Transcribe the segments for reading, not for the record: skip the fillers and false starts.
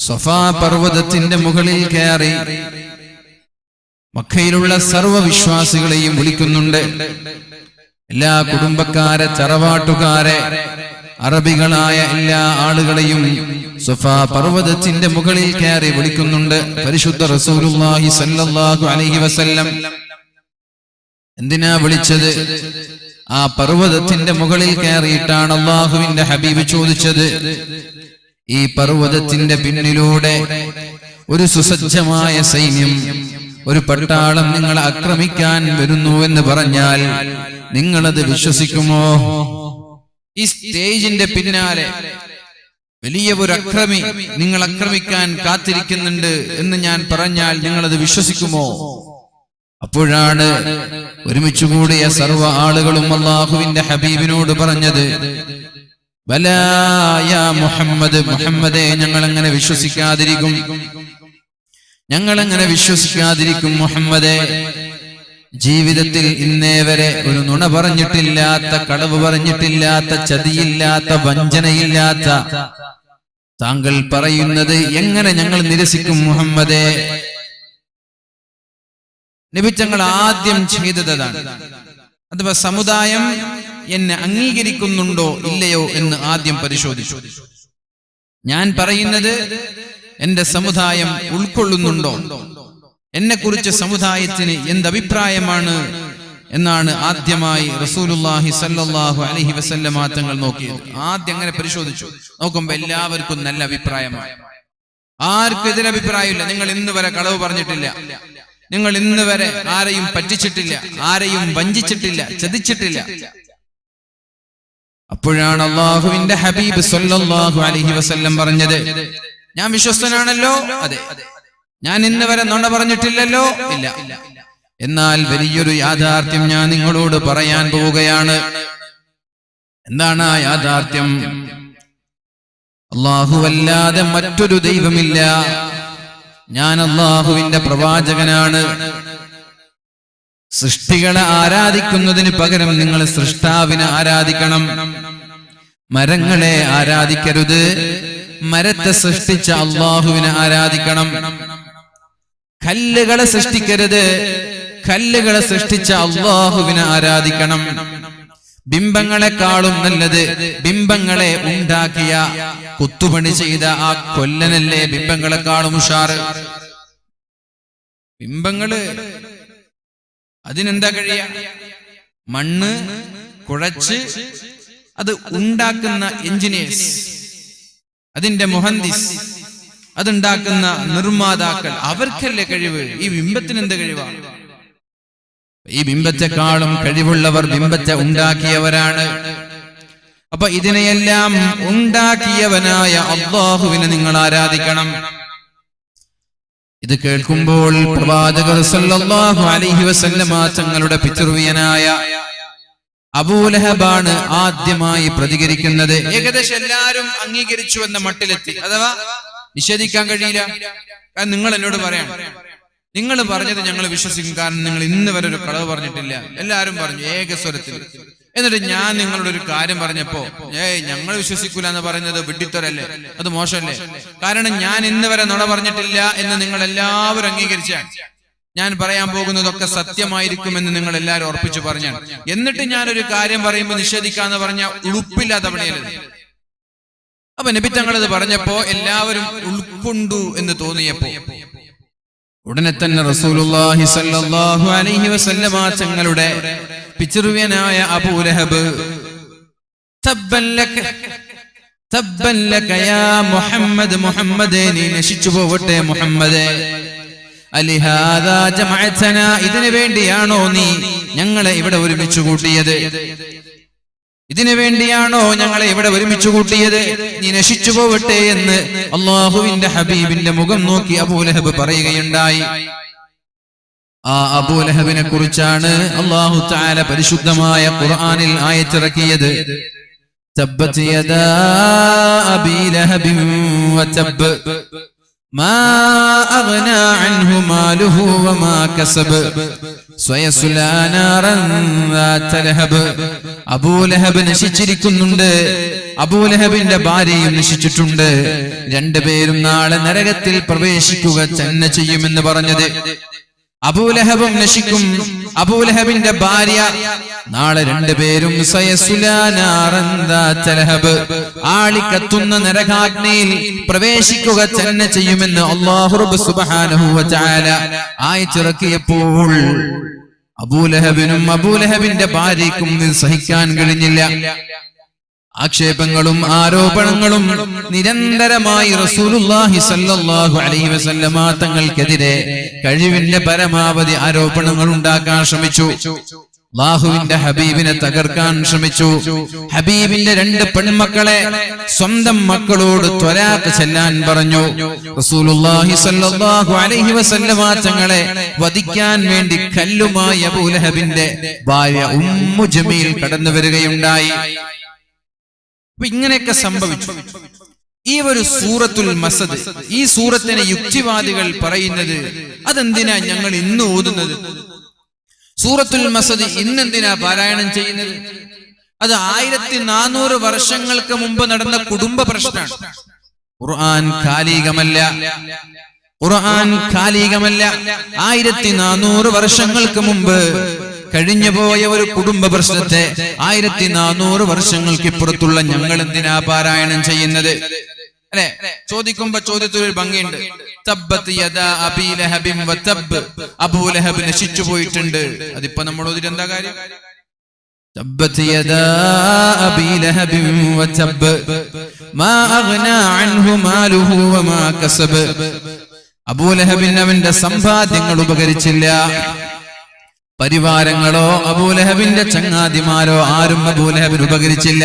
സഫാ പർവ്വതത്തിന്റെ മുകളിൽ കയറി മക്കയിലുള്ള സർവ്വവിശ്വാസികളെയും വിളിക്കുന്നുണ്ട്. എല്ലാ കുടുംബക്കാരെ, തറവാട്ടുകാരെ, അറബികളായ എല്ലാ ആളുകളെയും സഫാ പർവ്വതത്തിന്റെ മുകളിൽ കയറി വിളിക്കുന്നുണ്ട്. പരിശുദ്ധ റസൂലുള്ളാഹി സ്വല്ലല്ലാഹു അലൈഹി വസല്ലം എന്തിനാ വിളിച്ചത്? ആ പർവ്വതത്തിന്റെ മുകളിൽ കയറിയിട്ടാണ് അല്ലാഹുവിന്റെ ഹബീബ് ചോദിച്ചത്, ഈ പർവ്വതത്തിന്റെ പിന്നിലൂടെ ഒരു സുസജ്ജമായ സൈന്യം, ഒരു പട്ടാളം നിങ്ങളെ ആക്രമിക്കാൻ വരുന്നു എന്ന് പറഞ്ഞാൽ നിങ്ങളത് വിശ്വസിക്കുമോ? ഈ സ്റ്റേജിന്റെ പിന്നാലെ വലിയ ഒരു അക്രമി നിങ്ങൾ ആക്രമിക്കാൻ കാത്തിരിക്കുന്നുണ്ട് എന്ന് ഞാൻ പറഞ്ഞാൽ നിങ്ങളത് വിശ്വസിക്കുമോ? അപ്പോഴാണ് ഒരുമിച്ച് കൂടിയ സർവ്വ ആളുകളും അല്ലാഹുവിന്റെ ഹബീബിനോട് പറഞ്ഞത്, ബലാ യാ മുഹമ്മദ്, മുഹമ്മദേ, ഞങ്ങളെങ്ങനെ വിശ്വസിക്കാതിരിക്കും, ഞങ്ങളെങ്ങനെ വിശ്വസിക്കാതിരിക്കും മുഹമ്മദേ. ജീവിതത്തിൽ ഇന്നേ വരെ ഒരു നുണ പറഞ്ഞിട്ടില്ലാത്ത, കളവ് പറഞ്ഞിട്ടില്ലാത്ത, ചതിയില്ലാത്ത, വഞ്ചനയില്ലാത്ത താങ്കൾ പറയുന്നത് എങ്ങനെ ഞങ്ങൾ നിരസിക്കും മുഹമ്മദേ? നബി തങ്ങൾ ആദ്യം ചെയ്തതാണ്, അഥവാ സമുദായം എന്നെ അംഗീകരിക്കുന്നുണ്ടോ ഇല്ലയോ എന്ന് ആദ്യം പരിശോധിച്ചു. ഞാൻ പറയുന്നത് എന്റെ സമുദായം ഉൾക്കൊള്ളുന്നുണ്ടോ, എന്നെ കുറിച്ച് സമുദായത്തിന് എന്തഭിപ്രായമാണ് എന്നാണ് ആദ്യമായി റസൂലുള്ളാഹി സ്വല്ലല്ലാഹു അലൈഹി വസല്ലം തങ്ങൾ നോക്കിയത്. ആദ്യം അങ്ങനെ പരിശോധിച്ചു. നോക്കുമ്പോ എല്ലാവർക്കും നല്ല അഭിപ്രായമാണ്, ആർക്കും എതിരഭിപ്രായമില്ല. നിങ്ങൾ ഇന്ന് വരെ കളവ് പറഞ്ഞിട്ടില്ല, നിങ്ങൾ ഇന്ന് വരെ ആരെയും പറ്റിച്ചിട്ടില്ല, ആരെയും വഞ്ചിച്ചിട്ടില്ല, ചതിച്ചിട്ടില്ല. അപ്പോഴാണ് അല്ലാഹുവിന്റെ ഹബീബ് സ്വല്ലല്ലാഹു അലൈഹി വസല്ലം പറഞ്ഞത്, ഞാൻ വിശ്വസ്തനാണല്ലോ, അതെ. ഞാൻ ഇന്ന് വരെ നുണ പറഞ്ഞിട്ടില്ലല്ലോ, ഇല്ല. എന്നാൽ വലിയൊരു യാഥാർത്ഥ്യം ഞാൻ നിങ്ങളോട് പറയാൻ പോവുകയാണ്. എന്താണ് ആ യാഥാർത്ഥ്യം? അല്ലാഹുവല്ലാതെ മറ്റൊരു ദൈവമില്ല. ഞാൻ അല്ലാഹുവിന്റെ പ്രവാചകനാണ്. സൃഷ്ടികളെ ആരാധിക്കുന്നതിന് പകരം നിങ്ങൾ സൃഷ്ടാവിനെ ആരാധിക്കണം. മരങ്ങളെ ആരാധിക്കരുത്, മരത്തെ സൃഷ്ടിച്ച അല്ലാഹുവിനെ ആരാധിക്കണം. കല്ലുകളെ സൃഷ്ടിക്കരുത്, കല്ലുകളെ സൃഷ്ടിച്ച അല്ലാഹുവിനെ ആരാധിക്കണം. ബിംബങ്ങളെക്കാളും നല്ലത് ബിംബങ്ങളെ ഉണ്ടാക്കിയ, കുത്തുപണി ചെയ്ത ആ കൊല്ലനല്ലേ ബിംബങ്ങളെക്കാളും ഉഷാറ്. ബിംബങ്ങള് അതിനെന്താ കഴിയ? മണ്ണ് കുഴച്ച് അത് ഉണ്ടാക്കുന്ന എഞ്ചിനീയേഴ്സ്, അതിന്റെ മുഹന്ദിസ്, അതുണ്ടാക്കുന്ന നിർമ്മാതാക്കൾ, അവർക്കല്ലേ കഴിവ്. ഈ ബിംബത്തിന് എന്ത് കഴിവാണ്? ഈ ബിംബത്തെക്കാളും കഴിവുള്ളവർ ബിംബത്തെ ഉണ്ടാക്കിയവരാണ്. അപ്പൊ ഇതിനെയെല്ലാം ഉണ്ടാക്കിയവനായ അല്ലാഹുവിനെ നിങ്ങൾ ആരാധിക്കണം. ഇത് കേൾക്കുമ്പോൾ പ്രവാചകർ സല്ലല്ലാഹു അലൈഹി വസല്ലം തങ്ങളുടെ പിതൃവ്യനായ അബൂലഹബാണ് ആദ്യമായി പ്രതികരിക്കുന്നത്. ഏകദേശം എല്ലാവരും അംഗീകരിച്ചു എന്ന മട്ടിലെത്തി, അഥവാ നിഷേധിക്കാൻ കഴിയില്ല. കാരണം നിങ്ങൾ എന്നോട് പറയാണ്, നിങ്ങൾ പറഞ്ഞത് ഞങ്ങൾ വിശ്വസിക്കും, കാരണം നിങ്ങൾ ഇന്ന് വരെ ഒരു കളവ് പറഞ്ഞിട്ടില്ല. എല്ലാവരും പറഞ്ഞു ഏകസ്വരത്തിൽ. എന്നിട്ട് ഞാൻ നിങ്ങളോട് ഒരു കാര്യം പറഞ്ഞപ്പോ ഞങ്ങൾ വിശ്വസിക്കൂല എന്ന് പറയുന്നത് വിഡ്ഢിത്തരല്ലേ, അത് മോശമല്ലേ? കാരണം ഞാൻ ഇന്ന് വരെ നുണ പറഞ്ഞിട്ടില്ല എന്ന് നിങ്ങൾ എല്ലാവരും അംഗീകരിച്ചാണ്. ഞാൻ പറയാൻ പോകുന്നതൊക്കെ സത്യമായിരിക്കുമെന്ന് നിങ്ങൾ എല്ലാവരും ഉറപ്പിച്ചു പറഞ്ഞാണ്. എന്നിട്ട് ഞാനൊരു കാര്യം പറയുമ്പോൾ നിഷേധിക്കാന്ന് പറഞ്ഞ ഉളുപ്പില്ലാത്ത പണിയല്ലേ. അപ്പൊ നബി തങ്ങളത് പറഞ്ഞപ്പോ എല്ലാവരും ഉൾക്കൊണ്ടു എന്ന് തോന്നിയപ്പോ ഉടനെ തന്നെ റസൂലുള്ളാഹി സ്വല്ലല്ലാഹു അലൈഹി വസല്ലം തങ്ങളുടെ പിതൃവ്യനായ അബൂലഹബ്, തബ്ബൻ ലക യാ മുഹമ്മദ്, മുഹമ്മദേ നീ നശിച്ചു പോവട്ടെ മുഹമ്മദേ, അലിഹാദാ ജമഅതനാ, ഇതിനു വേണ്ടിയാണോ നീ ഞങ്ങളെ ഇവിടെ ഒരുമിച്ച് കൂട്ടിയത്? ഇതിനു വേണ്ടിയാണോ ഞങ്ങളെ ഇവിടെ ഒരുമിച്ച് കൂട്ടിയത്? നീ നശിച്ചു പോവട്ടെ എന്ന് അല്ലാഹുവിന്റെ ഹബീബിന്റെ മുഖം നോക്കി അബൂലഹബ് പറയുകയുണ്ടായി. ആ അബൂലഹബിനെ കുറിച്ചാണ് അല്ലാഹു തആല പരിശുദ്ധമായ ഖുർആനിൽ ആയത്തിറക്കിയത്. തബ്ബത് യദാ അബീ ലഹബിൻ വതബ്ബ് മാ അഗ്നാ അൻഹു മാലുഹു വമാ കസബ് സ്വയസ്ലാ നാറൻ ദാത ലഹബ്. അബൂലഹബ് നശിച്ചിരിക്കുന്നുണ്ട്, അബൂലഹബിന്റെ ഭാര്യയും നശിച്ചിട്ടുണ്ട്. രണ്ടുപേരും നാളെ നരകത്തിൽ പ്രവേശിക്കുക തന്നെ ചെയ്യുമെന്ന് പറഞ്ഞത്. അബൂലഹബും നശിക്കും, അബൂലഹബിന്റെ ഭാര്യ നാളെ രണ്ടുപേരും ആളിക്കത്തുന്ന നരകാഗ്നിയിൽ പ്രവേശിക്കുക തന്നെ ചെയ്യുമെന്ന് അല്ലാഹു റബ്ബ് സുബ്ഹാനഹു വ തആല ആയത്തിറക്കിയപ്പോൾ അബൂലഹബിനും അബൂലഹബിന്റെ ഭാര്യയ്ക്കും ഇത് സഹിക്കാൻ കഴിഞ്ഞില്ല. ആക്ഷേപങ്ങളും ആരോപണങ്ങളും നിരന്തരമായി റസൂലുള്ളാഹി സ്വല്ലല്ലാഹു അലൈഹി വസല്ലമ തങ്ങൾക്കെതിരെ കഴിവിന്റെ പരമാവധി ആരോപണങ്ങൾ ഉണ്ടാക്കാൻ ശ്രമിച്ചു. അല്ലാഹുവിന്റെ ഹബീബിനെ തകർക്കാൻ ശ്രമിച്ചു. ഹബീബിന്റെ രണ്ട് പെൺമക്കളെ സ്വന്തം മക്കളോട് ത്വലാഖ് ചെല്ലാൻ പറഞ്ഞു. റസൂലുള്ളാഹി സ്വല്ലല്ലാഹു അലൈഹി വസല്ലമ തങ്ങളെ വധിക്കാൻ വേണ്ടി കല്ലുമായി അബൂലഹബിന്റെ ഭാര്യ ഉമ്മു ജമീൽ കടന്നു വരികയുണ്ടായി. ഇങ്ങനെയൊക്കെ സംഭവിച്ചു. ഈ ഒരു സൂറത്തുൽ മസദ്, ഈ സൂറത്തിനെ യുക്തിവാദികൾ പറയുന്നത് അതെന്തിനാ ഞങ്ങൾ ഇന്ന് ഓതുന്നത്? സൂറത്തുൽ മസദ് ഇന്നെന്തിനാ പാരായണം ചെയ്യുന്നത്? അത് 1400 വർഷങ്ങൾക്ക് മുമ്പ് നടന്ന കുടുംബ പ്രശ്നമാണ്. ഖുർആൻ കാലികമല്ല, ഖുർആൻ കാലികമല്ല. 1400 വർഷങ്ങൾക്ക് മുമ്പ് കഴിഞ്ഞുപോയ ഒരു കുടുംബ പ്രശ്നത്തെ 1400 വർഷങ്ങൾക്ക് ഇപ്പുറത്തുള്ള ഞങ്ങൾ എന്തിനാ പാരായണം ചെയ്യുന്നത്? അല്ലെ? ചോദിക്കുമ്പോ ചോദ്യത്തിൽ ഒരു ഭംഗിയുണ്ട്. തബ്ബത് യദാ അബീ ലഹബിൻ വതബ്. അബൂലഹബ് നശിച്ചു പോയിട്ടുണ്ട്. അതിപ്പോ നമ്മൾ ഓതിട്ട് എന്താ കാര്യം? തബ്ബത് യദാ അബീ ലഹബിൻ വതബ് മാ അഗ്നാ അൻഹു മാലുഹു വമാ കസബ്. അബൂലഹബിന് അവന്റെ സമ്പാദ്യങ്ങൾ ഉപകരിച്ചില്ല. പരിവാരങ്ങളോ അബൂലഹബിന്റെ ചങ്ങാതിമാരോ ആരും അബൂലഹബിന് ഉപകരിച്ചില്ല.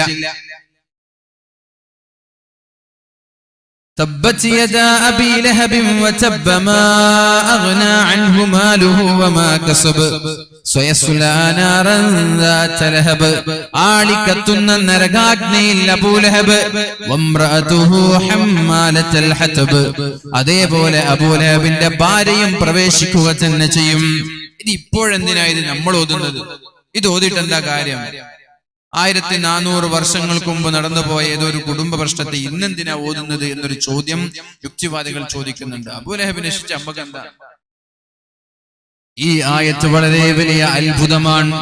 തബ്ബത് യദാ അബീ ലഹബിൻ വതബ മാ അഗ്നാ അൻഹു മാലുഹു വമാ കസബ് സ്വയസ്ലാ നാറൻ ദാത ലഹബ്. ആളിക്കത്തുന്ന നരകാഗ്നിയിൽ അബൂലഹബ് വംറഅതുഹു ഹമ്മാലത്തുൽ ഹതബ്. അതേപോലെ അബൂലഹബിന്റെ ഭാര്യയും പ്രവേശിക്കുക തന്നെ ചെയ്യും. ഇത് ഇപ്പോഴെന്തിനാ ഇത് നമ്മൾ ഓതുന്നത്? ഇത് ഓതിട്ട് എന്താ കാര്യം? 1400 വർഷങ്ങൾക്ക് മുമ്പ് നടന്നുപോയ ഏതൊരു കുടുംബ പ്രശ്നത്തെ ഇന്നെന്തിനാ ഓതുന്നത് എന്നൊരു ചോദ്യം യുക്തിവാദികൾ ചോദിക്കുന്നുണ്ട്. അബൂലഹബ് നശിച്ച അമ്മക്ക് എന്താ? ഈ ആയത്ത് വളരെ വലിയ അത്ഭുതമാണ്.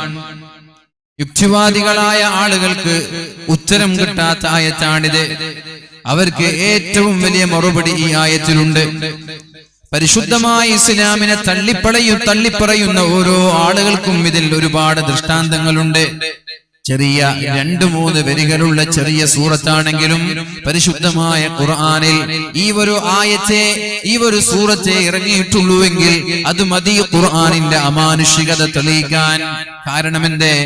യുക്തിവാദികളായ ആളുകൾക്ക് ഉത്തരം കിട്ടാത്ത ആയത്താണിത്. അവർക്ക് ഏറ്റവും വലിയ മറുപടി ഈ ആയത്തിലുണ്ട്. പരിശുദ്ധമായ ഇസ്ലാമിനെ തള്ളിപ്പറയുന്ന ഓരോ ആളുകൾക്കും ഇതിൽ ഒരുപാട് ദൃഷ്ടാന്തങ്ങളുണ്ട്. ചെറിയ 2-3 വരികളുള്ള ചെറിയ സൂറത്താണെങ്കിലും പരിശുദ്ധമായ ഖുർആനിൽ ഈ ഒരു ആയത്തെ, ഈ ഒരു സൂറത്തെ ഇറങ്ങിയിട്ടുള്ളൂവെങ്കിൽ അത് മതി ഖുർആനിന്റെ അമാനുഷികത തെളിയിക്കാൻ. കാരണമെന്തേ?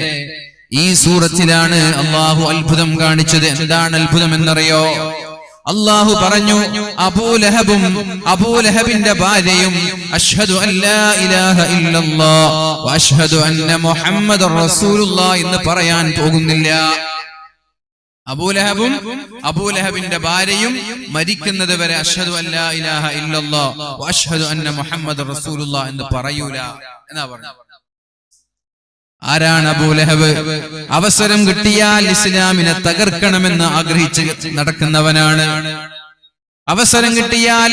ഈ സൂറത്തിലാണ് അള്ളാഹു അത്ഭുതം കാണിച്ചത്. എന്താണ് അത്ഭുതം എന്നറിയോ? അല്ലാഹു പറഞ്ഞു, അബൂലഹബും അബൂലഹബിന്റെ ഭാര്യയും അഷ്ഹദു അല്ലാ ഇലാഹ ഇല്ലല്ലാഹ് വ അഷ്ഹദു അന്ന മുഹമ്മദർ റസൂലുള്ളാഹ് എന്ന് പറയാൻ പോകുന്നില്ല. അബൂലഹബും അബൂലഹബിന്റെ ഭാര്യയും മരിക്കുന്നത് വരെ അഷ്ഹദു അല്ലാ ഇലാഹ ഇല്ലല്ലാഹ് വ അഷ്ഹദു അന്ന മുഹമ്മദർ റസൂലുള്ളാഹ് എന്ന് പറയൂല എന്നാ പറഞ്ഞു. ആരാണ് അബൂലഹബ്? അവസരം കിട്ടിയാൽ ഇസ്ലാമിനെ തകർക്കണമെന്ന് ആഗ്രഹിച്ച് നടക്കുന്നവനാണ്. അവസരം കിട്ടിയാൽ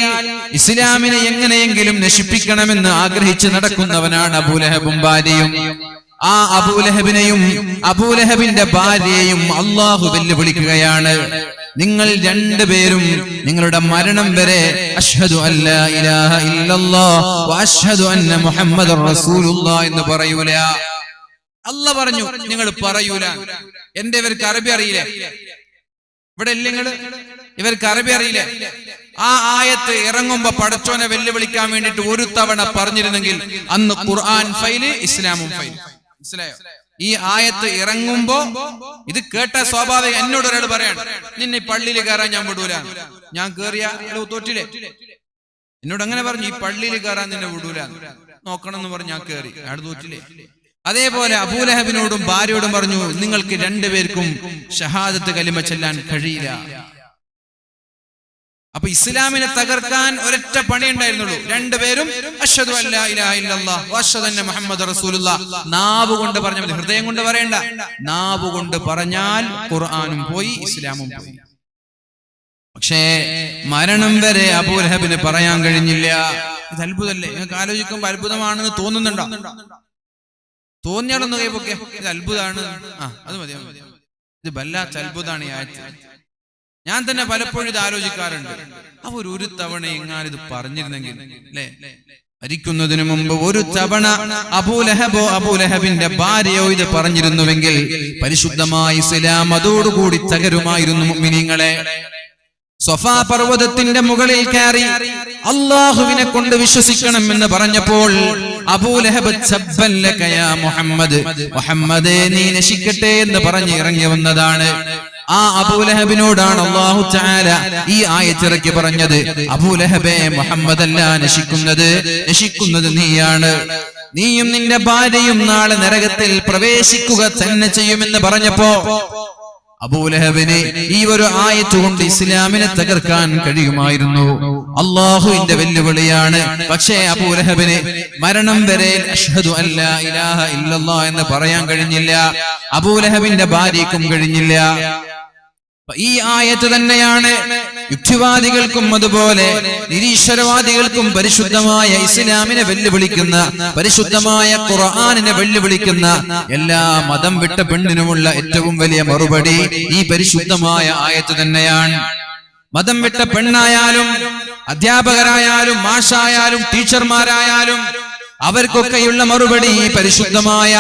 ഇസ്ലാമിനെ എങ്ങനെയെങ്കിലും നശിപ്പിക്കണമെന്ന് ആഗ്രഹിച്ച് നടക്കുന്നവനാണ് അബൂലഹബും ഭാര്യയും. ആ അബൂലഹബിനെയും അബൂലഹബിന്റെ ഭാര്യയെയും അല്ലാഹു വെല്ലുവിളിക്കുകയാണ്. നിങ്ങൾ രണ്ടുപേരും നിങ്ങളുടെ മരണം വരെ അഷ്ഹദു അല്ലാ ഇലാഹ ഇല്ലല്ലാഹ് വ അഷ്ഹദു അന്ന മുഹമ്മദർ റസൂലുള്ളാഹ് എന്ന് പറയൂല. അല്ലാഹ് പറഞ്ഞു, നിങ്ങൾ പറയൂല. എന്റെ ഇവർക്ക് അറബി അറിയില്ലേ? ഇവിടെ ഇല്ലെങ്കിൽ ഇവർക്ക് അറബി അറിയില്ലേ? ആ ആയത്ത് ഇറങ്ങുമ്പോ പടച്ചോനെ വെല്ലുവിളിക്കാൻ വേണ്ടിട്ട് ഒരു തവണ പറഞ്ഞിരുന്നെങ്കിൽ അന്ന് ഖുർആൻ ഫൈല്, ഇസ്ലാമും ഫൈല്. മനസ്സിലായോ? ഈ ആയത്ത് ഇറങ്ങുമ്പോ ഇത് കേട്ട സ്വാഭാവികം. എന്നോട് ഒരാൾ പറയാണ്, നിന്നെ പള്ളിയിൽ കയറാൻ ഞാൻ വിടൂല. ഞാൻ കേറിയ തോറ്റില്ലേ? എന്നോട് അങ്ങനെ പറഞ്ഞു, ഈ പള്ളിയിൽ കയറാൻ നിന്നെ വിടൂല, നോക്കണം എന്ന് പറഞ്ഞു. ഞാൻ കേറി, അയാൾ തോറ്റില്ലേ? അതേപോലെ അബൂലഹബിനോടും ഭാര്യയോടും പറഞ്ഞു, നിങ്ങൾക്ക് രണ്ടുപേർക്കും ഷഹാദത്ത് കലിമ ചൊല്ലാൻ കഴിയില്ല. അപ്പൊ ഇസ്ലാമിനെ തകർക്കാൻ ഒരൊറ്റ പണി ഉണ്ടായിരുന്നുള്ളൂ. രണ്ടുപേരും അശ്ഹദു അല്ലാ ഇലാഹ ഇല്ലല്ലാഹ് വ അശ്ഹദു അന്ന മുഹമ്മദ് റസൂലുള്ളാഹ്. നാവ് കൊണ്ട് പറഞ്ഞാൽ മതി, ഹൃദയം കൊണ്ട് പറയണ്ട. നാവ് കൊണ്ട് പറഞ്ഞാൽ ഖുർആനും പോയി, ഇസ്ലാമും പോയി. പക്ഷേ മരണം വരെ അബൂ ലഹബിന് പറയാൻ കഴിഞ്ഞില്ല. ഇത് അത്ഭുതമല്ലേ? നിങ്ങൾക്ക് ആലോചിക്കുമ്പോൾ അത്ഭുതമാണെന്ന് തോന്നുന്നുണ്ടോ? തോന്നിയാലൊന്ന് കൈപ്പൊക്കെ ഇത് അത്ഭുതമാണ്. അത് മതി. ഇത് വല്ലാത്ത അത്ഭുതമാണ് ഈ ആയത്ത്. ഞാൻ തന്നെ പലപ്പോഴും ഇത് ആലോചിക്കാറുണ്ട്. ഒരു തവണ എങ്ങാനും ഇത് പറഞ്ഞിരുന്നെങ്കിൽ അല്ലേ? മരിക്കുന്നതിന് മുമ്പ് ഒരു തവണ അബൂ ലഹബിന്റെ ഭാര്യയോ ഇത് പറഞ്ഞിരുന്നുവെങ്കിൽ പരിശുദ്ധമായ ഇസ്ലാം അതോടുകൂടി തകരുമായിരുന്നു. മുഅ്മിനീങ്ങളെ, സ്വഫാ പർവ്വതത്തിന്റെ മുകളിൽ കയറി അല്ലാഹുവിനെ കൊണ്ട് വിശ്വസിക്കണം എന്ന് പറഞ്ഞപ്പോൾ അബൂ ലഹബ് സബ്ബൻ ലക യാ മുഹമ്മദ്, മുഹമ്മദേ നീ നശിക്കട്ടെ എന്ന് പറഞ്ഞ് ഇറങ്ങി വന്നതാണ്. ആ അബൂ ലഹബിനോടാണ് അല്ലാഹു തആല ഈ ആയത്ത് ഇറക്കി പറഞ്ഞത്, അബൂ ലഹബേ, മുഹമ്മദ് അല്ല നശിക്കുന്നത് നീയാണ്. നീയും നിന്റെ ഭാര്യയും നാളെ നരകത്തിൽ പ്രവേശിക്കുക തന്നെ ചെയ്യുമെന്ന് പറഞ്ഞപ്പോ അബൂ ലഹബിന് ഈ ഒരു ആയത്ത് കൊണ്ട് ഇസ്ലാമിനെ തകർക്കാൻ കഴിയുമായിരുന്നു. അല്ലാഹുവിന്റെ വെല്ലുവിളിയാണ്. പക്ഷേ അബൂ ലഹബിന് മരണം വരെ അശ്ഹദു അല്ലാ ഇലാഹ ഇല്ലല്ലാഹ് എന്ന് പറയാൻ കഴിഞ്ഞില്ല. അബൂ ലഹബിന്റെ ഭാര്യയ്ക്കും കഴിഞ്ഞില്ല. ഈ ആയത്ത് തന്നെയാണ് യുക്തിവാദികൾക്കും അതുപോലെ നിരീശ്വരവാദികൾക്കും പരിശുദ്ധമായ ഇസ്ലാമിനെ വെല്ലുവിളിക്കുന്ന, പരിശുദ്ധമായ ഖുർആനിനെ വെല്ലുവിളിക്കുന്ന എല്ലാ മതം വിട്ട പെണ്ണിനുമുള്ള ഏറ്റവും വലിയ മറുപടി ഈ പരിശുദ്ധമായ ആയത്ത് തന്നെയാണ്. മതം വിട്ട പെണ്ണായാലും അധ്യാപകരായാലും മാഷായാലും ടീച്ചർമാരായാലും അവർക്കൊക്കെയുള്ള മറുപടി ഈ പരിശുദ്ധമായ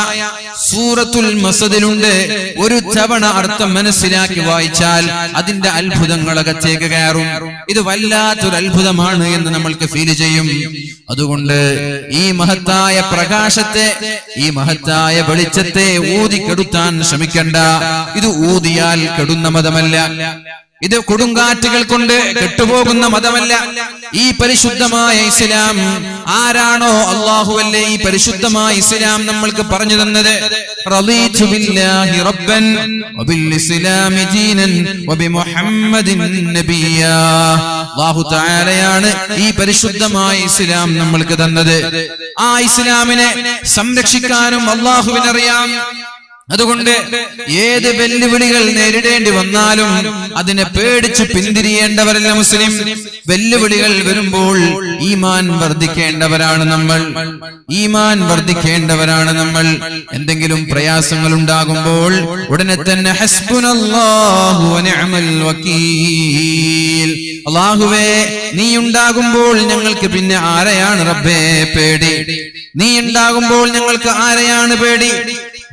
സൂറത്തുൽ മസദിലുണ്ട്. ഒരു തവണ അർത്ഥം മനസ്സിലാക്കി വായിച്ചാൽ അതിന്റെ അത്ഭുതങ്ങളകത്തേക്ക് കയറും. ഇത് വല്ലാത്തൊരു അത്ഭുതമാണ് എന്ന് നമ്മൾക്ക് ഫീൽ ചെയ്യും. അതുകൊണ്ട് ഈ മഹത്തായ പ്രകാശത്തെ, ഈ മഹത്തായ വെളിച്ചത്തെ ഊതിക്കെടുത്താൻ ശ്രമിക്കണ്ട. ഇത് ഊതിയാൽ കെടുന്ന മതമല്ല. ഇത് കൊടുങ്കാറ്റുകൾ കൊണ്ട് കെട്ടുപോകുന്ന മതമല്ല. ഈ പരിശുദ്ധമായ ഇസ്ലാം ആരാണോ അല്ലാഹുവല്ലേ ഈ പരിശുദ്ധമായ ഇസ്ലാം നമ്മൾക്ക് പറഞ്ഞു തന്നത്. റളീതു ബില്ലാഹി റബ്ബൻ വബിൽ ഇസ്ലാമി ദീനൻ വബിമുഹമ്മദിൻ നബിയ്യാ. അല്ലാഹു തആലയാണ് ഈ പരിശുദ്ധമായ ഇസ്ലാം നമ്മൾക്ക് തന്നത്. ആ ഇസ്ലാമിനെ സംരക്ഷിക്കാനും അല്ലാഹുവിനറിയാം. അതുകൊണ്ട് ഏത് വെല്ലുവിളികൾ നേരിടേണ്ടി വന്നാലും അതിനെ പേടിച്ച് പിന്തിരിയേണ്ടവരല്ല മുസ്ലിം. വെല്ലുവിളികൾ വരുമ്പോൾ ഈമാൻ വർദ്ധിക്കേണ്ടവരാണ് നമ്മൾ. എന്തെങ്കിലും പ്രയാസങ്ങൾ ഉണ്ടാകുമ്പോൾ ഉടനെ തന്നെ ഹസ്ബുനല്ലാഹു വനിഅമൽ വകീൽ, അല്ലാഹുവേ നീ ഉണ്ടാകുമ്പോൾ ഞങ്ങൾക്ക് പിന്നെ ആരെയാണ് റബ്ബേ പേടി? നീ ഉണ്ടാകുമ്പോൾ ഞങ്ങൾക്ക് ആരെയാണ് പേടി?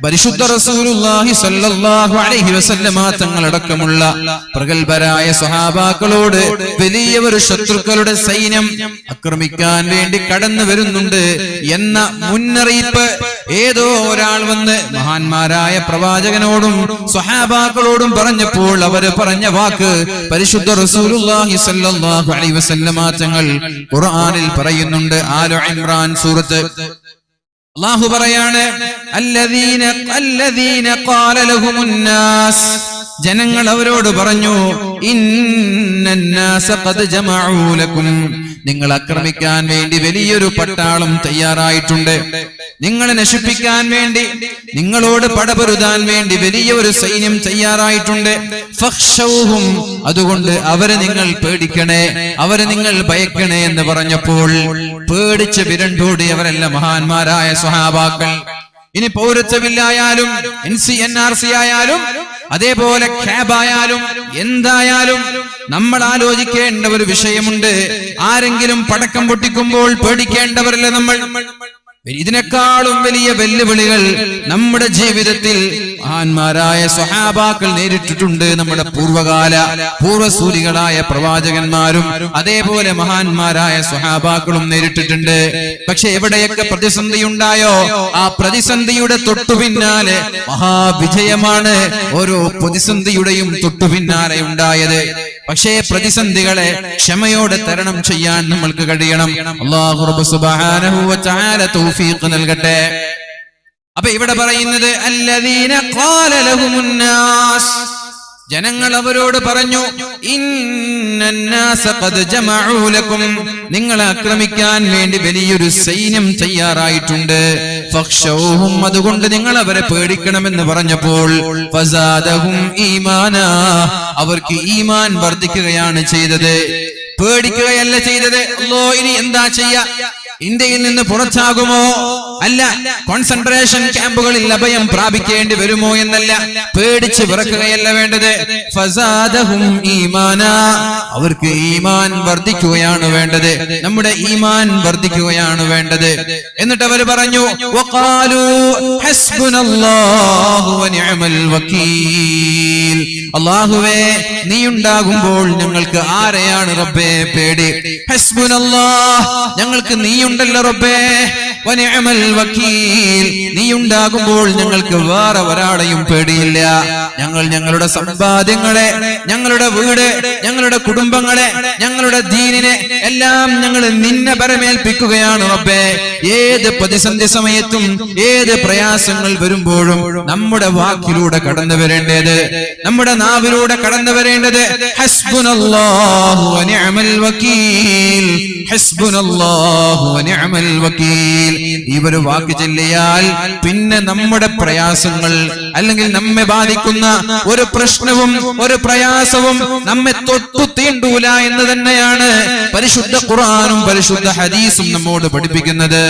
പരിശുദ്ധ റസൂലുള്ളാഹി സ്വല്ലല്ലാഹു അലൈഹി വസല്ലമ തങ്ങളടക്കമുള്ള പ്രഗൽഭരായ സ്വഹാബാക്കളോട് വലിയ ഒരു ശത്രുക്കളുടെ സൈന്യം ആക്രമിക്കാൻ വേണ്ടി കടന്നു വരുന്നുണ്ട് എന്ന മുന്നറിയിപ്പ് ഏതോ ഒരാൾ വന്ന് മഹാന്മാരായ പ്രവാചകനോടും സ്വഹാബാക്കളോടും പറഞ്ഞപ്പോൾ അവര് പറഞ്ഞ വാക്ക് പരിശുദ്ധ റസൂലുള്ളാഹി സ്വല്ലല്ലാഹു അലൈഹി വസല്ലമ തങ്ങൾ ഖുർആനിൽ പറയുന്നുണ്ട്. ആലു ഇംറാൻ സൂറത്ത്. അല്ലാഹു പറയാണ്, അല്ലദീന ഖാല ലഹുമുൻ നാസ്, ജനങ്ങൾ അവരോട് പറഞ്ഞു, ഇന്നന്നാസ ഖദ് ജമഉ ലക്കും, നിങ്ങൾ ആക്രമിക്കാൻ വേണ്ടി വലിയൊരു പട്ടാളം തയ്യാറായിട്ടുണ്ട്. നിങ്ങളെ നശിപ്പിക്കാൻ വേണ്ടി, നിങ്ങളോട് പടപൊരുതാൻ വേണ്ടി വലിയ ഒരു സൈന്യം തയ്യാറായിട്ടുണ്ട്. ഫഖ്ശൗഹും, അതുകൊണ്ട് അവരെ നിങ്ങൾ പേടിക്കണേ, അവരെ നിങ്ങൾ ഭയക്കണേ എന്ന് പറഞ്ഞപ്പോൾ പേടിച്ച് വിരണ്ടോടിയവരല്ല മഹാന്മാരായ സ്വഹാബാക്കൾ. ഇനി പൗരത്വമില്ലായാലും NC/NRC ആയാലും അതേപോലെ ഖാബായാലും എന്തായാലും നമ്മൾ ആലോചിക്കേണ്ട ഒരു വിഷയമുണ്ട്. ആരെങ്കിലും പടക്കം പൊട്ടിക്കുമ്പോൾ പേടിക്കേണ്ടവരല്ല നമ്മൾ. ഇതിനേക്കാളും വലിയ വെല്ലുവിളികൾ നമ്മുടെ ജീവിതത്തിൽ മഹാന്മാരായ സ്വഹാബാക്കൾ നേരിട്ടിട്ടുണ്ട്. നമ്മുടെ പൂർവസൂരികളായ പ്രവാചകന്മാരും അതേപോലെ മഹാന്മാരായ സ്വഹാബാക്കളും നേരിട്ടിട്ടുണ്ട്. പക്ഷെ എവിടെയൊക്കെ പ്രതിസന്ധി ഉണ്ടായോ ആ പ്രതിസന്ധിയുടെ തൊട്ടുപിന്നാലെ മഹാവിജയമാണ് ഓരോ പ്രതിസന്ധിയുടെയും തൊട്ടുപിന്നാലെ ഉണ്ടായത്. പക്ഷേ പ്രതിസന്ധികളെ ക്ഷമയോടെ തരണം ചെയ്യാൻ നമ്മൾക്ക് കഴിയണം. അല്ലാഹു റബ്ബ് സുബ്ഹാനഹു വ തആല തൗഫീഖ് നൽകട്ടെ. അപ്പൊ ഇവിടെ പറയുന്നത് അല്ലദീന ഖാല ലഹുമുൻ നാസ്, ജനങ്ങൾ അവരോട് പറഞ്ഞു, ഇന്നന്നാസ ഖദ് ജമഉ ലക്കും, നിങ്ങളെ ആക്രമിക്കാൻ വേണ്ടി വലിയൊരു സൈന്യം തയ്യാറായിട്ടുണ്ട്. ഫഖ്ശൗഹും, അതുകൊണ്ട് നിങ്ങൾ അവരെ പേടിക്കണമെന്ന് പറഞ്ഞപ്പോൾ ഫസാദഹും ഈമാനാ, അവർക്ക് ഈമാൻ വർദ്ധിക്കുകയാണ് ചെയ്തത്. പേടിക്കുകയല്ല ചെയ്തത്. അല്ലോ ഇനി എന്താ ചെയ്യാ, ഇന്ത്യയിൽ നിന്ന് പുറത്താകുമോ, അല്ല കോൺസെൻട്രേഷൻ ക്യാമ്പുകളിൽ അഭയം പ്രാപിക്കേണ്ടി വരുമോ എന്നല്ല, പേടിച്ച് വിറക്കുകയല്ല വേണ്ടത്. ഫസാദഹും ഈമാനാ, അവർക്ക് ഈമാൻ വർദ്ധിക്കുകയാണ് വേണ്ടത്. നമ്മുടെ ഈമാൻ വർദ്ധിക്കുകയാണ് വേണ്ടത്. എന്നിട്ട് അവർ പറഞ്ഞു, വഖാലൂ ഹസ്ബുനല്ലാഹു വനിഅമൽ വകീൽ, അല്ലാഹുവേ നീ ഉണ്ടാകുമ്പോൾ ഞങ്ങൾക്ക് ആരെയാണ് റബ്ബേ പേടി. ഹസ്ബുനല്ലാഹ്, ഞങ്ങൾക്ക് നീ ഉണ്ടല്ലോ റബ്ബേ, വനിഅമൽ വകീൽ, നീ ഉണ്ടാകുമ്പോൾ ഞങ്ങൾക്ക് വേറെ ഒരാളെയും പേടിയില്ല. ഞങ്ങൾ ഞങ്ങളുടെ സമ്പാദ്യങ്ങളെ, ഞങ്ങളുടെ വീട്, ഞങ്ങളുടെ കുടുംബങ്ങളെ, ഞങ്ങളുടെ ദീനിനെ എല്ലാം ഞങ്ങൾ നിന്നെ പരമേൽപ്പിക്കുകയാണ് റബ്ബേ. ഏത് പ്രതിസന്ധി സമയത്തും ഏത് പ്രയാസങ്ങൾ വരുമ്പോഴും നമ്മുടെ വാക്കിലൂടെ കടന്നു വരേണ്ടത്, നമ്മുടെ നാവിലൂടെ കടന്നു വരേണ്ടത് ഹസ്ബുനല്ലാഹു വനിഅമൽ വകീൽ, ഹസ്ബുനല്ലാഹു വനിഅമൽ വകീൽ. ഇവര് വാക്ക് ചൊല്ലിയാൽ പിന്നെ നമ്മുടെ പ്രയാസങ്ങൾ അല്ലെങ്കിൽ നമ്മെ ബാധിക്കുന്ന ഒരു പ്രശ്നവും ഒരു പ്രയാസവും നമ്മെ തൊട്ടു തീണ്ടൂല എന്ന് തന്നെയാണ് പരിശുദ്ധ ഖുർആനും പരിശുദ്ധ ഹദീസും നമ്മോട് പഠിപ്പിക്കുന്നത്.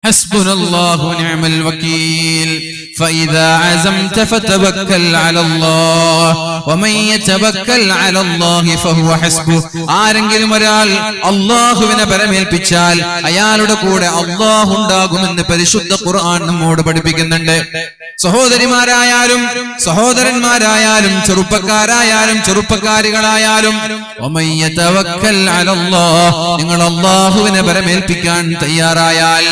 ഹസ്ബുനല്ലാഹു വനിഅമൽ വകീൽ ഫഇദാ അസംത ഫതവക്കൽ അലല്ലാഹ് വമൻ യതവക്കൽ അലല്ലാഹി ഫഹുവ ഹസ്ബു. ആരെങ്കിലും ഒരാൾ അല്ലാഹുവിനെ പരമേൽപ്പിച്ചാൽ അയാളുടെ കൂടെ അല്ലാഹു ഉണ്ടാകുമെന്ന് പരിശുദ്ധ ഖുർആൻ നമ്മോട് പഠിപ്പിക്കുന്നുണ്ട്. സഹോദരിമാരായാലും സഹോദരന്മാരായാലും ചെറുപ്പക്കാരായാലും ചെറുപ്പക്കാരികളായാലും വമൻ യതവക്കൽ അലല്ലാഹ്, നിങ്ങൾ അല്ലാഹുവിനെ പരമേൽപ്പിക്കാൻ തയ്യാറായാൽ,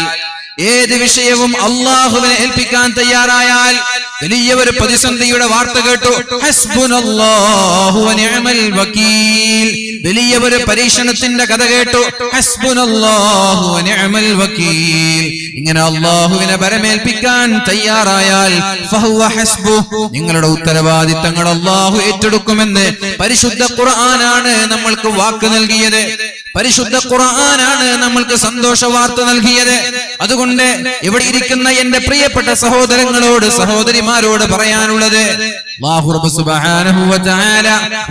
ഏത് വിഷയവും അല്ലാഹുവിനെ ഏൽപ്പിക്കാൻ തയ്യാറായാൽ, വലിയ ഒരു പ്രതിസന്ധിയുടെ വാർത്ത കേട്ടു, ഹസ്ബുനല്ലാഹു വനിഅമൽ വകീൽ, വലിയ ഒരു പരീക്ഷണത്തിന്റെ കഥ കേട്ടു, ഹസ്ബുനല്ലാഹു വനിഅമൽ വകീൽ, ഇങ്ങനെ അല്ലാഹുവിനെ പരമേൽപ്പിക്കാൻ തയ്യാറായാൽ ഫഹുവ ഹസ്ബു, നിങ്ങളുടെ ഉത്തരവാദിത്തങ്ങൾ അല്ലാഹു ഏറ്റെടുക്കുമെന്ന് പരിശുദ്ധ ഖുർആനാണ് നമ്മൾക്ക് വാക്ക് നൽകിയത്. പരിശുദ്ധ ഖുർആനാണ് നമ്മൾക്ക് സന്തോഷ വാർത്ത നൽകിയത്. അതുകൊണ്ട് ഇവിടെ ഇരിക്കുന്ന എന്റെ പ്രിയപ്പെട്ട സഹോദരങ്ങളോട് സഹോദരിമാരോട് പറയാനുള്ളത്, അല്ലാഹു റബ്ബ് സുബ്ഹാനഹു വ തആല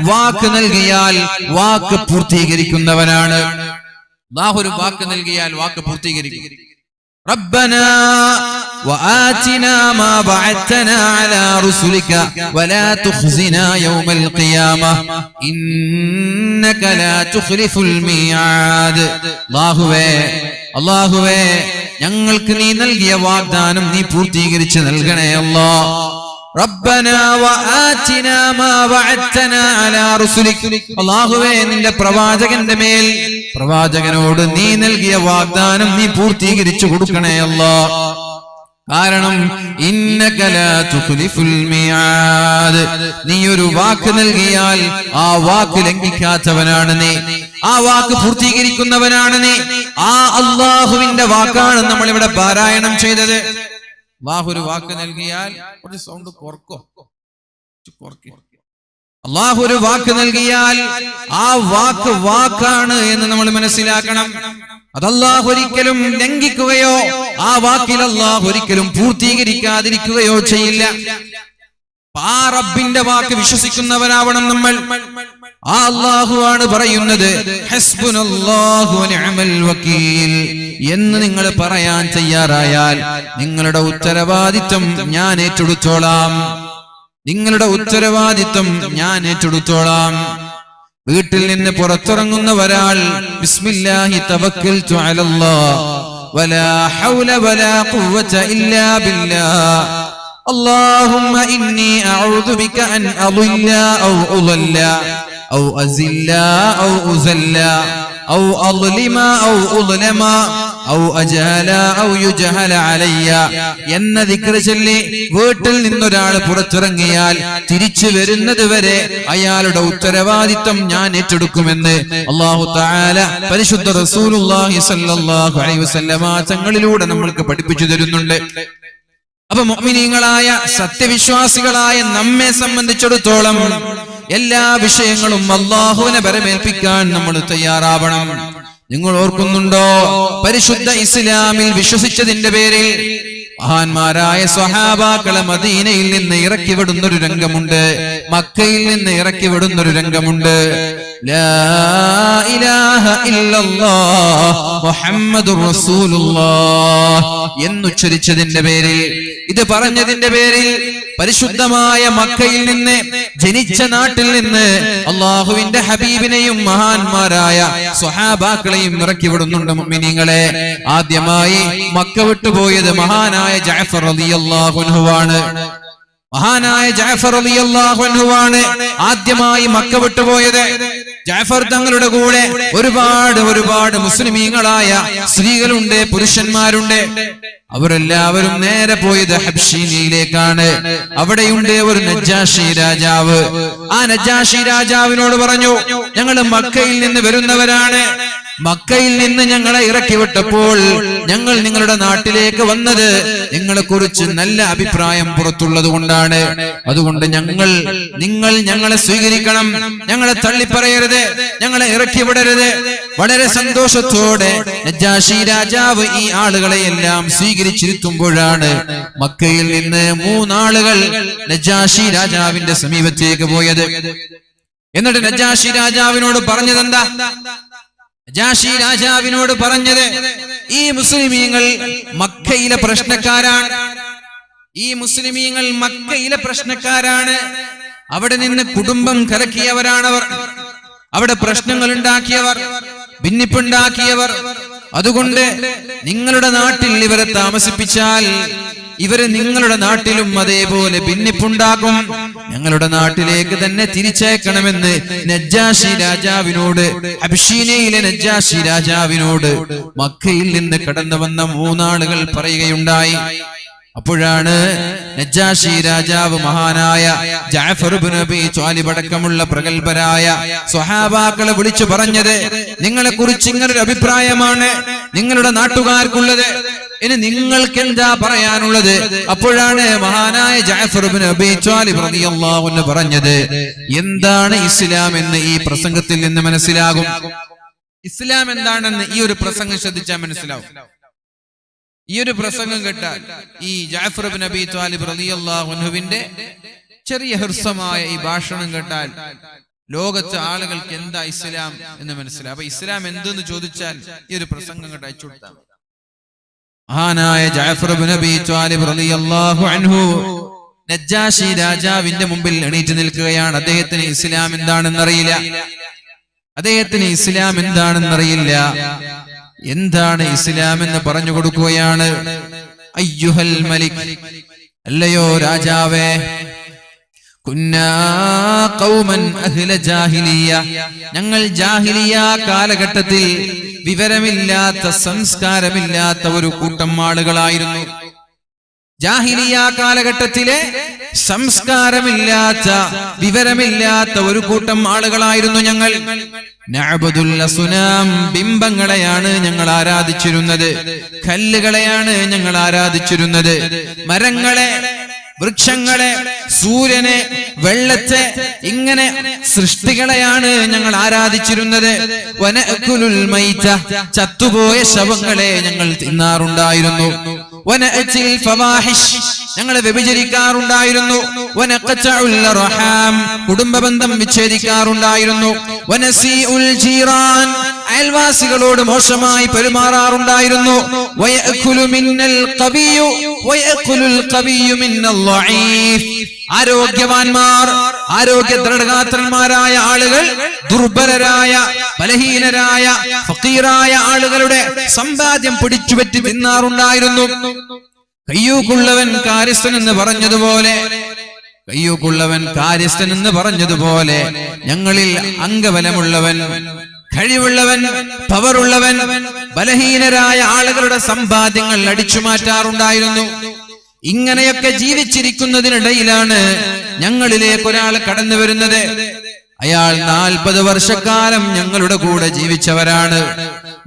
വാക്ക് നൽകിയാൽ വാക്ക് പൂർത്തീകരിക്കുന്നവനാണ്. അല്ലാഹു ഒരു വാക്ക് നൽകിയാൽ വാക്ക് പൂർത്തീകരിക്കും. ربنا وآتنا ما بعثتنا على رسلك ولا تخزنا يوم القيامة إنك لا تخلف الميعاد. അല്ലാഹുവേ ഞങ്ങൾക്ക് നീ നൽകിയ വാഗ്ദാനം നീ പൂർത്തീകരിച്ച് നൽകണേ അല്ലാഹ്. റബ്ബനാ വആതിനാ മാ വഅദ്തനാ അലാ റുസുലിക്, അല്ലാഹുവേ നിന്റെ പ്രവാചകന്റെ മേൽ പ്രവാചകനോട് നീ നൽകിയ വാഗ്ദാനം നീ പൂർത്തീകരിച്ചു കൊടുക്കണേ അല്ലാഹ്. കാരണം ഇന്നക ലാ തുഖ്ലിഫുൽ മിആദ്, നീ ഒരു വാക്ക് നൽകിയാൽ ആ വാക്ക് ലംഘിക്കാത്തവനാണ് നീ, ആ വാക്ക് പൂർത്തീകരിക്കുന്നവനാണ് നീ. ആ അല്ലാഹുവിന്റെ വാക്കാണ് നമ്മൾ ഇവിടെ പാരായണം ചെയ്തത്. അല്ലാഹു ഒരു വാക്ക് നൽകിയാൽ ഒരു സൗണ്ട് കുറക്കോ, അല്ലാഹു ഒരു വാക്ക് നൽകിയാൽ ആ വാക്ക് വാക്കാണ് എന്ന് നമ്മൾ മനസ്സിലാക്കണം. അത് അല്ലാഹു ഒരിക്കലും ലംഘിക്കുകയോ ആ വാക്കിൽ അല്ലാഹു ഒരിക്കലും പൂർത്തീകരിക്കാതിരിക്കുകയോ ചെയ്യില്ല. ആ റബ്ബിന്റെ വാക്ക് വിശ്വസിക്കുന്നവരാവണം നമ്മൾ. ആ അല്ലാഹു ആണ് പറയുന്നത് ഹസ്ബുനല്ലാഹു വനിഅമൽ വകീൽ എന്ന് നിങ്ങൾ പറയാൻ തയ്യാറായാൽ നിങ്ങളുടെ ഉത്തരവാദിത്വം ഞാൻ ഏറ്റെടുത്തോളാം, നിങ്ങളുടെ ഉത്തരവാദിത്വം ഞാൻ ഏറ്റെടുത്തോളാം. വീട്ടിൽ നിന്ന് പുറത്തിറങ്ങുന്ന ഒരാൾ ബിസ്മില്ലാഹി തവക്കൽതു അലല്ലാഹ് വലാ ഹൗല വലാ ഖുവത ഇല്ലാ ബില്ലാഹ് اللهم إني أعوذ بك أن أضل أو أضل أو أزل أو أزل أو أظلم أو أظلم أو أجهل أو يجهل علي എന്ന ദിക്ർ ചൊല്ലി വീട്ടിൽ നിന്നൊരാൾ പുറത്തിറങ്ങിയാൽ തിരിച്ചു വരുന്നത് വരെ അയാളുടെ ഉത്തരവാദിത്വം ഞാൻ ഏറ്റെടുക്കുമെന്ന് അല്ലാഹു തആല പരിശുദ്ധ റസൂലുള്ളാഹി സ്വല്ലല്ലാഹു അലൈഹി വസല്ലമ തങ്ങളിലൂടെ നമ്മൾക്ക് പഠിപ്പിച്ചു തരുന്നുണ്ട്. അപ്പൊ മുഅ്മിനീങ്ങളായ സത്യവിശ്വാസികളായ നമ്മെ സംബന്ധിച്ചിടത്തോളം എല്ലാ വിഷയങ്ങളും അല്ലാഹുവിനെ ബരമേൽപ്പിക്കാൻ നമ്മൾ തയ്യാറാവണം. നിങ്ങൾ ഓർക്കുന്നുണ്ടോ, പരിശുദ്ധ ഇസ്ലാമിൽ വിശ്വസിച്ചതിന്റെ പേരിൽ മഹാന്മാരായ സ്വഹാബാക്കളെ മദീനയിൽ നിന്ന് ഇറക്കി വിടുന്നൊരു രംഗമുണ്ട്, മക്കയിൽ നിന്ന് ഇറക്കി വിടുന്നൊരു രംഗമുണ്ട്. ലാ ഇലാഹ ഇല്ലല്ലാഹ് മുഹമ്മദുർ റസൂലുള്ളാഹ് എന്നുച്ചരിച്ചതിന്റെ പേരിൽ, ഇത് പറഞ്ഞതിന്റെ പേരിൽ പരിശുദ്ധമായ മക്കയിൽ നിന്ന്, ജനിച്ച നാട്ടിൽ നിന്ന് അള്ളാഹുവിന്റെ ഹബീബിനെയും മഹാന്മാരായ സ്വഹാബാക്കളെയും ഇറക്കി വിടുന്നുണ്ട്. മുഅ്മിനീങ്ങളെ, ആദ്യമായി മക്ക വിട്ടുപോയത് മഹാനായ ജഅഫർ റളിയല്ലാഹു അൻഹുവാണ്. മഹാനായ ജഅഫർ റളിയല്ലാഹു അൻഹുവാണ് ആദ്യമായി മക്ക വിട്ടുപോയത്. ജഅഫർ തങ്ങളുടെ കൂടെ ഒരുപാട് മുസ്ലിമീങ്ങളായ സ്ത്രീകളുണ്ട്, പുരുഷന്മാരുണ്ട്. അവരെല്ലാവരും നേരെ പോയത് ഹബ്ശീനിയിലേക്കാണ്. അവിടെയുണ്ട് ഒരു നജ്ജാശി രാജാവ്. ആ നജ്ജാശി രാജാവിനോട് പറഞ്ഞു, ഞങ്ങൾ മക്കയിൽ നിന്ന് വരുന്നവരാണ്, മക്കയിൽ നിന്ന് ഞങ്ങളെ ഇറക്കി വിട്ടപ്പോൾ ഞങ്ങൾ നിങ്ങളുടെ നാട്ടിലേക്ക് വന്നത് നിങ്ങളെ കുറിച്ച് നല്ല അഭിപ്രായം പുറത്തുള്ളത് കൊണ്ടാണ്. അതുകൊണ്ട് നിങ്ങൾ ഞങ്ങളെ സ്വീകരിക്കണം, ഞങ്ങളെ തള്ളിപ്പറയരുത്, ഞങ്ങളെ ഇറക്കി വിടരുത്. വളരെ സന്തോഷത്തോടെ നജ്ജാശി രാജാവ് ഈ ആളുകളെ എല്ലാം സ്വീകരിച്ചിരുത്തുമ്പോഴാണ് മക്കയിൽ നിന്ന് 3 ആളുകൾ നജ്ജാശി രാജാവിന്റെ സമീപത്തേക്ക് പോയത്. എന്നിട്ട് നജ്ജാശി രാജാവിനോട് പറഞ്ഞതെന്താ? നജ്ജാശി രാജാവിനോട് പറഞ്ഞത്, ഈ മുസ്ലിമീങ്ങൾ മക്കയിലെ പ്രശ്നക്കാരാണ്, ഈ മുസ്ലിമീങ്ങൾ മക്കയിലെ പ്രശ്നക്കാരാണ്. അവിടെ നിന്ന് കുടുംബം കലക്കിയവരാണവർ, അവിടെ പ്രശ്നങ്ങൾ ഉണ്ടാക്കിയവർ, ഭിന്നിപ്പുണ്ടാക്കിയവർ. അതുകൊണ്ട് നിങ്ങളുടെ നാട്ടിൽ ഇവരെ താമസിപ്പിച്ചാൽ ഇവര് നിങ്ങളുടെ നാട്ടിലും അതേപോലെ ഭിന്നിപ്പുണ്ടാക്കും. ഞങ്ങളുടെ നാട്ടിലേക്ക് തന്നെ തിരിച്ചയക്കണമെന്ന് നജ്ജാശി രാജാവിനോട്, ഹബ്ശീനയിലെ നജ്ജാശി രാജാവിനോട് മക്കയിൽ നിന്ന് കടന്നു വന്ന 3 ആളുകൾ പറയുകയുണ്ടായി. അപ്പോഴാണ് നജ്ജാശി രാജാവ് മഹാനായ ജഅഫർ ഇബ്നു അബീ ത്വാലിബ് അടക്കമുള്ള പ്രഗൽഭരായ സ്വഹാബാക്കളെ വിളിച്ചു പറഞ്ഞത്, നിങ്ങളെ കുറിച്ച് ഇങ്ങനൊരു അഭിപ്രായമാണ് നിങ്ങളുടെ നാട്ടുകാർക്കുള്ളത്, ഇനി നിങ്ങൾക്ക് എന്താ പറയാനുള്ളത്? അപ്പോഴാണ് മഹാനായ ജഅഫർ ഇബ്നു അബീ ത്വാലിബ് റളിയല്ലാഹു അൻഹു പറഞ്ഞത്, എന്താണ് ഇസ്ലാം എന്ന് ഈ പ്രസംഗത്തിൽ നിന്ന് മനസ്സിലാകും. ഇസ്ലാം എന്താണെന്ന് ഈ ഒരു പ്രസംഗം ശ്രദ്ധിച്ചാൽ മനസ്സിലാവും. ഈ ഒരു പ്രസംഗം കേട്ടാൽ, ഈ ജഅഫർ ഇബ്നു അബീ ത്വാലിബ് റളിയല്ലാഹു അൻഹുവിന്റെ ചെറിയ ഹൃസ്വമായ ഈ ഭാഷണം കേട്ടാൽ ലോകത്തെ ആളുകൾക്ക് എന്താ ഇസ്ലാം എന്ന് മനസ്സിലാവും. അപ്പൊ ഇസ്ലാം എന്തെന്ന് ചോദിച്ചാൽ ഈ ഒരു പ്രസംഗം കേട്ട് അയച്ചു കൊടുത്താൽ മഹാനായ ജഅഫർ ഇബ്നു അബീ ത്വാലിബ് റളിയല്ലാഹു അൻഹു നജ്ജാശി രാജാവിന്റെ മുമ്പിൽ എണീറ്റ് നിൽക്കുകയാണ്. അദ്ദേഹത്തിന് ഇസ്ലാം എന്താണെന്നറിയില്ല, അദ്ദേഹത്തിന് ഇസ്ലാം എന്താണെന്നറിയില്ല. എന്താണ് ഇസ്ലാം എന്ന് പറഞ്ഞു കൊടുക്കുകയാണ്. അയ്യുഹൽ മലിക്, അല്ലയോ രാജാവേ, കുന്നാ ഖൗമൻ അഹ്ല ജാഹിലിയ, ഞങ്ങൾ ജാഹിലിയ കാലഘട്ടത്തിൽ വിവരമില്ലാത്ത, സംസ്കാരമില്ലാത്ത ഒരു കൂട്ടം ആളുകളായിരുന്നു. ജാഹിലിയ കാലഘട്ടത്തിലെ സംസ്കാരമില്ലാത്ത, വിവരമില്ലാത്ത ഒരു കൂട്ടം ആളുകളായിരുന്നു ഞങ്ങൾ. നഅബുദുൽ അസ്നാം, ബിംബങ്ങളെയാണ് ഞങ്ങൾ ആരാധിച്ചിരുന്നത്, കല്ലുകളെയാണ് ഞങ്ങൾ ആരാധിച്ചിരുന്നത്, മരങ്ങളെ, വൃക്ഷങ്ങളെ, സൂര്യനെ, വെള്ളത്തെ, ഇങ്ങനെ സൃഷ്ടികളെയാണ് ഞങ്ങൾ ആരാധിച്ചിരുന്നത്. വനഅകുലുൽ മൈത, ചത്തുപോയ ശവങ്ങളെ ഞങ്ങൾ തിന്നാറുണ്ടായിരുന്നു. വനഅതിൽ ഫവാഹിഷ്, ഞങ്ങൾ വ്യഭിചരിക്കാറുണ്ടായിരുന്നു. വനഖതഉൽ റഹാം, കുടുംബ ബന്ധം വിച്ഛേദിക്കാറുണ്ടായിരുന്നു. വനസീഉൽ ജീറാൻ, അയൽവാസികളോട് മോശമായി പെരുമാറാറുണ്ടായിരുന്നു. വയഅകുലു മിന്നൽ ഖവിയ്യു വയഅകുലുൽ ഖവിയ്യു മിന്നൽ ളഈഫ്, ആരോഗ്യവാന്മാർ, ആരോഗ്യ ദൃഢഗാത്രന്മാരായ ആളുകൾ ദുർബലരായ, ബലഹീനരായ, ഫഖീറായ ആളുകളുടെ സമ്പാദ്യം പിടിച്ചുപറ്റി തിന്നാറുണ്ടായിരുന്നു. കയ്യൂക്കുള്ളവൻ കാര്യസ്ഥൻ എന്ന് പറഞ്ഞതുപോലെ, കയ്യൂക്കുള്ളവൻ കാര്യസ്ഥൻ എന്ന് പറഞ്ഞതുപോലെ ഞങ്ങളിൽ അംഗബലമുള്ളവൻ, കഴിവുള്ളവൻ, പവറുള്ളവൻ, ബലഹീനരായ ആളുകളുടെ സമ്പാദ്യങ്ങൾ അടിച്ചു മാറ്റാറുണ്ടായിരുന്നു. ഇങ്ങനെയൊക്കെ ജീവിച്ചിരിക്കുന്നതിനിടയിലാണ് ഞങ്ങളിലേക്ക് ഒരാൾ കടന്നു വരുന്നത്. അയാൾ 40 വർഷക്കാലം ഞങ്ങളുടെ കൂടെ ജീവിച്ചവരാണ്.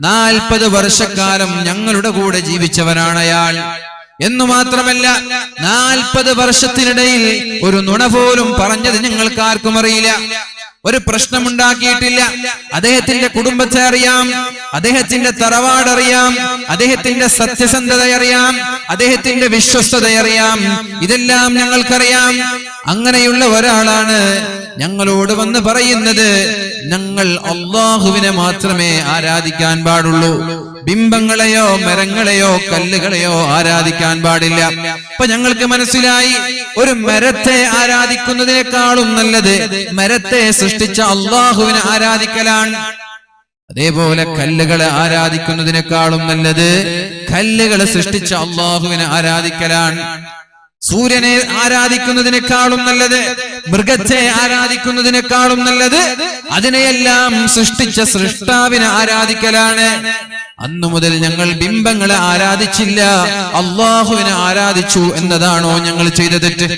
40 വർഷക്കാലം ഞങ്ങളുടെ കൂടെ ജീവിച്ചവരാണ് അയാൾ. എന്നു മാത്രമല്ല 40 വർഷത്തിനിടയിൽ ഒരു നുണ പോലും പറഞ്ഞത് ഞങ്ങൾക്ക് ആർക്കും അറിയില്ല. ഒരു പ്രശ്നമുണ്ടാക്കിയിട്ടില്ല. അദ്ദേഹത്തിന്റെ കുടുംബത്തെ അറിയാം, അദ്ദേഹത്തിന്റെ തറവാട് അറിയാം, അദ്ദേഹത്തിന്റെ സത്യസന്ധത അറിയാം, അദ്ദേഹത്തിന്റെ വിശ്വസ്തത അറിയാം. ഇതെല്ലാം ഞങ്ങൾക്കറിയാം. അങ്ങനെയുള്ള ഒരാളാണ് ഞങ്ങളോട് വന്ന് പറയുന്നത് ഞങ്ങൾ അല്ലാഹുവിനെ മാത്രമേ ആരാധിക്കാൻ പാടുള്ളൂ, ബിംബങ്ങളെയോ മരങ്ങളെയോ കല്ലുകളെയോ ആരാധിക്കാൻ പാടില്ല. അപ്പൊ ഞങ്ങൾക്ക് മനസ്സിലായി, ഒരു മരത്തെ ആരാധിക്കുന്നതിനേക്കാളും നല്ലത് മരത്തെ സൃഷ്ടിച്ച അല്ലാഹുവിനെ ആരാധിക്കലാണ്. അതേപോലെ കല്ലുകളെ ആരാധിക്കുന്നതിനേക്കാളും നല്ലത് കല്ലുകളെ സൃഷ്ടിച്ച അല്ലാഹുവിനെ ആരാധിക്കലാണ്. സൂര്യനെ ആരാധിക്കുന്നതിനേക്കാളും നല്ലത്, മൃഗത്തെ ആരാധിക്കുന്നതിനേക്കാളും നല്ലത് അതിനെയെല്ലാം സൃഷ്ടിച്ച സൃഷ്ടാവിനെ ആരാധിക്കലാണ്. അന്നു മുതൽ ഞങ്ങൾ ബിംബങ്ങളെ ആരാധിച്ചില്ല, അള്ളാഹുവിനെ ആരാധിച്ചു എന്നതാണോ ഞങ്ങൾ ചെയ്ത തെറ്റ്?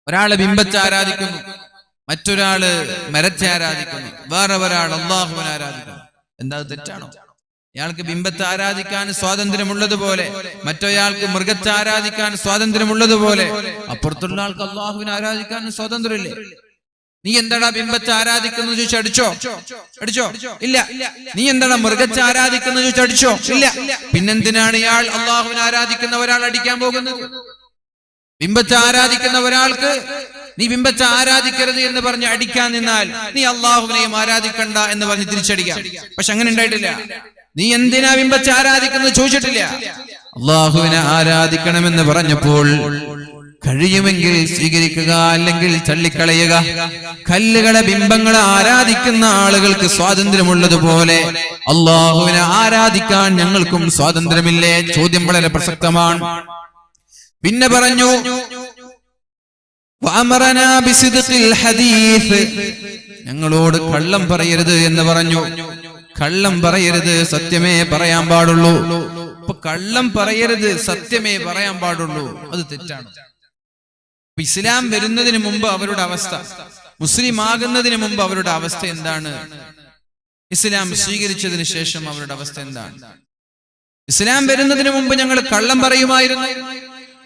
ഒരാള് ബിംബത്തെ ആരാധിക്കുന്നു, മറ്റൊരാള് മരത്തെ ആരാധിക്കുന്നു, വേറെ ഒരാൾ അള്ളാഹുവിനെ ആരാധിക്കുന്നു. എന്താ തെറ്റാണോ? ഇയാൾക്ക് ബിംബത്തെ ആരാധിക്കാൻ സ്വാതന്ത്ര്യമുള്ളതുപോലെ മറ്റൊരാൾക്ക് മൃഗത്തെ ആരാധിക്കാൻ സ്വാതന്ത്ര്യമുള്ളതുപോലെ അപ്പുറത്തുള്ള ആൾക്ക് അള്ളാഹുവിനെ ആരാധിക്കാൻ സ്വാതന്ത്ര്യമില്ലേ? നീ എന്താടാ ബിംബത്തെ ആരാധിക്കുന്നു ചോദിച്ചു അടിച്ചോ? ഇല്ല. നീ എന്താടാ മൃഗത്തെ ആരാധിക്കുന്നു ചോദിച്ചു അടിച്ചോ? ഇല്ല. പിന്നെന്തിനാണ് ഇയാൾ അള്ളാഹുവിനെ ആരാധിക്കുന്ന ഒരാൾ അടിക്കാൻ പോകുന്നത്? ബിംബത്തെ ആരാധിക്കുന്ന ഒരാൾക്ക് നീ ബിംബത്തെ ആരാധിക്കരുത് എന്ന് പറഞ്ഞ് അടിക്കാൻ നിന്നാൽ നീ അള്ളാഹുവിനെയും ആരാധിക്കണ്ട എന്ന് പറഞ്ഞ് തിരിച്ചടിക്കാം. പക്ഷെ അങ്ങനെ ഉണ്ടായിട്ടില്ല. നീ എന്തിനാ ബിംബത്തെ ആരാധിക്കുന്നത് ചോദിച്ചിട്ടില്ല. അള്ളാഹുവിനെ ആരാധിക്കണമെന്ന് പറഞ്ഞപ്പോൾ കഴിയുമെങ്കിൽ സ്വീകരിക്കുക, അല്ലെങ്കിൽ തള്ളിക്കളയുക. കല്ലുകളെ ബിംബങ്ങളെ ആരാധിക്കുന്ന ആളുകൾക്ക് സ്വാതന്ത്ര്യമുള്ളതുപോലെ അള്ളാഹുവിനെ ആരാധിക്കാൻ ഞങ്ങൾക്കും സ്വാതന്ത്ര്യമില്ലേ? ചോദ്യം വളരെ പ്രസക്തമാണ്. പിന്നെ പറഞ്ഞു, ഞങ്ങളോട് കള്ളം പറയരുത് എന്ന് പറഞ്ഞു. കള്ളം പറയരുത്, സത്യമേ പറയാൻ പാടുള്ളൂ. അപ്പൊ കള്ളം പറയരുത്, സത്യമേ പറയാൻ പാടുള്ളൂ, അത് തെറ്റാണ്. ഇസ്ലാം വരുന്നതിന് മുമ്പ് അവരുടെ അവസ്ഥ, മുസ്ലിം ആകുന്നതിന് മുമ്പ് അവരുടെ അവസ്ഥ എന്താണ്? ഇസ്ലാം സ്വീകരിച്ചതിന് ശേഷം അവരുടെ അവസ്ഥ എന്താണ്? ഇസ്ലാം വരുന്നതിന് മുമ്പ് ഞങ്ങൾ കള്ളം പറയുമായിരുന്നു,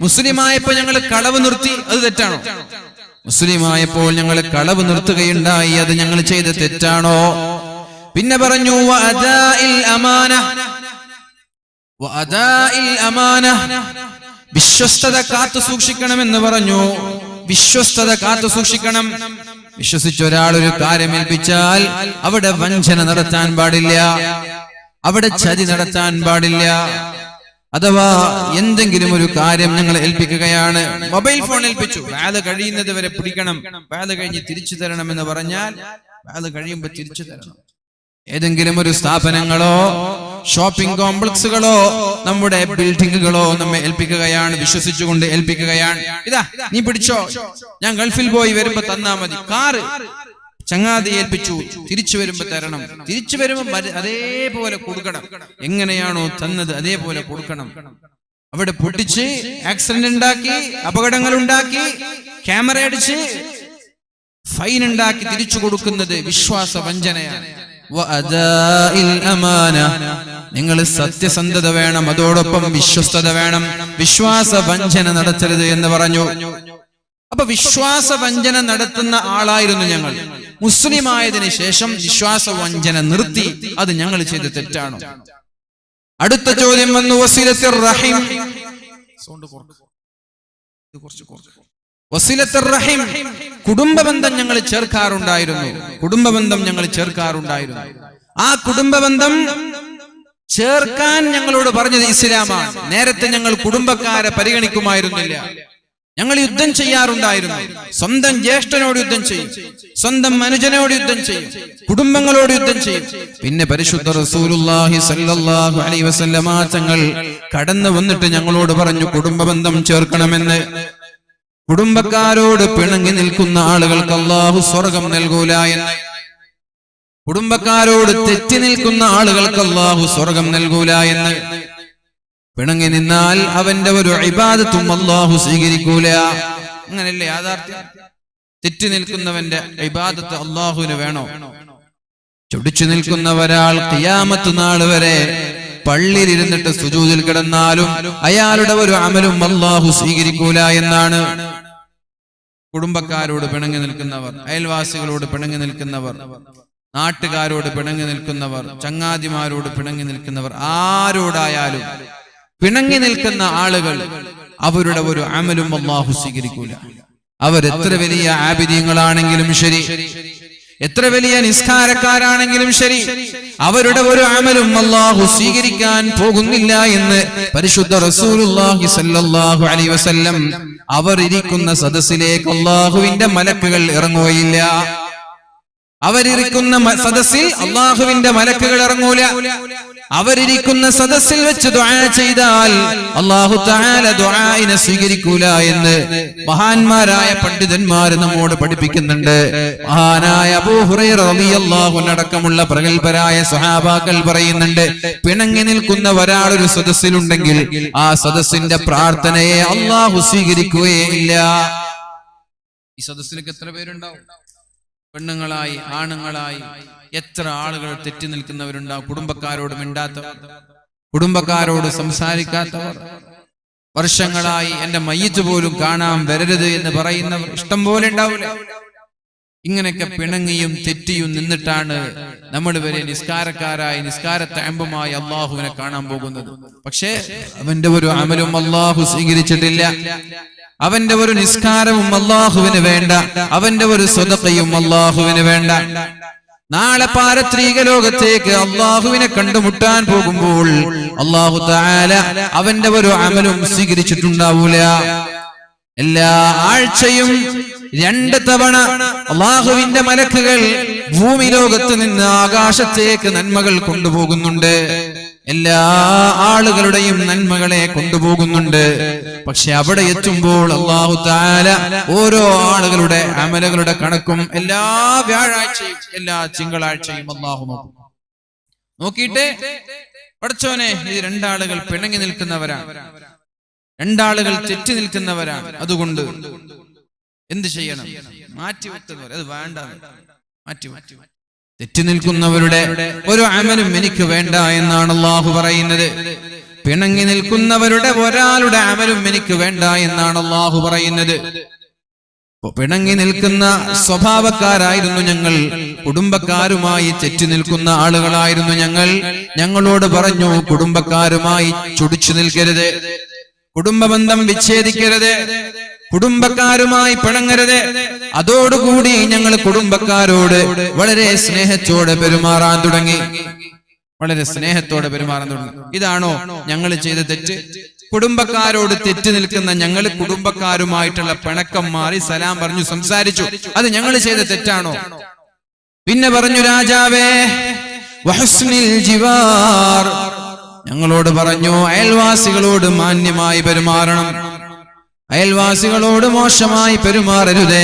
മുസ്ലിമായപ്പോൾ ഞങ്ങൾ കളവ് നിർത്തി, അത് തെറ്റാണോ? മുസ്ലിമായപ്പോൾ ഞങ്ങൾ കളവ് നിർത്തുകയുണ്ടായി, അത് ഞങ്ങൾ ചെയ്ത തെറ്റാണോ? പിന്നെ പറഞ്ഞു, വിശ്വസ്തത കാത്തു സൂക്ഷിക്കണമെന്ന് പറഞ്ഞു. വിശ്വസ്തത കാത്തു സൂക്ഷിക്കണം. വിശ്വസിച്ച ഒരാൾ ഒരു കാര്യം ഏൽപ്പിച്ചാൽ അവിടെ വഞ്ചന നടത്താൻ പാടില്ല, അവിടെ ചതി നടത്താൻ പാടില്ല. അഥവാ എന്തെങ്കിലും ഒരു കാര്യം ഞങ്ങൾ ഏൽപ്പിക്കുകയാണ്, മൊബൈൽ ഫോൺ ഏൽപ്പിച്ചു, വാത് കഴിയുന്നത് വരെ പിടിക്കണം, വാത് കഴിഞ്ഞ് തിരിച്ചു തരണം എന്ന് പറഞ്ഞാൽ വാത് കഴിയുമ്പോൾ തിരിച്ചു തരണം. ഏതെങ്കിലും ഒരു സ്ഥാപനങ്ങളോ ഷോപ്പിംഗ് കോംപ്ലക്സുകളോ നമ്മുടെ ബിൽഡിങ്ങുകളോ നമ്മെ ഏൽപ്പിക്കുകയാണ്, വിശ്വസിച്ചുകൊണ്ട് ഏൽപ്പിക്കുകയാണ്. ഇതാ നീ പിടിച്ചോ, ഞാൻ ഗൾഫിൽ പോയി വരുമ്പോ തന്നാ മതി. കാറ് ചങ്ങാതി ഏൽപ്പിച്ചു, തിരിച്ചു വരുമ്പോ തരണം. തിരിച്ചു വരുമ്പോ അതേപോലെ കൊടുക്കണം. എങ്ങനെയാണോ തന്നത് അതേപോലെ കൊടുക്കണം. അവിടെ പൊട്ടിച്ച് ആക്സിഡന്റ് ഉണ്ടാക്കി, അപകടങ്ങൾ ഉണ്ടാക്കി, ക്യാമറ അടിച്ച് ഫൈൻ ഉണ്ടാക്കി തിരിച്ചു കൊടുക്കുന്നത് വിശ്വാസ വഞ്ചനയാണ്. നിങ്ങൾ സത്യസന്ധത വേണം, അതോടൊപ്പം വിശ്വസ്തത വേണം, വിശ്വാസ വഞ്ചന നടത്തരുത് എന്ന് പറഞ്ഞു. അപ്പൊ വിശ്വാസ വഞ്ചന നടത്തുന്ന ആളായിരുന്നു ഞങ്ങൾ. മുസ്ലിം ആയതിനു ശേഷം വിശ്വാസ വഞ്ചന നിർത്തി, അത് ഞങ്ങൾ ചെയ്ത തെറ്റാണോ? അടുത്ത ചോദ്യം വന്നു, വസിലത്തുർ റഹീം. വസിലത്തുർ റഹീം, കുടുംബബന്ധം ഞങ്ങൾ ചേർക്കാറുണ്ടായിരുന്നു. കുടുംബബന്ധം ഞങ്ങൾ ചേർക്കാറുണ്ടായിരുന്നു. ആ കുടുംബബന്ധം ചേർക്കാൻ ഞങ്ങളോട് പറഞ്ഞത് ഇസ്ലാമാണ്. നേരത്തെ ഞങ്ങൾ കുടുംബക്കാരെ പരിഗണിക്കുമായിരുന്നില്ല. ഞങ്ങൾ യുദ്ധം ചെയ്യാറുണ്ടായിരുന്നു. സ്വന്തം ജ്യേഷ്ഠനോട് യുദ്ധം ചെയ്യും, സ്വന്തം അനുജനോട് യുദ്ധം ചെയ്യും, കുടുംബങ്ങളോട് യുദ്ധം ചെയ്യും. പിന്നെ പരിശുദ്ധ റസൂലുള്ളാഹി സ്വല്ലല്ലാഹു അലൈഹി വസല്ലമ തങ്ങൾ കടന്നു വന്നിട്ട് ഞങ്ങളോട് പറഞ്ഞു കുടുംബബന്ധം ചേർക്കണമെന്ന്. കുടുംബക്കാരോട് പിണങ്ങി നിൽക്കുന്ന ആളുകൾക്ക് അല്ലാഹു സ്വർഗം നൽകൂല എന്ന്. കുടുംബക്കാരോട് തെറ്റി നിൽക്കുന്ന ആളുകൾക്ക് അല്ലാഹു സ്വർഗം നൽകൂല എന്ന്. പിണങ്ങി നിന്നാൽ അവന്റെ ഒരു ഇബാദത്തും അല്ലാഹു സ്വീകരിക്കൂല. അങ്ങനല്ലേ യാഥാർത്ഥ്യം? തെറ്റി നിൽക്കുന്നവന്റെ ഇബാദത്ത് അല്ലാഹുവിന് വേണോ? ചൊടിച്ചു നിൽക്കുന്ന ഒരാൾ ഖിയാമത്ത് നാൾ വരെ പള്ളിയിൽ ഇരുന്നിട്ട് സുജൂദിൽ കിടന്നാലും അയാളുടെ ഒരു അമലും അല്ലാഹു സ്വീകരിക്കൂല എന്നാണ്. കുടുംബക്കാരോട് പിണങ്ങി നിൽക്കുന്നവർ, അയൽവാസികളോട് പിണങ്ങി നിൽക്കുന്നവർ, നാട്ടുകാരോട് പിണങ്ങി നിൽക്കുന്നവർ, ചങ്ങാതിമാരോട് പിണങ്ങി നിൽക്കുന്നവർ, ആരോടായാലും പിണങ്ങി നിൽക്കുന്ന ആളുകൾ അവരുടെ ഒരു അമലും അല്ലാഹു സ്വീകരിക്കൂല. അവരെത്ര വലിയ ആബിദീങ്ങളാണെങ്കിലും ശരി, എത്ര വലിയ നിസ്കാരക്കാരാണെങ്കിലും ശരി, അവരുടെ ഒരു അമലും അല്ലാഹു സ്വീകരിക്കാൻ പോകുന്നില്ല എന്ന് പരിശുദ്ധ റസൂലുള്ളാഹി സ്വല്ലല്ലാഹു അലൈഹി വസല്ലം. അവർ ഇരിക്കുന്ന സദസ്സിലേക്ക് അല്ലാഹുവിന്റെ മലക്കുകൾ ഇറങ്ങുകയില്ല. അവരിരിക്കുന്ന സദസ്സിൽ അല്ലാഹുവിന്റെ മലക്കുകൾ ഇറങ്ങൂല. അവരിരിക്കുന്ന സദസ്സിൽ വെച്ച് ദുആ ചെയ്താൽ അല്ലാഹു തആല ദുആഇനെ സ്വീകരിക്കൂല എന്ന് മഹാന്മാരായ പണ്ഡിതന്മാർ നമ്മോട് പഠിപ്പിക്കുന്നുണ്ട്. മഹാനായ അബൂ ഹുറൈറ റളിയല്ലാഹു അൻഹു അടക്കമുള്ള പ്രഗൽഭരായ സ്വഹാബാക്കൾ പറയുന്നുണ്ട്, പിണങ്ങി നിൽക്കുന്ന ഒരാൾ ഒരു സദസ്സിലുണ്ടെങ്കിൽ ആ സദസ്സിന്റെ പ്രാർത്ഥനയെ അല്ലാഹു സ്വീകരിക്കുകയില്ല. ഈ സദസ്സിലേക്ക് എത്ര പേരുണ്ടാവും? പെണ്ണുങ്ങളായി ആണുങ്ങളായി എത്ര ആളുകൾ തെറ്റി നിൽക്കുന്നവരുണ്ടാവും. കുടുംബക്കാരോട് മിണ്ടാത്തവർ, കുടുംബക്കാരോട് സംസാരിക്കാത്തവർ, വർഷങ്ങളായി എന്റെ മയ്യിത്ത് പോലും കാണാൻ വരരുത് എന്ന് പറയുന്നവർ ഇഷ്ടം പോലെ ഉണ്ടാവില്ല. ഇങ്ങനെയൊക്കെ പിണങ്ങിയും തെറ്റിയും നിന്നിട്ടാണ് നമ്മൾ വരെ നിസ്കാരക്കാരായി നിസ്കാരത്തഴമ്പുമായി അള്ളാഹുവിനെ കാണാൻ പോകുന്നത്. പക്ഷേ അവന്റെ ഒരു അമലും അള്ളാഹു സ്വീകരിച്ചിട്ടില്ല. അവന്റെ ഒരു നിസ്കാരവും അല്ലാഹുവിന് വേണ്ട. അവന്റെ ഒരു സ്വതക്കയും അല്ലാഹുവിന് വേണ്ട. നാളെ പാരത്രിക ലോകത്തേക്ക് അല്ലാഹുവിനെ കണ്ടുമുട്ടാൻ പോകുമ്പോൾ അല്ലാഹു തആല അവന്റെ ഒരു അമലും സ്വീകരിച്ചിട്ടുണ്ടാവൂല. എല്ലാ ആഴ്ചയും 2 തവണ അല്ലാഹുവിന്റെ മലക്കുകൾ ഭൂമി ലോകത്ത് നിന്ന് ആകാശത്തേക്ക് നന്മകൾ കൊണ്ടുപോകുന്നുണ്ട്. എല്ലാ ആളുകളുടെയും നന്മകളെ കൊണ്ടുപോകുന്നുണ്ട്. പക്ഷെ അവിടെ എത്തുമ്പോൾ അല്ലാഹു തആല ഓരോ ആളുകളുടെ അമലുകളുടെ കണക്കും എല്ലാ വ്യാഴാഴ്ചയും എല്ലാ തിങ്കളാഴ്ചയും അല്ലാഹു നോക്കും. നോക്കിയിട്ട് പടച്ചോനെ, ഈ 2 ആളുകൾ പിണങ്ങി നിൽക്കുന്നവരാണ്, 2 ആളുകൾ തെറ്റി നിൽക്കുന്നവരാണ്, അതുകൊണ്ട് എന്ത് ചെയ്യണം? മാറ്റിവെക്കുന്നവർ, അത് വേണ്ട, മാറ്റി. തെറ്റി നിൽക്കുന്നവരുടെ ഒരു അമലും എനിക്ക് വേണ്ട എന്നാണ് അല്ലാഹു പറയുന്നത്. പിണങ്ങി നിൽക്കുന്നവരുടെ ഒരാളുടെ അമലും എനിക്ക് വേണ്ട എന്നാണ് അല്ലാഹു പറയുന്നത്. പിണങ്ങി നിൽക്കുന്ന സ്വഭാവക്കാരായിരുന്നു ഞങ്ങൾ, കുടുംബക്കാരുമായി തെറ്റി നിൽക്കുന്ന ആളുകളായിരുന്നു ഞങ്ങൾ. ഞങ്ങളോട് പറഞ്ഞു, കുടുംബക്കാരുമായി ചൊടിച്ചു നിൽക്കരുത്, കുടുംബബന്ധം വിച്ഛേദിക്കരുത്, കുടുംബക്കാരുമായി പിണങ്ങരുത്. അതോടുകൂടി ഞങ്ങൾ കുടുംബക്കാരോട് വളരെ സ്നേഹത്തോടെ പെരുമാറാൻ തുടങ്ങി, വളരെ സ്നേഹത്തോടെ പെരുമാറാൻ തുടങ്ങി. ഇതാണോ ഞങ്ങൾ ചെയ്ത തെറ്റ്? കുടുംബക്കാരോട് തെറ്റി നിൽക്കുന്ന ഞങ്ങൾ കുടുംബക്കാരുമായിട്ടുള്ള പിണക്കം മാറി സലാം പറഞ്ഞു സംസാരിച്ചു, അത് ഞങ്ങൾ ചെയ്ത തെറ്റാണോ? പിന്നെ പറഞ്ഞു, രാജാവേ വഹസ്നിൽ ജിവാർ, ഞങ്ങളോട് പറഞ്ഞു അയൽവാസികളോട് മാന്യമായി പെരുമാറണം, അയൽവാസികളോട് മോശമായി പെരുമാറരുത്,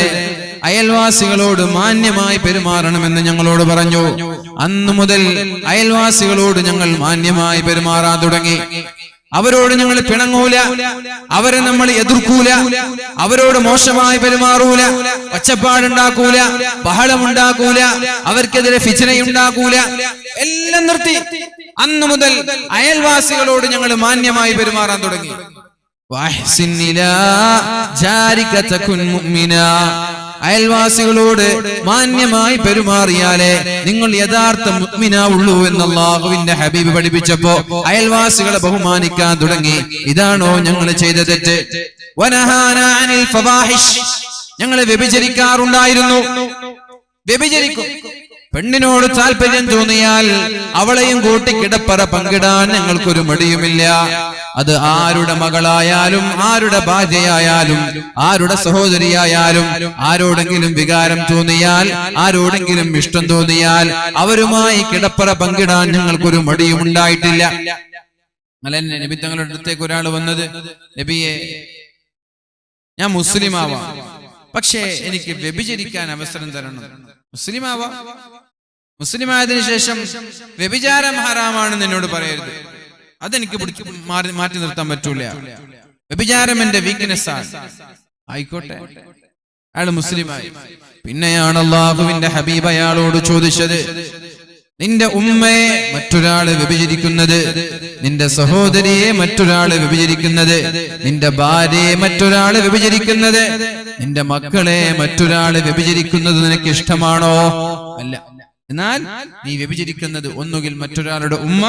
അയൽവാസികളോട് മാന്യമായി പെരുമാറണമെന്ന് ഞങ്ങളോട് പറഞ്ഞു. അന്നു മുതൽ അയൽവാസികളോട് ഞങ്ങൾ മാന്യമായി പെരുമാറാൻ തുടങ്ങി. അവരോട് ഞങ്ങൾ പിണങ്ങൂല, അവരെ നമ്മൾ എതിർക്കൂല, അവരോട് മോശമായി പെരുമാറൂല, ഒച്ചപ്പാടുണ്ടാക്കൂല, ബഹളമുണ്ടാക്കൂല, അവർക്കെതിരെ ഫിത്നയുണ്ടാക്കൂല, എല്ലാം നിർത്തി. അന്നു മുതൽ അയൽവാസികളോട് ഞങ്ങൾ മാന്യമായി പെരുമാറാൻ തുടങ്ങി. അയൽവാസികളോട് മാന്യമായി പെരുമാറിയാലേ നിങ്ങൾ യഥാർത്ഥ മുഅ്മിനാവുള്ളൂ എന്ന് അല്ലാഹുവിന്റെ ഹബീബ് പഠിപ്പിച്ചപ്പോ അയൽവാസികളെ ബഹുമാനിക്കാൻ തുടങ്ങി. ഇതാണോ ഞങ്ങൾ ചെയ്ത തെറ്റ്? വനഹാനാ അനിൽ ഫവാഹിഷ്, ഞങ്ങൾ വ്യഭിചരിക്കാറുണ്ടായിരുന്നു, വ്യഭിചരിക്കും. പെണ്ണിനോട് താല്പര്യം തോന്നിയാൽ അവളെയും കൂട്ടി കിടപ്പറ പങ്കിടാൻ ഞങ്ങൾക്കൊരു മടിയുമില്ല. അത് ആരുടെ മകളായാലും ആരുടെ ഭാര്യയായാലും ആരുടെ സഹോദരിയായാലും ആരോടെങ്കിലും വികാരം തോന്നിയാൽ ആരോടെങ്കിലും ഇഷ്ടം തോന്നിയാൽ അവരുമായി കിടപ്പറ പങ്കിടാൻ ഞങ്ങൾക്കൊരു മടിയും ഉണ്ടായിട്ടില്ല. അല്ലെന്നെ നബി തങ്ങളുടെ അടുത്തേക്ക് ഒരാൾ വന്നത്, നബിയെ ഞാൻ മുസ്ലിം ആവാം, പക്ഷേ എനിക്ക് വ്യഭിചരിക്കാൻ അവസരം തരണം. മുസ്ലിം ആവാം, മുസ്ലിം ആയതിനു ശേഷം വ്യഭിചാരം ഹറാമാണെന്ന് എന്നോട് പറയരുത്, അതെനിക്ക് മാറ്റി നിർത്താൻ പറ്റൂല, വ്യഭിചാരം എന്റെ വീക്ക്നെസ് ആണ്. ആയിക്കോട്ടെ, അയാൾ മുസ്ലിമായി. പിന്നെയാണ് അല്ലാഹുവിന്റെ ഹബീബ് അയാളോട് ചോദിച്ചത്, നിന്റെ ഉമ്മയെ മറ്റൊരാള് വ്യഭിചരിക്കുന്നത്, നിന്റെ സഹോദരിയെ മറ്റൊരാള് വ്യഭിചരിക്കുന്നത്, നിന്റെ ഭാര്യയെ മറ്റൊരാള് വ്യഭിചരിക്കുന്നത്, നിന്റെ മക്കളെ മറ്റൊരാള് വ്യഭിചരിക്കുന്നത് നിനക്ക് ഇഷ്ടമാണോ? അല്ല. എന്നാൽ നീ വ്യഭിചരിക്കുന്നത് ഒന്നുകിൽ മറ്റൊരാളുടെ ഉമ്മ,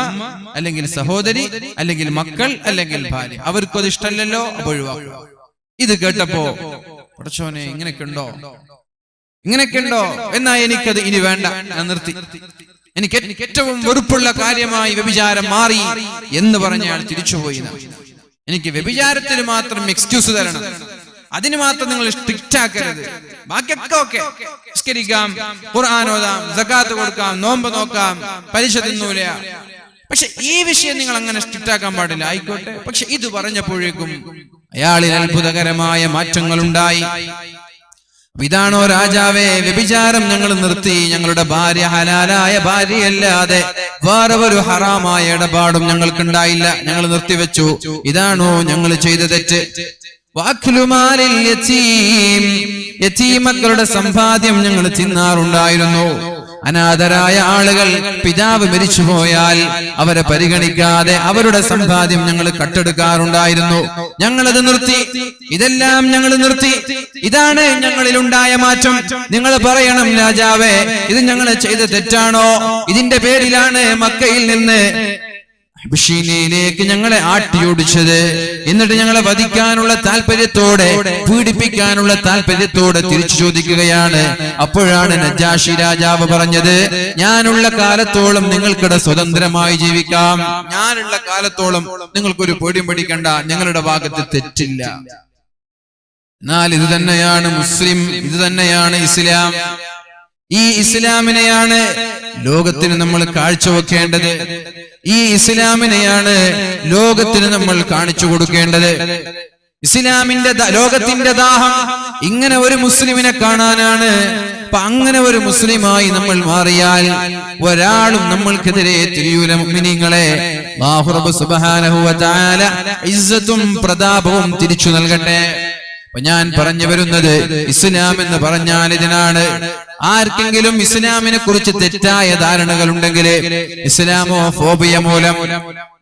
അല്ലെങ്കിൽ സഹോദരി, അല്ലെങ്കിൽ മക്കൾ, അല്ലെങ്കിൽ ഭാര്യ. അവർക്കും അത് ഇഷ്ടമല്ലല്ലോ, അപ്പൊ ഒഴിവാക്കുക. ഇത് കേട്ടപ്പോ പടച്ചോനെ ഇങ്ങനെയൊക്കെയുണ്ടോ, ഇങ്ങനെയൊക്കെയുണ്ടോ, എന്നാ എനിക്കത് ഇനി വേണ്ട, ഞാൻ നിർത്തി. എനിക്ക് ഏറ്റവും വെറുപ്പുള്ള കാര്യമായി വ്യഭിചാരം മാറി എന്ന് പറഞ്ഞയാൾ തിരിച്ചുപോയി. എനിക്ക് വ്യഭിചാരത്തിന് മാത്രം എക്സ്ക്യൂസ് തരണം, അതിന് മാത്രം നിങ്ങൾ സ്ട്രിക്റ്റ് ആക്കരുത്. ബാക്കിയൊക്കെ ഓക്കെ, നിസ്കരിക്കാം, ഖുർആൻ ഓതാം, സകാത്ത് കൊടുക്കാം, നോമ്പ് നോക്കാം, പലിശ തിന്നൂല, പക്ഷെ ഈ വിഷയം നിങ്ങൾ അങ്ങനെ സ്ട്രിക്റ്റ് ആക്കാൻ പാടില്ല. ആയിക്കോട്ടെ. പക്ഷെ ഇത് പറഞ്ഞപ്പോഴേക്കും അയാളിൽ അത്ഭുതകരമായ മാറ്റങ്ങൾ ഉണ്ടായി. ഇതാണോ രാജാവേ, വ്യഭിചാരം ഞങ്ങൾ നിർത്തി, ഞങ്ങളുടെ ഭാര്യ ഹലാലായ ഭാര്യയല്ലാതെ വേറെ ഒരു ഹറാമായ ഇടപാടും ഞങ്ങൾക്കുണ്ടായില്ല, ഞങ്ങൾ നിർത്തിവെച്ചു. ഇതാണോ ഞങ്ങൾ ചെയ്ത തെറ്റ്? വാഖ്ലുമാലിൽ യതീം, യതീമക്കളുടെ സമ്പാദ്യം ഞങ്ങൾ തിന്നാറുണ്ടായിരുന്നു. അനാഥരായ ആളുകൾ പിതാവ് മരിച്ചുപോയാൽ അവരെ പരിഗണിക്കാതെ അവരുടെ സമ്പാദ്യം ഞങ്ങൾ കട്ടെടുക്കാറുണ്ടായിരുന്നു. ഞങ്ങളത് നിർത്തി. ഇതെല്ലാം ഞങ്ങൾ നിർത്തി. ഇതാണ് ഞങ്ങളിലുണ്ടായ മാറ്റം. നിങ്ങൾ പറയണം രാജാവേ, ഇത് ഞങ്ങൾ ചെയ്ത തെറ്റാണോ? ഇതിന്റെ പേരിലാണ് മക്കയിൽ നിന്ന് ഹബശീനയിലേക്ക് ഞങ്ങളെ ആട്ടിയോടിച്ചത്. എന്നിട്ട് ഞങ്ങളെ വധിക്കാനുള്ള താല്പര്യത്തോടെ, പീഡിപ്പിക്കാനുള്ള താല്പര്യത്തോടെ തിരിച്ചു ചോദിക്കുകയാണ്. അപ്പോഴാണ് നജാഷി രാജാവ് പറഞ്ഞത്, ഞാനുള്ള കാലത്തോളം നിങ്ങൾക്കിടെ സ്വതന്ത്രമായി ജീവിക്കാം, ഞാനുള്ള കാലത്തോളം നിങ്ങൾക്കൊരു പേടിയും പേടിക്കണ്ട, ഞങ്ങളുടെ ഭാഗത്ത് തെറ്റില്ല. എന്നാൽ ഇത് തന്നെയാണ് മുസ്ലിം, ഇത് തന്നെയാണ് ഇസ്ലാം. ഈ ഇസ്ലാമിനെയാണ് ലോകത്തിന് നമ്മൾ കാഴ്ചവെക്കേണ്ടത്. ഈ ഇസ്ലാമിനെയാണ് ലോകത്തിന് നമ്മൾ കാണിച്ചു കൊടുക്കേണ്ടത്. ഇസ്ലാമിന്റെ ലോകത്തിന്റെ ദാഹം ഇങ്ങനെ ഒരു മുസ്ലിമിനെ കാണാനാണ്. അപ്പൊ അങ്ങനെ ഒരു മുസ്ലിമായി നമ്മൾ മാറിയാൽ ഒരാളും നമ്മൾക്കെതിരെ തിരിയൂല. മുഅ്മിനീങ്ങളെ, അല്ലാഹു റബ്ബ് സുബ്ഹാനഹു വ തആല ഇസ്സത്തും പ്രതാപവും തിരിച്ചു നൽകട്ടെ. അപ്പൊ ഞാൻ പറഞ്ഞു വരുന്നത്, ഇസ്ലാം എന്ന് പറഞ്ഞാൽ ഇതിനാണ്. ആർക്കെങ്കിലും ഇസ്ലാമിനെ കുറിച്ച് തെറ്റായ ധാരണകൾ ഉണ്ടെങ്കിൽ, ഇസ്ലാമോ ഫോബിയ മൂലം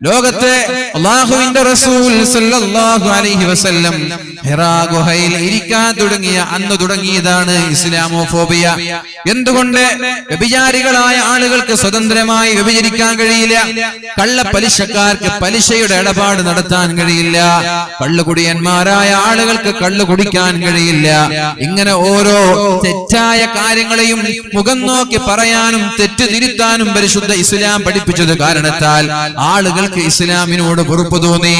ലോകത്തെ അല്ലാഹുവിന്റെ റസൂൽ സല്ലല്ലാഹു അലൈഹി വസല്ലം ഹിറാ ഗുഹയിൽ ഇരിക്കാൻ തുടങ്ങിയ അന്ന് തുടങ്ങിയതാണ് ഇസ്ലാമോഫോബിയ. എന്തുകൊണ്ട്? വ്യഭിചാരികളായ ആളുകൾക്ക് സ്വതന്ത്രമായി വ്യഭിചരിക്കാൻ കഴിയില്ല, കള്ളപ്പലിശക്കാർക്ക് പലിശയുടെ ഇടപാട് നടത്താൻ കഴിയില്ല, കള്ളുകുടിയന്മാരായ ആളുകൾക്ക് കള്ളു കുടിക്കാൻ കഴിയില്ല. ഇങ്ങനെ ഓരോ തെറ്റായ കാര്യങ്ങളെയും മുഖം നോക്കി പറയാനും തെറ്റ് തിരുത്താനും പരിശുദ്ധ ഇസ്ലാം പഠിപ്പിച്ചത് കാരണത്താൽ ആളുകൾക്ക് ഇസ്ലാമിനോട് വെറുപ്പ് തോന്നി.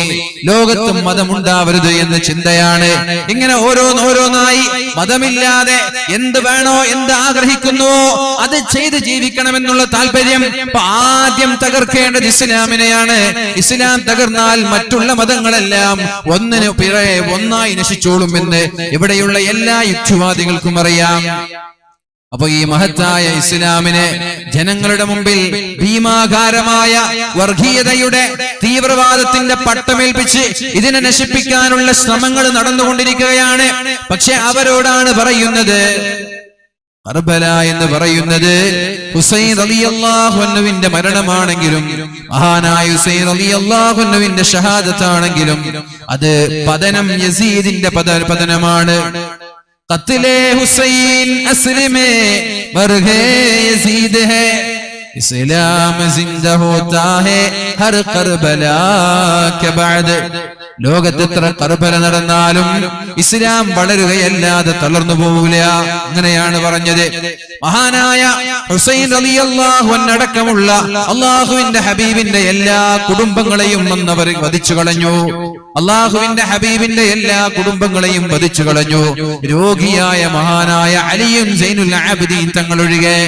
ലോകത്തും മതമുണ്ടാവരുത് എന്ന ചിന്തയാണ്. ഇങ്ങനെ ഓരോന്നായി മതമില്ലാതെ എന്ത് വേണോ, എന്ത് ആഗ്രഹിക്കുന്നുവോ അത് ചെയ്ത് ജീവിക്കണമെന്നുള്ള താല്പര്യം. ആദ്യം തകർക്കേണ്ടത് ഇസ്ലാമിനെയാണ്. ഇസ്ലാം തകർന്നാൽ മറ്റുള്ള മതങ്ങളെല്ലാം ഒന്നിന് പിറകെ ഒന്നായി നശിച്ചോളും എന്ന് ഇവിടെയുള്ള എല്ലാ യുക്തിവാദികൾക്കും അറിയാം. അപ്പൊ ഈ മഹത്തായ ഇസ്ലാമിനെ ജനങ്ങളുടെ മുമ്പിൽ ഭീമാകാരമായ വർഗീയതയുടെ തീവ്രവാദത്തിന്റെ പട്ടമേൽപ്പിച്ച് ഇതിനെ നശിപ്പിക്കാനുള്ള ശ്രമങ്ങൾ നടന്നുകൊണ്ടിരിക്കുകയാണ്. പക്ഷെ അവരോടാണ് പറയുന്നത്, കർബല എന്ന് പറയുന്നത് ഹുസൈൻ റളിയല്ലാഹു അൻഹുവിന്റെ മരണമാണെങ്കിലും, മഹാനായ ഹുസൈൻ റളിയല്ലാഹു അൻഹുവിന്റെ ഷഹാദത്താണെങ്കിലും അത് പതനം യസീദിന്റെ പതനമാണ്. ഖത്ലേ ഹുസൈൻ അസ്ലിമേ മർഹേ യസീദ് ഹേ, ഇസ്ലാം സിന്ദ ഹോതാ ഹേ ഹർ കർബലാ കെ ബാദ്. ലോകത്ത് എത്ര കർബല നടന്നാലും ഇസ്ലാം വളരുകയല്ലാതെ തളർന്നു പോവില്ല. അങ്ങനെയാണ് പറഞ്ഞത്. മഹാനായ ഹുസൈൻ റളിയല്ലാഹു അൻഹു അടക്കമുള്ള അല്ലാഹുവിന്റെ ഹബീബിന്റെ എല്ലാ കുടുംബങ്ങളെയും അവർ വധിച്ചു കളഞ്ഞു. അല്ലാഹുവിന്റെ ഹബീബിന്റെ എല്ലാ കുടുംബങ്ങളെയും വധിച്ചു കളഞ്ഞു. രോഗിയായ മഹാനായ അലിയും സൈനുൽ ആബിദീൻ തങ്ങളൊഴികെ,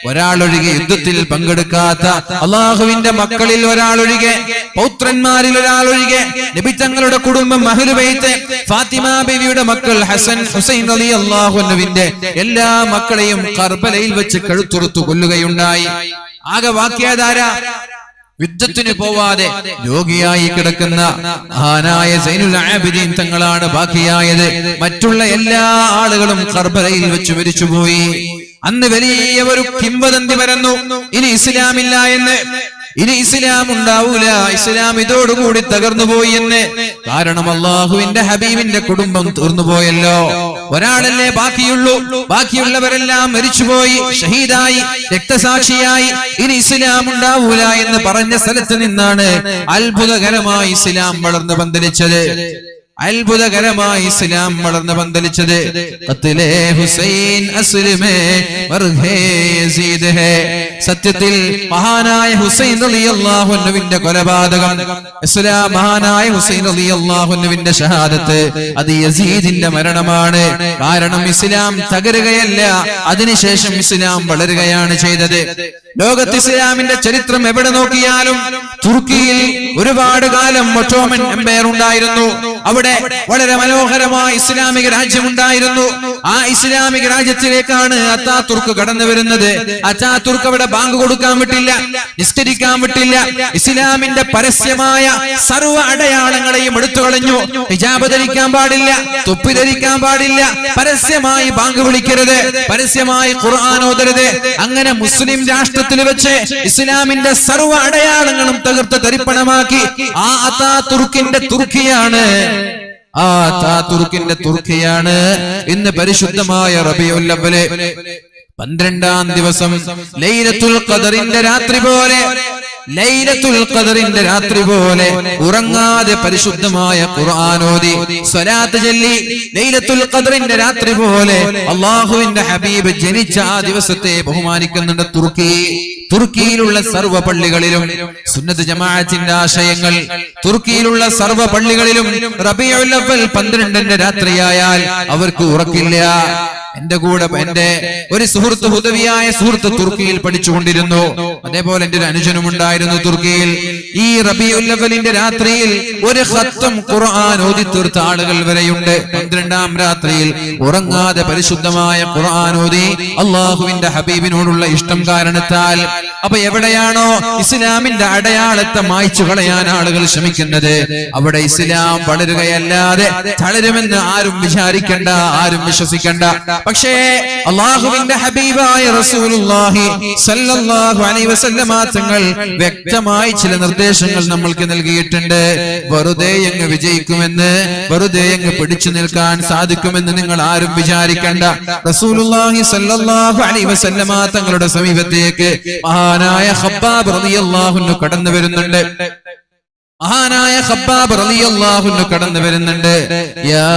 ഒരാളൊഴികെ യുദ്ധത്തിൽ പങ്കെടുക്കാത്ത അല്ലാഹുവിന്റെ മക്കളിൽ ഒരാളൊഴികെ, പൗത്രന്മാരിൽ ഒരാളൊഴികെ, നബി തങ്ങളുടെ കുടുംബം അഹ്ലു ബൈത്ത്, ഫാത്തിമ ബീവിയുടെ മക്കൾ ഹസൻ ഹുസൈൻ റളിയല്ലാഹു അൻഹുവിന്റെ എല്ലാ മക്കളെയും കർബലയിൽ വെച്ച് കഴുത്തുറുത്തു കൊല്ലുകയുണ്ടായി. ആകെ വാക്കിയാധാര യുദ്ധത്തിന് പോവാതെ രോഗിയായി കിടക്കുന്ന മഹാനായ സൈനുൽ ആബിദീൻ തങ്ങളാണ് ബാക്കിയായത്. മറ്റുള്ള എല്ലാ ആളുകളും കർബലയിൽ വെച്ച് മരിച്ചുപോയി. അന്ന് വലിയ ഒരു കിംവദന്തി പരന്നു, ഇനി ഇസ്ലാമില്ല എന്ന്, ഇനി ഇസ്ലാം ഉണ്ടാവൂല, ഇസ്ലാം ഇതോടുകൂടി തകർന്നു പോയി എന്ന്. കാരണം അള്ളാഹുവിന്റെ ഹബീബിന്റെ കുടുംബം തീർന്നുപോയല്ലോ. ഒരാളല്ലേ ബാക്കിയുള്ളൂ, ബാക്കിയുള്ളവരെല്ലാം മരിച്ചുപോയി, ഷഹീദായി, രക്തസാക്ഷിയായി. ഇനി ഇസ്ലാം ഉണ്ടാവൂല എന്ന് പറഞ്ഞ സ്ഥലത്ത് നിന്നാണ് അത്ഭുതകരമായി ഇസ്ലാം വളർന്നു പന്തലിച്ചത്. അത്ഭുതകരമായി ഇസ്ലാം വളർന്നു പന്തലിച്ചത്. ഖത്ലേ ഹുസൈൻ അസ്ലമേ വർഹേ യസീദ് ഹേ. സത്യത്തിൽ മഹാനായ ഹുസൈൻ റളിയല്ലാഹു അൻഹുവിന്റെ കൊലപാതകം, ഇസ്ലാം മഹാനായ ഹുസൈൻ റളിയല്ലാഹു അൻഹുവിന്റെ ഷഹാദത്ത്, അത് യസീദിന്റെ മരണമാണ്. കാരണം ഇസ്ലാം തകരുകയല്ല, അതിനുശേഷം ഇസ്ലാം വളരുകയാണ് ചെയ്തത്. ലോകത്ത് ഇസ്ലാമിന്റെ ചരിത്രം എവിടെ നോക്കിയാലും തുർക്കിയിൽ ഒരുപാട് കാലം ഒട്ടോമൻ എംപയർ ഉണ്ടായിരുന്നു. അവിടെ വളരെ മനോഹരമായ ഇസ്ലാമിക രാജ്യമുണ്ടായിരുന്നു. ആ ഇസ്ലാമിക രാജ്യത്തിലേക്കാണ് അത്താതുർക്ക് കടന്നു വരുന്നത്. അത്താതുർക്ക് അവിടെ ബാങ്ക് കൊടുക്കാൻ വിട്ടില്ല, നിസ്കരിക്കാൻ വിട്ടില്ല. ഇസ്ലാമിന്റെ പരസ്യമായ സർവ്വ അടയാളങ്ങളെയും എടുത്തു കളഞ്ഞു. ഹിജാബ് ധരിക്കാൻ പാടില്ല, തൊപ്പി ധരിക്കാൻ പാടില്ല, പരസ്യമായി ബാങ്ക് വിളിക്കരുത്, പരസ്യമായി ഖുർആൻ ഓതരുത്. അങ്ങനെ മുസ്ലിം രാഷ്ട്രത്തിൽ വെച്ച് ഇസ്ലാമിന്റെ സർവ്വ അടയാളങ്ങളും തകർത്ത് തരിപ്പണമാക്കി. ആ അത്താതുർക്കിന്റെ തുർക്കിയാണ്, ആ അത്താതുർക്കിന്റെ തുർക്കിയാണ് ഇന്ന് പരിശുദ്ധമായ റബീഉൽ അവ്വൽ 12-ാം ദിവസം ലൈലത്തുൽ ഖദറിന്റെ രാത്രി പോലെ, ലൈലത്തുൽ ഖദറിന്റെ രാത്രി പോലെ ഉറങ്ങാതെ പരിശുദ്ധമായ ഖുർആൻ ഓതി സ്വലാത്ത് ചൊല്ലി ലൈലത്തുൽ ഖദറിന്റെ രാത്രി പോലെ അല്ലാഹുവിന്റെ ഹബീബ് ജനിച്ച ആ ദിവസത്തെ ബഹുമാനിക്കുന്നുണ്ട് തുർക്കി. തുർക്കിയിലുള്ള സർവ്വ പള്ളികളിലും സുന്നത്ത് ജമാഅത്തിന്റെ ആശയങ്ങൾ, തുർക്കിയിലുള്ള സർവ്വ പള്ളികളിലും റബീഉൽ അവ്വൽ 12-ന്റെ രാത്രിയായാൽ അവർക്ക് ഉറക്കില്ല. എന്റെ കൂടെ എന്റെ ഒരു സുഹൃത്ത്, ഹുദവിയായ സുഹൃത്ത് തുർക്കിയിൽ പഠിച്ചുകൊണ്ടിരുന്നു. അതേപോലെ എന്റെ ഒരു അനുജനും ഉണ്ടായിരുന്നു തുർക്കിയിൽ. ഈ റബീഉൽ അവ്വലിന്റെ രാത്രിയിൽ ഒരു ഖത്തം ഖുർആൻ ഓതി തീർത്ത ആളുകൾ വരെയുണ്ട്. 12-ാം രാത്രിയിൽ ഉറങ്ങാതെ പരിശുദ്ധമായ ഖുർആൻ ഓതി അള്ളാഹുവിന്റെ ഹബീബിനോടുള്ള ഇഷ്ടം കാരണത്താൽ. അപ്പൊ എവിടെയാണോ ഇസ്ലാമിന്റെ അടയാളത്തെ മായ്ച്ചു കളയാൻ ആളുകൾ ശ്രമിക്കുന്നത്, അവിടെ ഇസ്ലാം വളരുകയല്ലാതെ തളരുമെന്ന് ആരും വിചാരിക്കണ്ട, ആരും വിശ്വസിക്കണ്ട. പക്ഷേ അല്ലാഹുവിന്റെ ഹബീബായ റസൂലുള്ളാഹി സ്വല്ലല്ലാഹു അലൈഹി വസല്ലമ തങ്ങൾ വ്യക്തമായി ചില നിർദ്ദേശങ്ങൾ നമ്മൾക്ക് നൽകിയിട്ടുണ്ട്. വെറുതെ അങ്ങ് വിജയിക്കുമെന്ന്, വെറുതെ അങ്ങ് പിടിച്ചു നിൽക്കാൻ സാധിക്കുമെന്ന് നിങ്ങൾ ആരും വിചാരിക്കണ്ട. റസൂലുള്ളാഹി സ്വല്ലല്ലാഹു അലൈഹി വസല്ലമ തങ്ങളുടെ സമീപത്തേക്ക് മഹാനായ ഖബ്ബാബ് റളിയല്ലാഹു അൻഹു കടന്നു വരുന്നുണ്ട്. മഹാനായ ഖബ്ബാബ് റളിയല്ലാഹു അൻഹു കടന്നു വരുന്നുണ്ട്. യാ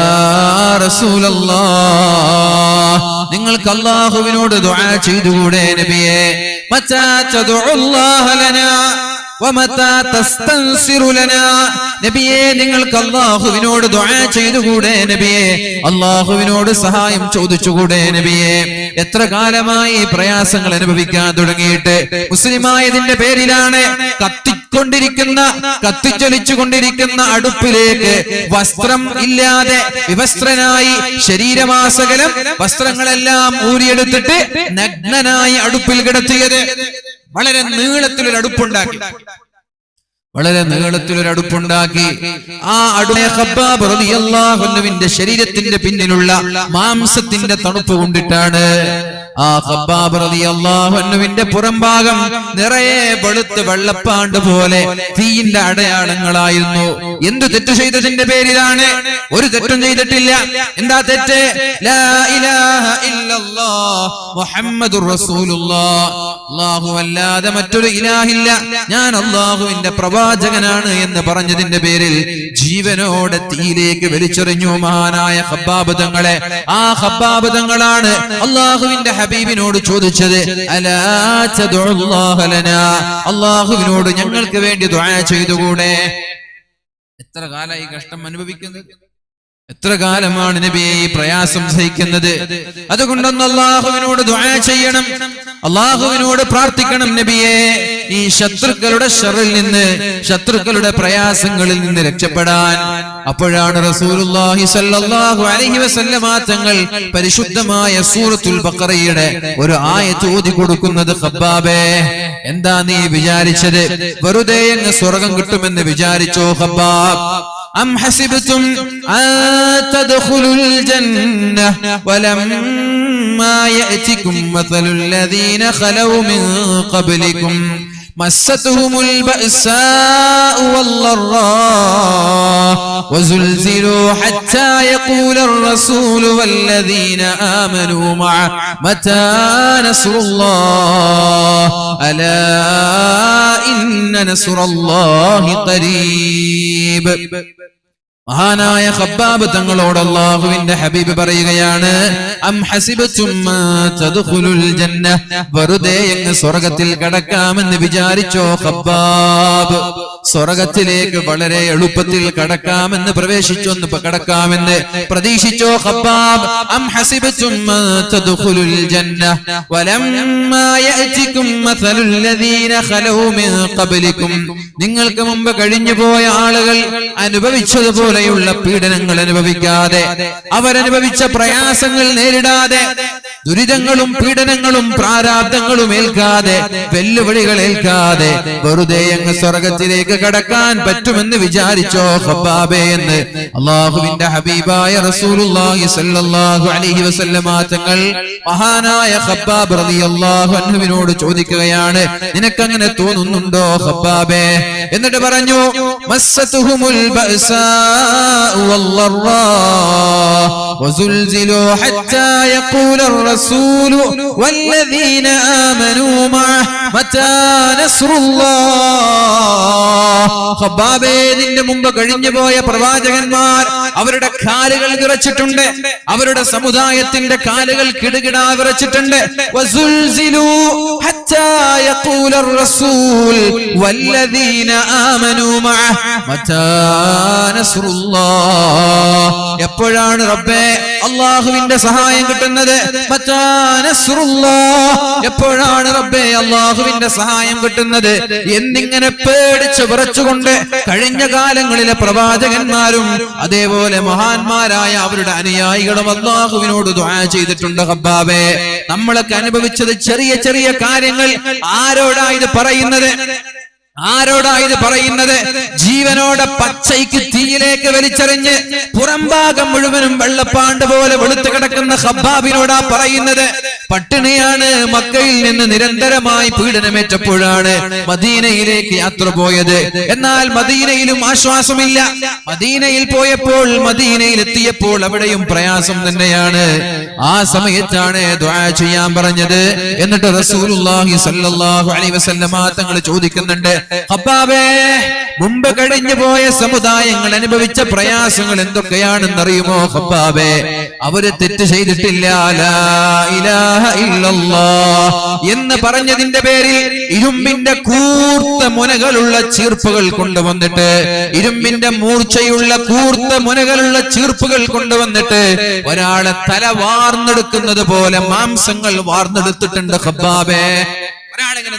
റസൂലല്ലാഹ്, നിങ്ങൾക്ക് അല്ലാഹുവിനോട് ദുആ ചെയ്തുകൂടെ നബിയേ? മത്താ തദഉല്ലാഹ ലനാ വമത്താ തസ്തൻസിറു ലനാ. നബിയേ, നിങ്ങൾക്ക് അല്ലാഹുവിനോട് ദുആ ചെയ്തുകൂടെ നബിയേ? അല്ലാഹുവിനോട് സഹായം ചോദിച്ചുകൂടെ നബിയേ? എത്ര കാലമായി പ്രയാസങ്ങൾ അനുഭവിക്കാൻ തുടങ്ങിയിട്ട്? മുസ്ലിമായതിന്റെ പേരിലാണ് കത്തിച്ചൊലിച്ചുകൊണ്ടിരിക്കുന്ന അടുപ്പിലേക്ക് വസ്ത്രം ഇല്ലാതെ വിവസ്ത്രനായി ശരീരമാസകലം വസ്ത്രങ്ങളെല്ലാം ഊരിയെടുത്തിട്ട് നഗ്നനായി അടുപ്പിൽ കിടത്തിയത്. വളരെ നീളത്തിലൊരു അടുപ്പുണ്ടാക്കി, വളരെ നീളത്തിലൊരു അടുപ്പുണ്ടാക്കി. ആ അടുപ്പിനെ ഖബ്ബാബ് റളിയല്ലാഹു അൻഹുവിന്റെ ശരീരത്തിന്റെ പിന്നിലുള്ള മാംസത്തിന്റെ തണുപ്പ് കൊണ്ടിട്ടാണ്. ആ ഖബ്ബാബ് റളിയല്ലാഹു അൻഹുവിന്റെ പുറംഭാഗം നിറയെ വെളുത്ത് വെള്ളപ്പാണ്ട് പോലെ തീയിന്റെ അടയാളങ്ങളായിരുന്നു. എന്തു തെറ്റ് ചെയ്തതിന്റെ പേരിലാണ്? ഒരു തെറ്റും ചെയ്തിട്ടില്ല. എന്താ തെറ്റ്? ലാ ഇലാഹ ഇല്ലല്ലാഹ് മുഹമ്മദുർ റസൂലുള്ളാഹ്, അല്ലാഹു അല്ലാതെ മറ്റൊരു ഇലാഹില്ല, ഞാൻ അല്ലാഹുവിന്റെ പ്രവാചകനാണ് എന്ന് പറഞ്ഞതിന്റെ പേരിൽ ജീവനോടെ തീയിലേക്ക് വലിച്ചെറിഞ്ഞു മഹാനായ ഖബ്ബാബ് തങ്ങളെ. ആ ഖബ്ബാബ് തങ്ങളാണ് അല്ലാഹുവിന്റെ ഹബീബിനോട് ചോദിച്ചത്, അലാ തദഉല്ലാഹ ലനാ, അല്ലാഹുവിനോട് ഞങ്ങൾക്ക് വേണ്ടി ദുആ ചെയ്തുകൂടെ? എത്ര കാലമായി കഷ്ടം അനുഭവിക്കുന്നത്? എത്ര കാലമാണ് നബിയെ ഈ പ്രയാസം സഹിക്കുന്നത്? അതുകൊണ്ടൊന്ന് അല്ലാഹുവിനോട് ദുആ ചെയ്യണം, അല്ലാഹുവിനോട് പ്രാർത്ഥിക്കണം നബിയെ, ഈ ശത്രുക്കളുടെ ശർറിൽ നിന്ന്, ശത്രുക്കളുടെ പ്രയാസങ്ങളിൽ നിന്ന് രക്ഷപ്പെടാൻ. അപ്പോഴാണ് റസൂലുള്ളാഹി സ്വല്ലല്ലാഹു അലൈഹി വസല്ലമ തങ്ങൾ പരിശുദ്ധമായ സൂറത്തുൽ ബഖറയുടെ ഒരു ആയത്ത് ഓതി കൊടുക്കുന്നത്. ഖബ്ബാബേ, എന്താ നീ വിചാരിച്ചത്? വെറുതെ അങ്ങ് സ്വർഗ്ഗം കിട്ടുമെന്ന് വിചാരിച്ചോ ഖബ്ബാബ്? أم حسبتم أن تدخلوا الجنة ولما ولما يأتكم مثل الذين خلوا من قبلكم مستهم البأساء والضراء وزلزلوا حتى يقول الرسول والذين آمنوا معه متى نصر الله ألا إن نصر الله قريب. മഹാനായ ഖബ്ബാബ് തങ്ങളോട് അല്ലാഹുവിന്റെ ഹബീബ് പറയുകയാണ്, അം ഹസിബതും തദ്ഖുലുൽ ജന്ന, വെറുതെ അങ്ങ് സ്വർഗ്ഗത്തിൽ കടക്കാമെന്ന് വിചാരിച്ചോ ഖബ്ബാബ്? സ്വർഗ്ഗത്തിലേക്ക് വളരെ എളുപ്പത്തിൽ കടക്കാമെന്ന് കടക്കാമെന്ന് പ്രതീക്ഷിച്ചോ ഖബ്ബാബ്? അം ഹസിബതും തദ്ഖുലുൽ ജന്ന വലമ്മാ യഅതികും മസലുൽ ലദീന ഖലൂ മിൻ ഖബ്ലികും, നിങ്ങൾക്ക് മുമ്പ് കഴിഞ്ഞുപോയ ആളുകൾ അനുഭവിച്ചതുപോലെ പീഡനങ്ങൾ അനുഭവിക്കാതെ, അവരനുഭവിച്ച പ്രയാസങ്ങൾ നേരിടാതെ, ദുരിതങ്ങളും പീഡനങ്ങളും പ്രാരാബ്ദങ്ങളും ഏൽക്കാതെ, വെല്ലുവിളികൾ ഏൽക്കാതെ വെറുതെ അങ്ങ് സ്വർഗ്ഗത്തിലേക്ക് കടക്കാൻ പറ്റുമെന്ന് വിചാരിച്ചോ ഖബ്ബാബേ എന്ന് അല്ലാഹുവിന്റെ ഹബീബായ റസൂലുള്ളാഹി സ്വല്ലല്ലാഹു അലൈഹി വസല്ലമ തങ്ങൾ മഹാനായ ഖബ്ബാബ് റളിയല്ലാഹു അൻഹുവിനോട് ചോദിക്കുകയാണ്, നിനക്കങ്ങനെ തോന്നുന്നുണ്ടോ ഖബ്ബാബേ? എന്നിട്ട് പറഞ്ഞു, മസ്സതുഹുമുൽ ബഅസാ والضراء وزلزلوا حتى يقول الرسول والذين آمنوا معه متى نصر الله. ഖബ്ബാബേ, നിന്റെ മുമ്പ് കഴിഞ്ഞുപോയ പ്രവാചകന്മാർ അവരുടെ കാലുകൾ വിറച്ചിട്ടുണ്ട്, അവരുടെ സമുദായത്തിന്റെ കാലുകൾ കിടുകിടാ വിറച്ചിട്ടുണ്ട്. വസുൽസിലു ഹത്താ യഖൂല الرسول والذين آمنوا معه متى نصر الله. എപ്പോഴാണ് റബ്ബേ അല്ലാഹുവിന്റെ സഹായം കിട്ടുന്നത്? മത്താ നസ്റുല്ലാഹ്, എപ്പോഴാണ് റബ്ബേ അല്ലാഹുവിന്റെ സഹായം കിട്ടുന്നത് എന്നിങ്ങനെ പേടിച്ച് വിറച്ചുകൊണ്ട് കഴിഞ്ഞ കാലങ്ങളിലെ പ്രവാചകന്മാരും അതേപോലെ മഹാന്മാരായ അവരുടെ അനുയായികളും അല്ലാഹുവിനോട് ദുആ ചെയ്തിട്ടുണ്ട്. ഖബ്ബാബേ, നമ്മളൊക്കെ അനുഭവിച്ചത് ചെറിയ ചെറിയ കാര്യങ്ങൾ. ആരോടായത് പറയുന്നത്? ജീവനോടെ പച്ചയ്ക്ക് തീയിലേക്ക് വലിച്ചെറിഞ്ഞ് പുറംഭാഗം മുഴുവനും വെള്ളപ്പാണ്ട് പോലെ വെളുത്തു കിടക്കുന്ന ഖബ്ബാബിനോടാ പറയുന്നത്. പട്ടിണിയാണ്, മക്കയിൽ നിന്ന് നിരന്തരമായി പീഡനമേറ്റപ്പോഴാണ് മദീനയിലേക്ക് യാത്ര പോയത്. എന്നാൽ മദീനയിലും ആശ്വാസമില്ല. മദീനയിൽ പോയപ്പോൾ, മദീനയിൽ എത്തിയപ്പോൾ അവിടെയും പ്രയാസം തന്നെയാണ്. ആ സമയത്താണ് ദുആ ചെയ്യാൻ പറഞ്ഞത്. എന്നിട്ട് റസൂലുള്ളാഹി സ്വല്ലല്ലാഹു അലൈഹി വസല്ലമ തങ്ങൾ ചോദിക്കുന്നുണ്ട്, ഖബ്ബാബേ, മുമ്പ് കഴിഞ്ഞു പോയ സമുദായങ്ങൾ അനുഭവിച്ച പ്രയാസങ്ങൾ എന്തൊക്കെയാണെന്നറിയുമോ ഖബ്ബാബേ? അവര് തെറ്റ് ചെയ്തിട്ടില്ല, ലാ ഇലാഹ ഇല്ലല്ലാഹ് എന്ന് പറഞ്ഞതിന്റെ പേരിൽ ഇരുമ്പിന്റെ കൂർത്ത മുനകളുള്ള ചീർപ്പുകൾ കൊണ്ടുവന്നിട്ട്, ഇരുമ്പിന്റെ മൂർച്ചയുള്ള കൂർത്ത മുനകളുള്ള ചീർപ്പുകൾ കൊണ്ടുവന്നിട്ട് ഒരാളെ തല വാർന്നെടുക്കുന്നത് പോലെ മാംസങ്ങൾ വാർന്നെടുത്തിട്ടുണ്ട് ഖബ്ബാബേ. ഒരാളെങ്ങനെ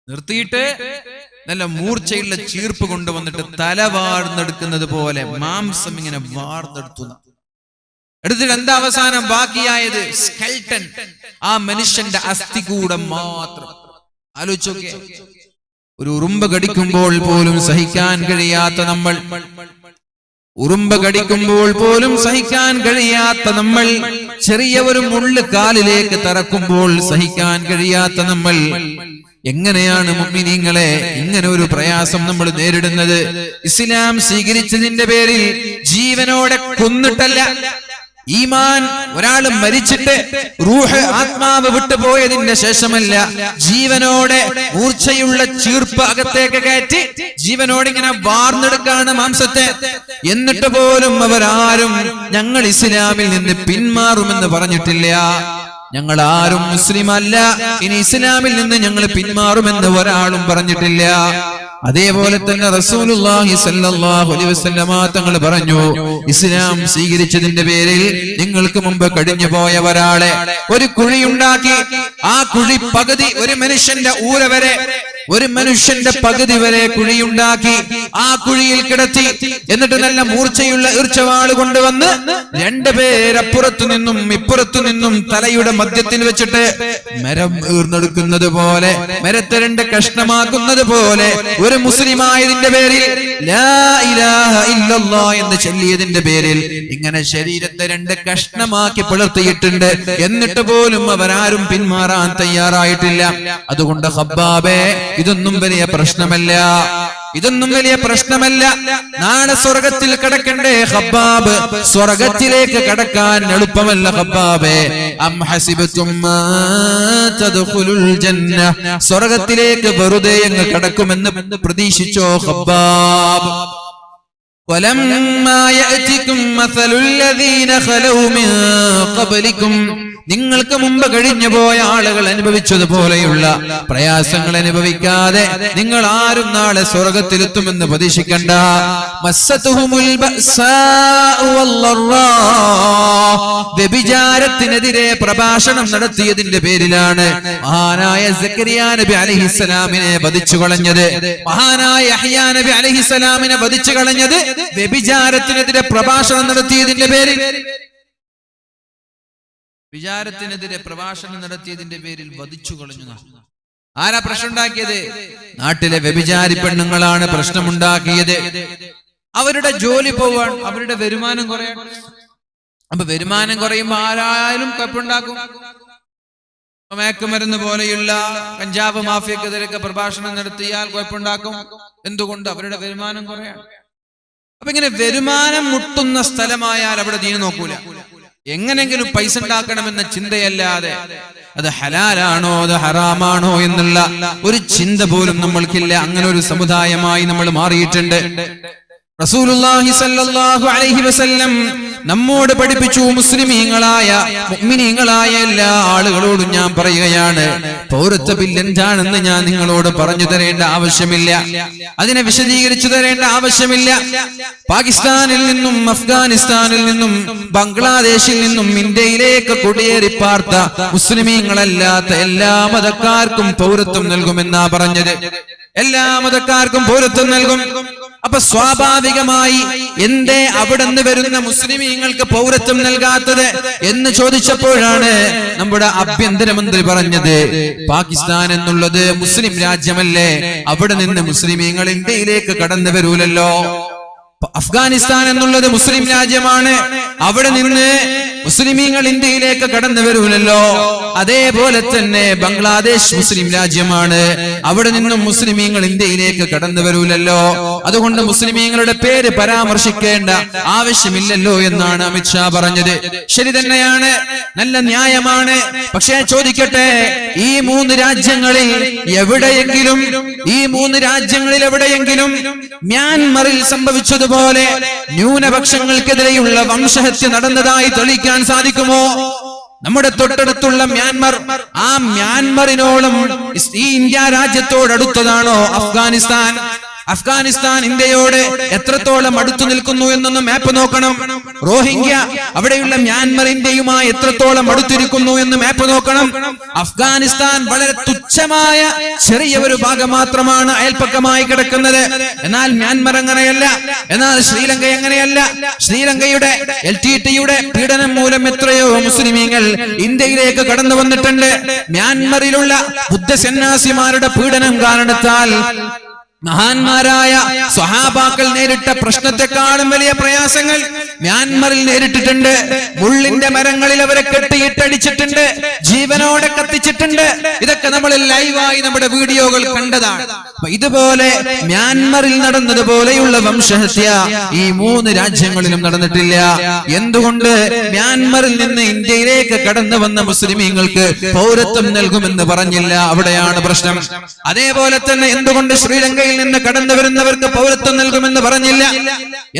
നിർത്തിയിട്ട് നല്ല മൂർച്ചയുള്ള ചീർപ്പ് കൊണ്ടുവന്നിട്ട് തല വാർന്നെടുക്കുന്നത് പോലെ മാംസം ഇങ്ങനെ വാർന്നെടുത്തു. എടുത്തിട്ട് എന്താ അവസാനം ബാക്കിയായത്? സ്കെൽട്ടൻ, ആ മനുഷ്യന്റെ അസ്ഥികൂടം മാത്രം. ആലോചിച്ചോക്കെ, ഒരു ഉറുമ്പ് കടിക്കുമ്പോൾ പോലും സഹിക്കാൻ കഴിയാത്ത നമ്മൾ, ഉറുമ്പ് കടിക്കുമ്പോൾ പോലും സഹിക്കാൻ കഴിയാത്ത നമ്മൾ, ചെറിയ ഒരു മുള്ള് കാലിലേക്ക് തറക്കുമ്പോൾ സഹിക്കാൻ കഴിയാത്ത നമ്മൾ, എങ്ങനെയാണ് മുഅ്മിനീങ്ങളെ ഇങ്ങനെ ഒരു പ്രയാസം നമ്മൾ നേരിടുന്നത്? ഇസ്ലാം സ്വീകരിച്ചതിന്റെ പേരിൽ ജീവനോടെ കൊന്നിട്ടല്ല. ഈമാൻ ഒരാൾ മരിച്ചിട്ട് റൂഹ്, ആത്മാവ് വിട്ടുപോയതിന്റെ ശേഷമല്ല, ജീവനോടെ മൂർച്ചയുള്ള ചീർപ്പ് അകത്തേക്ക് കയറ്റി ജീവനോട് ഇങ്ങനെ വാർന്നെടുക്കാണ് മാംസത്തെ. എന്നിട്ട് പോലും അവരാരും ഞങ്ങൾ ഇസ്ലാമിൽ നിന്ന് പിന്മാറുമെന്ന് പറഞ്ഞിട്ടില്ല. ഞങ്ങൾ ആരും മുസ്ലിം അല്ല, ഇനി ഇസ്ലാമിൽ നിന്ന് ഞങ്ങൾ പിന്മാറുമെന്ന് ഒരാളും പറഞ്ഞിട്ടില്ല. അതേപോലെ തന്നെ റസൂലുള്ളാഹി സ്വല്ലല്ലാഹു അലൈഹി വസല്ലമ തങ്ങൾ പറഞ്ഞു, ഇസ്ലാം സ്വീകരിച്ചതിന്റെ പേരിൽ നിങ്ങൾക്ക് മുമ്പ് കഴിഞ്ഞു പോയ ഒരാളെ ഒരു കുഴിയുണ്ടാക്കി, ആ കുഴി പകുതി ഒരു മനുഷ്യന്റെ ഊര വരെ ഒരു മനുഷ്യന്റെ പകുതി വരെ കുഴിയുണ്ടാക്കി ആ കുഴിയിൽ കിടത്തി എന്നിട്ട് നല്ല മൂർച്ചയുള്ള ഈർച്ചവാള് കൊണ്ടുവന്ന് രണ്ടുപേരപ്പുറത്തു നിന്നും ഇപ്പുറത്തു നിന്നും തലയുടെ മധ്യത്തിൽ വെച്ചിട്ട് മരം ഈർന്നെടുക്കുന്നത് പോലെ മരത്തെ രണ്ട് കഷ്ണമാക്കുന്നത് പോലെ ഒരു മുസ്ലിമായതിന്റെ പേരിൽ ലാ ഇലാഹ ഇല്ലല്ലാഹ് എന്ന് ചൊല്ലിയതിന്റെ പേരിൽ ഇങ്ങനെ ശരീരത്തെ രണ്ട് കഷ്ണമാക്കി പിളർത്തിയിട്ടുണ്ട്. എന്നിട്ട് പോലും അവരാരും പിന്മാറാൻ തയ്യാറായിട്ടില്ല. അതുകൊണ്ട് ഖബ്ബാബേ, ഇതൊന്നും വലിയ പ്രശ്നമല്ല, ഇതൊന്നും വലിയ പ്രശ്നമല്ല. നാളെ സ്വർഗത്തിൽ കടക്കണ്ടേ ഖബ്ബാബ്? സ്വർഗത്തിലേക്ക് കടക്കാൻ എളുപ്പമല്ല ഖബ്ബാബേ. അം ഹസിബതും മാ തദ്ഖുലുൽ ജന്ന, സ്വർഗത്തിലേക്ക് വെറുതെ അങ്ങ് കടക്കുമെന്ന് പ്രതീക്ഷിച്ചോ ഖബ്ബാബ്? വലമ്മാ യഅതികും മസലുൽ ലദീന ഖലൗ മിൻ ഖബ്ലികും, നിങ്ങൾക്ക് മുമ്പ് കഴിഞ്ഞു പോയ ആളുകൾ അനുഭവിച്ചതുപോലെയുള്ള പ്രയാസങ്ങൾ അനുഭവിക്കാതെ നിങ്ങൾ ആരും നാളെ സ്വർഗത്തിലെത്തുമെന്ന് പ്രതീക്ഷിക്കണ്ട. മസ്സതുഹുമുൽ ബഅസാഉ വല്ലറാ, വ്യഭിചാരത്തിനെതിരെ പ്രഭാഷണം നടത്തിയതിന്റെ പേരിലാണ് മഹാനായ സക്കരിയ നബി അലൈഹിസ്സലാമിനെ വധിച്ചു കളഞ്ഞത്. മഹാനായ യഹ്യാ നബി അലൈഹിസ്സലാമിനെ വധിച്ചു കളഞ്ഞത് വ്യഭിചാരത്തിനെതിരെ പ്രഭാഷണം നടത്തിയതിന്റെ പേരിൽ. വിചാരത്തിനെതിരെ പ്രഭാഷണം നടത്തിയതിന്റെ പേരിൽ വധിച്ചു കളഞ്ഞു. ആരാ പ്രശ്നം ഉണ്ടാക്കിയത്? നാട്ടിലെ വ്യഭിചാരി പെണ്ണുങ്ങളാണ് പ്രശ്നമുണ്ടാക്കിയത്. അവരുടെ ജോലി പോവാൻ, അവരുടെ വരുമാനം കുറയാൻ. അപ്പൊ വരുമാനം കുറയുമ്പോ ആരായാലും കുഴപ്പമുണ്ടാക്കും. മയക്കുമരുന്ന് പോലെയുള്ള കഞ്ചാവ് മാഫിയക്കെതിരൊക്കെ പ്രഭാഷണം നടത്തിയാൽ കുഴപ്പമുണ്ടാക്കും. എന്തുകൊണ്ട്? അവരുടെ വരുമാനം കുറയാൻ. അപ്പൊ ഇങ്ങനെ വരുമാനം മുട്ടുന്ന സ്ഥലമായാൽ അവിടെ ദീന് നോക്കൂല. എങ്ങനെങ്കിലും പൈസ ഉണ്ടാക്കണമെന്ന ചിന്തയല്ലാതെ അത് ഹലാലാണോ അത് ഹറാമാണോ എന്നുള്ള ഒരു ചിന്ത പോലും നമ്മൾക്കില്ല. അങ്ങനെ ഒരു സമുദായമായി നമ്മൾ മാറിയിട്ടുണ്ട്. റസൂലുള്ളാഹി സ്വല്ലല്ലാഹു അലൈഹി വസല്ലം നമ്മോട് പഠിപ്പിച്ചു. മുസ്ലിമീങ്ങളായ മുഅ്മിനീങ്ങളായ എല്ലാ ആളുകളോടും ഞാൻ പറയുകയാണ്, പൗരത്വ ബിൽ എന്താണെന്ന് ഞാൻ നിങ്ങളോട് പറഞ്ഞു തരേണ്ട ആവശ്യമില്ല, അതിനെ വിശദീകരിച്ചു തരേണ്ട ആവശ്യമില്ല. പാകിസ്ഥാനിൽ നിന്നും അഫ്ഗാനിസ്ഥാനിൽ നിന്നും ബംഗ്ലാദേശിൽ നിന്നും ഇന്ത്യയിലേക്ക് കുടിയേറി പാർത്ത മുസ്ലിമീങ്ങളല്ലാത്ത എല്ലാ മതക്കാർക്കും പൗരത്വം നൽകുമെന്നാ പറഞ്ഞത്. എല്ലാ മതക്കാർക്കും പൗരത്വം നൽകും. അപ്പൊ സ്വാഭാവികമായി എന്തേ അവിടെ നിന്ന് വരുന്ന മുസ്ലിമീങ്ങൾക്ക് പൗരത്വം നൽകാത്തത് എന്ന് ചോദിച്ചപ്പോഴാണ് നമ്മുടെ ആഭ്യന്തരമന്ത്രി പറഞ്ഞത്, പാകിസ്ഥാൻ എന്നുള്ളത് മുസ്ലിം രാജ്യമല്ലേ, അവിടെ നിന്ന് മുസ്ലിമീങ്ങൾ ഇന്ത്യയിലേക്ക് കടന്നു വരൂലല്ലോ. അഫ്ഗാനിസ്ഥാൻ എന്നുള്ളത് മുസ്ലിം രാജ്യമാണ്, അവിടെ നിന്ന് മുസ്ലിമീങ്ങൾ ഇന്ത്യയിലേക്ക് കടന്നു വരൂലല്ലോ. അതേപോലെ തന്നെ ബംഗ്ലാദേശ് മുസ്ലിം രാജ്യമാണ്, അവിടെ നിന്നും മുസ്ലിമീങ്ങൾ ഇന്ത്യയിലേക്ക് കടന്നു വരൂലല്ലോ. അതുകൊണ്ട് മുസ്ലിമീങ്ങളുടെ പേര് പരാമർശിക്കേണ്ട ആവശ്യമില്ലല്ലോ എന്നാണ് അമിത്ഷാ പറഞ്ഞത്. ശരി തന്നെയാണ്, നല്ല ന്യായമാണ്. പക്ഷേ ചോദിക്കട്ടെ, ഈ മൂന്ന് രാജ്യങ്ങളിൽ എവിടെയെങ്കിലും മ്യാൻമറിൽ സംഭവിച്ചതുപോലെ ന്യൂനപക്ഷങ്ങൾക്കെതിരെയുള്ള വംശഹത്യ നടന്നതായി തെളിയിക്കാൻ സാധിക്കുമോ? നമ്മുടെ തൊട്ടടുത്തുള്ള മ്യാൻമർ, ആ മ്യാൻമറിനോളം ഈ ഇന്ത്യ രാജ്യത്തോടടുത്തതാണോ അഫ്ഗാനിസ്ഥാൻ? അഫ്ഗാനിസ്ഥാൻ ഇന്ത്യയോട് എത്രത്തോളം അടുത്തു നിൽക്കുന്നു എന്നൊന്ന് മാപ്പ് നോക്കണം. റോഹിംഗ്യ അവിടെയുള്ള മ്യാൻമർ ഇന്ത്യയുമായി എത്രത്തോളം അടുത്തിരിക്കുന്നു എന്ന് മാപ്പ് നോക്കണം. അഫ്ഗാനിസ്ഥാൻ വളരെ തുച്ഛമായ ചെറിയ ഒരു ഭാഗം മാത്രമാണ് അയൽപ്പക്കമായി കിടക്കുന്നത്. എന്നാൽ മ്യാൻമർ അങ്ങനെയല്ല. എന്നാൽ ശ്രീലങ്ക എങ്ങനെയല്ല. ശ്രീലങ്കയുടെ LTTE-യുടെ പീഡനം മൂലം എത്രയോ മുസ്ലിമീങ്ങൾ ഇന്ത്യയിലേക്ക് കടന്നു വന്നിട്ടുണ്ട്. മ്യാൻമറിലുള്ള ബുദ്ധസന്യാസിമാരുടെ പീഡനം കാരണത്താൽ മഹാന്മാരായ സ്വഹാബാക്കൾ നേരിട്ട പ്രശ്നത്തെക്കാളും വലിയ പ്രയാസങ്ങൾ മ്യാൻമറിൽ നേരിട്ടിട്ടുണ്ട്. മുള്ളിന്റെ മരങ്ങളിൽ അവരെ കെട്ടിയിട്ടടിച്ചിട്ടുണ്ട്, ജീവനോടെ കത്തിച്ചിട്ടുണ്ട്. ഇതൊക്കെ നമ്മൾ ലൈവായി നമ്മുടെ വീഡിയോകൾ കണ്ടതാണ്. ഇതുപോലെ മ്യാൻമറിൽ നടന്നതുപോലെയുള്ള വംശഹത്യ ഈ മൂന്ന് രാജ്യങ്ങളിലും നടന്നിട്ടില്ല. എന്തുകൊണ്ട്? മ്യാൻമറിൽ നിന്ന് ഇന്ത്യയിലേക്ക് കടന്നു വന്ന മുസ്ലിമീങ്ങൾക്ക് പൗരത്വം നൽകുമെന്ന് പറഞ്ഞില്ല. അവിടെയാണ് പ്രശ്നം. അതേപോലെ തന്നെ എന്തുകൊണ്ട് ശ്രീലങ്കയിൽ നിന്ന് കടന്നു വരുന്നവർക്ക് പൗരത്വം നൽകുമെന്ന് പറഞ്ഞില്ല?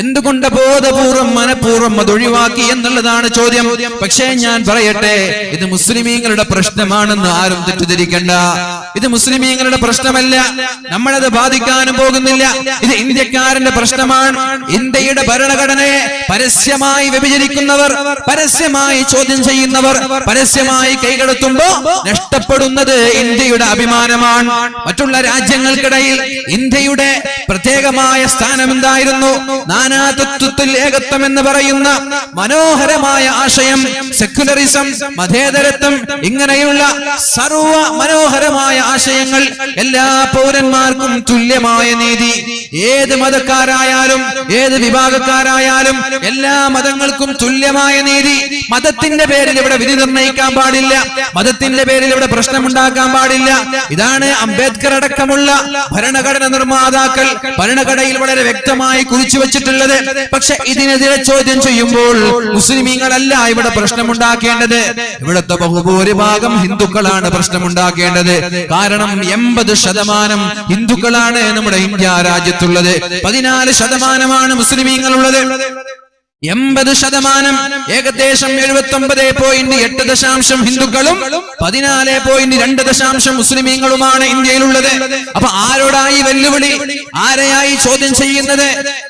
എന്തുകൊണ്ട് ബോധപൂർവം മനഃപൂർവ്വം അത് ഒഴിവാക്കി എന്നുള്ളതാണ് ചോദ്യം. പക്ഷേ ഞാൻ പറയട്ടെ, ഇത് മുസ്ലിമീങ്ങളുടെ പ്രശ്നമാണെന്ന് ആരും തെറ്റിദ്ധരിക്കണ്ട. ഇത് മുസ്ലിമീങ്ങളുടെ പ്രശ്നമല്ല. നമ്മളത് ബാധിക്കാനും പോകുന്നില്ല. ഇത് ഇന്ത്യക്കാരന്റെ പ്രശ്നമാണ്. ഇന്ത്യയുടെ ഭരണഘടനയെ പരസ്യമായി വ്യഭിചരിക്കുന്നവർ, പരസ്യമായി ചോദ്യം ചെയ്യുന്നവർ, പരസ്യമായി കൈകടത്തുമ്പോ നഷ്ടപ്പെടുന്നത് ഇന്ത്യയുടെ അഭിമാനമാണ്. മറ്റുള്ള രാജ്യങ്ങൾക്കിടയിൽ ഇന്ത്യയുടെ പ്രത്യേകമായ സ്ഥാനം എന്തായിരുന്നു? നാനാത്വത്തിൽ ഏകത്വം എന്ന് പറയുന്ന മനോഹരമായ ആശയം, സെക്യുലറിസം, മതേതരത്വം, ഇങ്ങനെയുള്ള സർവ മനോഹരമായ ആശയങ്ങൾ, എല്ലാ പൗരന്മാർക്കും തുല്യമായ നീതി, ഏത് മതക്കാരായാലും ഏത് വിഭാഗക്കാരായാലും എല്ലാ മതങ്ങൾക്കും തുല്യമായ നീതി. മതത്തിന്റെ പേരിൽ ഇവിടെ വിധി നിർണ്ണയിക്കാൻ പാടില്ല, മതത്തിന്റെ പേരിൽ ഇവിടെ പ്രശ്നമുണ്ടാക്കാൻ പാടില്ല. ഇതാണ് അംബേദ്കർ അടക്കമുള്ള ഭരണഘടന നിർമ്മാതാക്കൾ ഭരണഘടനയിൽ വളരെ വ്യക്തമായി കുറിച്ചു വെച്ചിട്ടുള്ളത്. പക്ഷെ ഇതിനെതിരെ ചോദ്യം ചെയ്യുമ്പോൾ മുസ്ലിമീങ്ങളല്ല ഇവിടെ പ്രശ്നമുണ്ടാക്കേണ്ടത്, ഇവിടുത്തെ ബഹുഭൂരിഭാഗം ഹിന്ദുക്കളാണ് പ്രശ്നമുണ്ടാക്കേണ്ടത്. കാരണം 80% ഹിന്ദുക്കളാണ് നമ്മുടെ ഇന്ത്യ രാജ്യത്തുള്ളത്, 14% മുസ്ലിമീങ്ങളുള്ളത്. 80% ഏകദേശം 79.8 ഹിന്ദുക്കളും 14.2 മുസ്ലിമീങ്ങളുമാണ് ഇന്ത്യയിലുള്ളത്. അപ്പൊ ആരോടായി വെല്ലുവിളി? ആരെയായി ചോദ്യം ചെയ്യുന്നത്?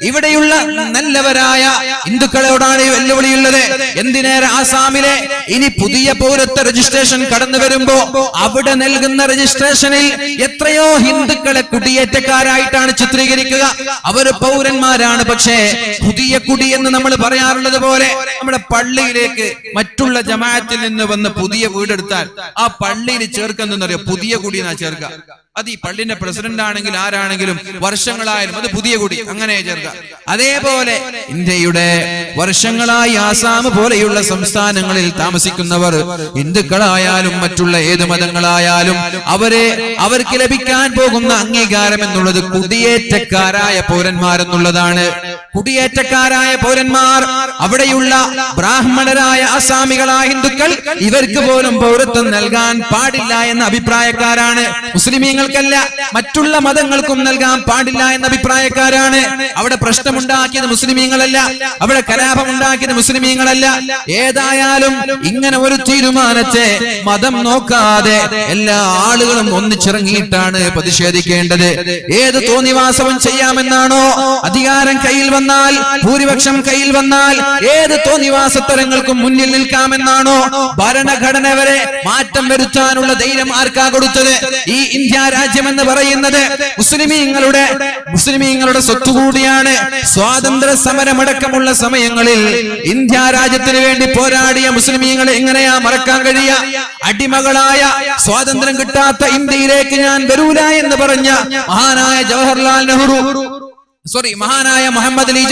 ഇവിടെയുള്ള നല്ലവരായ ഹിന്ദുക്കളോടാണ് ഈ വെല്ലുവിളിയുള്ളത്. എന്തിനേറെ ആസാമിലെ ഇനി പുതിയ പൗരത്വ രജിസ്ട്രേഷൻ കടന്നു വരുമ്പോ അവിടെ നൽകുന്ന രജിസ്ട്രേഷനിൽ എത്രയോ ഹിന്ദുക്കളെ കുടിയേറ്റക്കാരായിട്ടാണ് ചിത്രീകരിക്കുക. അവര് പൗരന്മാരാണ്, പക്ഷേ പുതിയ കുടി എന്ന് നമ്മൾ പറയാറുള്ളത് പോലെ നമ്മുടെ പള്ളിയിലേക്ക് മറ്റുള്ള ജമാഅത്തിൽ നിന്ന് വന്ന് പുതിയ വീടെടുത്താൽ ആ പള്ളിയിൽ ചേർക്കുന്നറിയോ? പുതിയ കുടി എന്നാ ചേർക്കുക. അത് ഈ പള്ളിന്റെ പ്രസിഡന്റ് ആണെങ്കിൽ ആരാണെങ്കിലും വർഷങ്ങളായാലും അത് പുതിയ കുടി അങ്ങനെ ചേർക്കുക. അതേപോലെ ഇന്ത്യയുടെ വർഷങ്ങളായി ആസാം പോലെയുള്ള സംസ്ഥാനങ്ങളിൽ താമസിക്കുന്നവർ ഹിന്ദുക്കളായാലും മറ്റുള്ള ഏത് മതങ്ങളായാലും അവർക്ക് ലഭിക്കാൻ പോകുന്ന അംഗീകാരം എന്നുള്ളത് കുടിയേറ്റക്കാരായ പൗരന്മാരെന്നുള്ളതാണ്. കുടിയേറ്റക്കാരായ പൗരന്മാർ, അവിടെയുള്ള ബ്രാഹ്മണരായ ആസാമികളായ ഹിന്ദുക്കൾ, ഇവർക്ക് പോലും പൗരത്വം നൽകാൻ പാടില്ല എന്ന അഭിപ്രായക്കാരാണ്. മുസ്ലിമീങ്ങൾക്കല്ല, മറ്റുള്ള മതങ്ങൾക്കും നൽകാൻ പാടില്ല എന്ന അഭിപ്രായക്കാരാണ്. അവിടെ പ്രശ്നമുണ്ടാക്കിയത് മുസ്ലിമീങ്ങളല്ല, അവിടെ കലാപമുണ്ടാക്കിയത് മുസ്ലിമീങ്ങളല്ല. ഏതായാലും ഇങ്ങനെ ഒരു തീരുമാനത്തെ മതം നോക്കാതെ എല്ലാ ആളുകളും ഒന്നിച്ചിറങ്ങിയിട്ടാണ് പ്രതിഷേധിക്കേണ്ടത്. ഏത് തോന്നിവാസവും ചെയ്യാമെന്നാണോ? അധികാരം കയ്യിൽ വന്നാൽ, ഭൂരിപക്ഷം കയ്യിൽ വന്നാൽ ഏത് തോന്നിവാസത്തരങ്ങൾക്കും മുന്നിൽ നിൽക്കാമെന്നാണോ? ഭരണഘടന വരെ മാറ്റം വരുത്താനുള്ള ധൈര്യം ആർക്കാ കൊടുത്തത്? ഈ ഇന്ത്യ രാജ്യം എന്ന് പറയുന്നത് മുസ്ലിമീങ്ങളുടെ സ്വത്തുകൂടിയാണ്. സ്വാതന്ത്ര്യ സമരമടക്കമുള്ള സമയങ്ങളിൽ ഇന്ത്യ രാജ്യത്തിന് വേണ്ടി പോരാടിയ മുസ്ലിമീങ്ങളെ എങ്ങനെയാ മറക്കാൻ കഴിയുക? അടിമകളായ സ്വാതന്ത്ര്യം കിട്ടാത്ത ഇന്ത്യയിലേക്ക് ഞാൻ വരൂല എന്ന് പറഞ്ഞ മഹാനായ ജവഹർലാൽ നെഹ്റു, മഹാനായ മുഹമ്മദ് അലി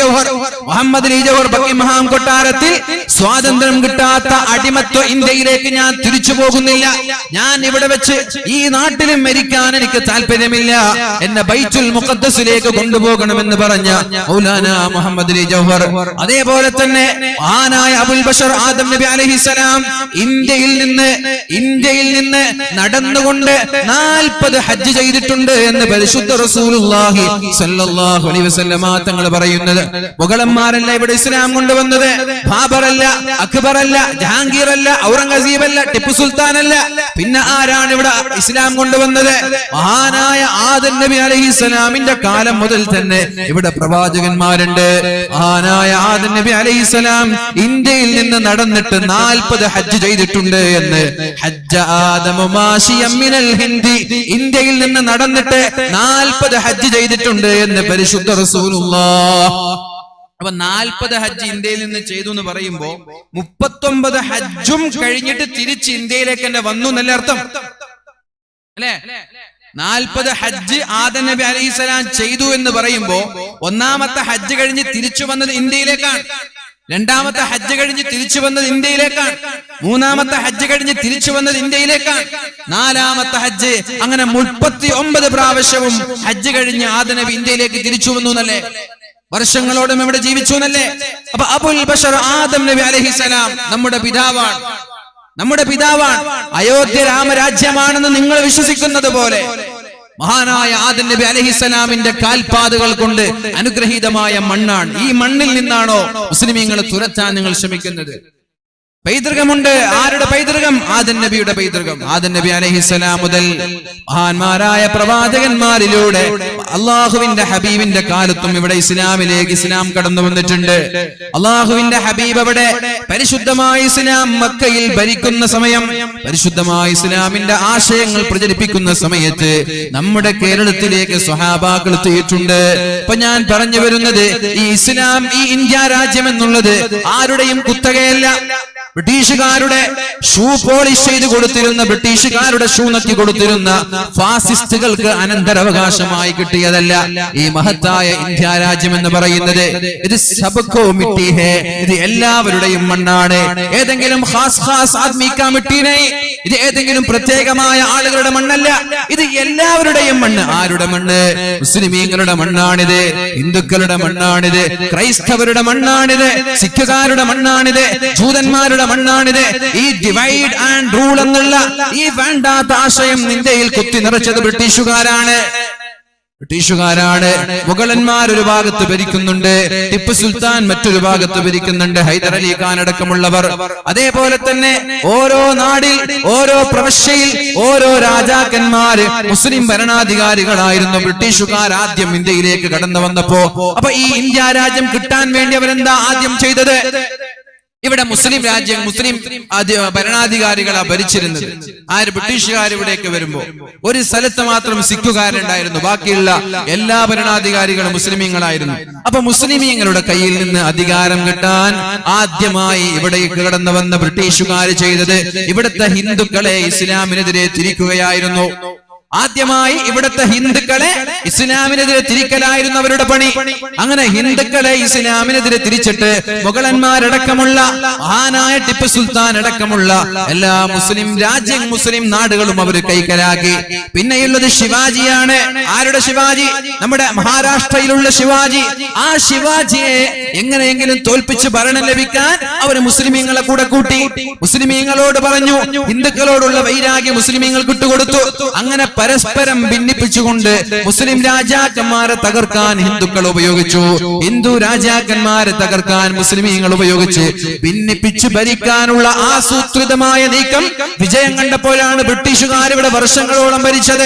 ജൗഹർ ബക്കിംഗ്ഹാം കൊട്ടാരത്തിൽ സ്വാതന്ത്ര്യം കിട്ടാത്ത അടിമത്വ ഇന്ത്യയിലേക്ക് ഞാൻ തിരിച്ചു പോകുന്നില്ല, ഞാൻ ഇവിടെ വെച്ച് ഈ നാട്ടിലും മരിക്കാൻ എനിക്ക് താല്പര്യമില്ല, എന്നെ ബൈത്തുൽ മുഖദ്ദസിലേക്ക് കൊണ്ടുപോകണമെന്ന് പറഞ്ഞ മൗലാന മുഹമ്മദ് അലി ജൗഹർ. അതേപോലെ തന്നെ മഹാനായ അബുൽ ബഷർ ആദം നബി അലൈഹിസ്സലാം ഇന്ത്യയിൽ നിന്ന് നടന്നുകൊണ്ട് 40 ഹജ്ജ് ചെയ്തിട്ടുണ്ട് എന്ന് പരിശുദ്ധ റസൂലുള്ളാഹി സ്വല്ലല്ലാഹു അലൈഹി വസല്ലമ തങ്ങൾ പറയുന്നത്. മുഗളന്മാരല്ല ഇവിടെ ഇസ്ലാം കൊണ്ടുവന്നത്, ബാബറല്ല, അക്ബറല്ല, ജഹാംഗീറല്ല, ഔറംഗസീബല്ല, ടിപ്പു സുൽത്താനല്ല. പിന്നെ ആരാണ് ഇവിടെ ഇസ്ലാം കൊണ്ടുവന്നത്? മഹാനായ ആദം നബി അലൈഹിസ്സലാമിന്റെ കാലം മുതൽ തന്നെ ഇവിടെ പ്രവാചകന്മാരുണ്ട്. മഹാനായ ആദം നബി അലൈഹിസ്സലാം ഇന്ത്യയിൽ നിന്ന് നടന്നിട്ട് 40 ഹജ്ജ് ചെയ്തിട്ടുണ്ട് എന്ന് ഹജ്ജ ആദമു മാശിയം മിനൽ ഹിന്ദി, ഇന്ത്യയിൽ നിന്ന് നടന്നിട്ട് 40 ഹജ്ജ് ചെയ്തിട്ടുണ്ട് എന്ന് പരിശുദ്ധ റസൂലുള്ളാഹ്. അപ്പൊ 40 ഹജ്ജ് ഇന്ത്യയിൽ നിന്ന് ചെയ്തു എന്ന് പറയുമ്പോ 39 ഹജ്ജും കഴിഞ്ഞിട്ട് തിരിച്ച് ഇന്ത്യയിലേക്ക് തന്നെ വന്നു എന്നല്ലേ അർത്ഥം? അല്ലേ? 40 ഹജ്ജ് ആദം നബി അലൈഹിസ്സലാം ചെയ്തു എന്ന് പറയുമ്പോ ഒന്നാമത്തെ ഹജ്ജ് കഴിഞ്ഞ് തിരിച്ചു വന്നത് ഇന്ത്യയിലേക്കാണ്, രണ്ടാമത്തെ ഹജ്ജ് കഴിഞ്ഞ് തിരിച്ചു വന്നത് ഇന്ത്യയിലേക്കാണ്, മൂന്നാമത്തെ ഹജ്ജ് കഴിഞ്ഞ് തിരിച്ചു വന്നത് ഇന്ത്യയിലേക്കാണ്, നാലാമത്തെ ഹജ്ജ്, അങ്ങനെ 39 പ്രാവശ്യവും ഹജ്ജ് കഴിഞ്ഞ് ആദം നബി ഇന്ത്യയിലേക്ക് തിരിച്ചു വന്നു എന്നല്ലേ? വർഷങ്ങളോടും ഇവിടെ ജീവിച്ചു എന്നല്ലേ? അപ്പൊ അബുൽ ബഷർ ആദം നബി അലൈഹിസ്സലാം നമ്മുടെ പിതാവാണ്. അയോധ്യ രാമരാജ്യമാണെന്ന് നിങ്ങൾ വിശ്വസിക്കുന്നത് പോലെ മഹാനായ ആദം നബി അലൈഹിസ്സലാമിന്റെ കാൽപാദകൾ കൊണ്ട് അനുഗ്രഹീതമായ മണ്ണാണ്. ഈ മണ്ണിൽ നിന്നാണോ മുസ്ലിമീങ്ങളെ തുരത്താൻ നിങ്ങൾ ശ്രമിക്കുന്നത്? പൈതൃകമുണ്ട്. ആരുടെ പൈതൃകം? ആദം നബിയുടെ പൈതൃകം. ആദം നബി അലൈഹിസ്സലാം മുതൽ മഹാന്മാരായ പ്രവാചകന്മാരിലൂടെ അള്ളാഹുവിന്റെ ഹബീബിന്റെ കാലത്തും ഇവിടെ ഇസ്ലാം കടന്നു വന്നിട്ടുണ്ട്. അള്ളാഹുവിന്റെ ഹബീബ് അവിടെ പരിശുദ്ധമായ ഇസ്ലാം മക്കയിൽ ഭരിക്കുന്ന സമയം, പരിശുദ്ധമായ ഇസ്ലാമിന്റെ ആശയങ്ങൾ പ്രചരിപ്പിക്കുന്ന സമയത്ത് നമ്മുടെ കേരളത്തിലേക്ക് സ്വഹാബാക്കൾ എത്തിയിട്ടുണ്ട്. ഇപ്പൊ ഞാൻ പറഞ്ഞു വരുന്നത്, ഈ ഇസ്ലാം, ഈ ഇന്ത്യ രാജ്യം എന്നുള്ളത് ആരുടെയും കുത്തകയല്ല. ബ്രിട്ടീഷുകാരുടെ ഷൂ പോളിഷ് ചെയ്ത് കൊടുത്തിരുന്ന, ബ്രിട്ടീഷുകാരുടെ ഷൂ നക്കി കൊടുത്തിരുന്ന ഫാസിസ്റ്റുകൾക്ക് അനന്തരാവകാശമായി കിട്ടിയതല്ല ഈ മഹത്തായ ഇന്ത്യ രാജ്യം എന്ന് പറയുന്നത്. ഇത് സബ്കോ മിട്ടി ഹേ, ഇത് എല്ലാവരുടെയും മണ്ണാണ്. ഏതെങ്കിലും ഖാസ് ഖാസ് ആദ്മി കാ മിട്ടി നഹീ, ഇത് ഏതെങ്കിലും പ്രത്യേകമായ ആളുകളുടെ മണ്ണല്ല, ഇത് എല്ലാവരുടെയും മണ്ണ്. ആരുടെ മണ്ണ്? മുസ്ലിമീങ്ങളുടെ മണ്ണാണിത്, ഹിന്ദുക്കളുടെ മണ്ണാണിത്, ക്രൈസ്തവരുടെ മണ്ണാണിത്, സിഖുകാരുടെ മണ്ണാണിത്, ജൂതന്മാരുടെ മണ്ണാണിത്. ഈ ഡിവൈഡ് ആൻഡ് റൂൾ എന്നുള്ള ഈ വേണ്ടാത്ത ആശയം ഇന്ത്യയിൽ കുത്തി നിറച്ചത് ബ്രിട്ടീഷുകാരാണ്. മുഗളന്മാർ ഒരു ഭാഗത്ത് ഭരിക്കുന്നുണ്ട്, ടിപ്പു സുൽത്താൻ മറ്റൊരു ഭാഗത്ത് ഭരിക്കുന്നുണ്ട്, ഹൈദർ അലി ഖാൻ അടക്കമുള്ളവർ. അതേപോലെ തന്നെ ഓരോ നാടിൽ, ഓരോ പ്രവിശ്യയിൽ ഓരോ രാജാക്കന്മാര് മുസ്ലിം ഭരണാധികാരികളായിരുന്നു. ബ്രിട്ടീഷുകാർ ആദ്യം ഇന്ത്യയിലേക്ക് കടന്നു വന്നപ്പോ, അപ്പൊ ഈ ഇന്ത്യ രാജ്യം കിട്ടാൻ വേണ്ടി അവരെന്താ ആദ്യം ചെയ്തത്? ഇവിടെ മുസ്ലിം രാജ്യം, മുസ്ലിം ഭരണാധികാരികളാ ഭരിച്ചിരുന്നത്. ആര്? ബ്രിട്ടീഷുകാർ ഇവിടേക്ക് വരുമ്പോ ഒരു സ്ഥലത്ത് മാത്രം സിഖുകാരുണ്ടായിരുന്നു, ബാക്കിയുള്ള എല്ലാ ഭരണാധികാരികളും മുസ്ലിമീങ്ങളായിരുന്നു. അപ്പൊ മുസ്ലിമീങ്ങളുടെ കയ്യിൽ നിന്ന് അധികാരം കിട്ടാൻ ആദ്യമായി ഇവിടേക്ക് കടന്നു വന്ന ബ്രിട്ടീഷുകാർ ചെയ്തത് ഇവിടുത്തെ ഹിന്ദുക്കളെ ഇസ്ലാമിനെതിരെ തിരിക്കുകയായിരുന്നു. ആദ്യമായി ഇവിടുത്തെ ഹിന്ദുക്കളെ ഇസ്ലാമിനെതിരെ തിരിക്കലായിരുന്നു അവരുടെ പണി. അങ്ങനെ ഹിന്ദുക്കളെ ഇസ്ലാമിനെതിരെ തിരിച്ചിട്ട് മുഗളന്മാരടക്കമുള്ള മഹാനായ ടിപ്പു സുൽത്താൻ അടക്കമുള്ള എല്ലാ മുസ്ലിം മുസ്ലിം നാടുകളും അവർ കൈക്കലാക്കി. പിന്നെയുള്ളത് ശിവാജിയാണ്. ആരുടെ ശിവാജി? നമ്മുടെ മഹാരാഷ്ട്രയിലുള്ള ശിവാജി. ആ ശിവാജിയെ എങ്ങനെയെങ്കിലും തോൽപ്പിച്ച് ഭരണം ലഭിക്കാൻ അവർ മുസ്ലിമീങ്ങളെ കൂടെ കൂട്ടി. മുസ്ലിമീങ്ങളോട് പറഞ്ഞു, ഹിന്ദുക്കളോടുള്ള വൈരാഗ്യം മുസ്ലിമീങ്ങൾ വിട്ടുകൊടുത്തു. അങ്ങനെ പരസ്പരം ഭിന്നിപ്പിച്ചുകൊണ്ട് മുസ്ലിം രാജാക്കന്മാരെ തകർക്കാൻ ഹിന്ദുക്കൾ ഉപയോഗിച്ചു, ഹിന്ദു രാജാക്കന്മാരെ തകർക്കാൻ മുസ്ലിമീങ്ങൾ ഉപയോഗിച്ച് ഭിന്നിപ്പിച്ചു ഭരിക്കാനുള്ള ആസൂത്രിതമായ നീക്കം വിജയം കണ്ടപ്പോഴാണ് ബ്രിട്ടീഷുകാർ ഇവിടെ വർഷങ്ങളോളം ഭരിച്ചത്.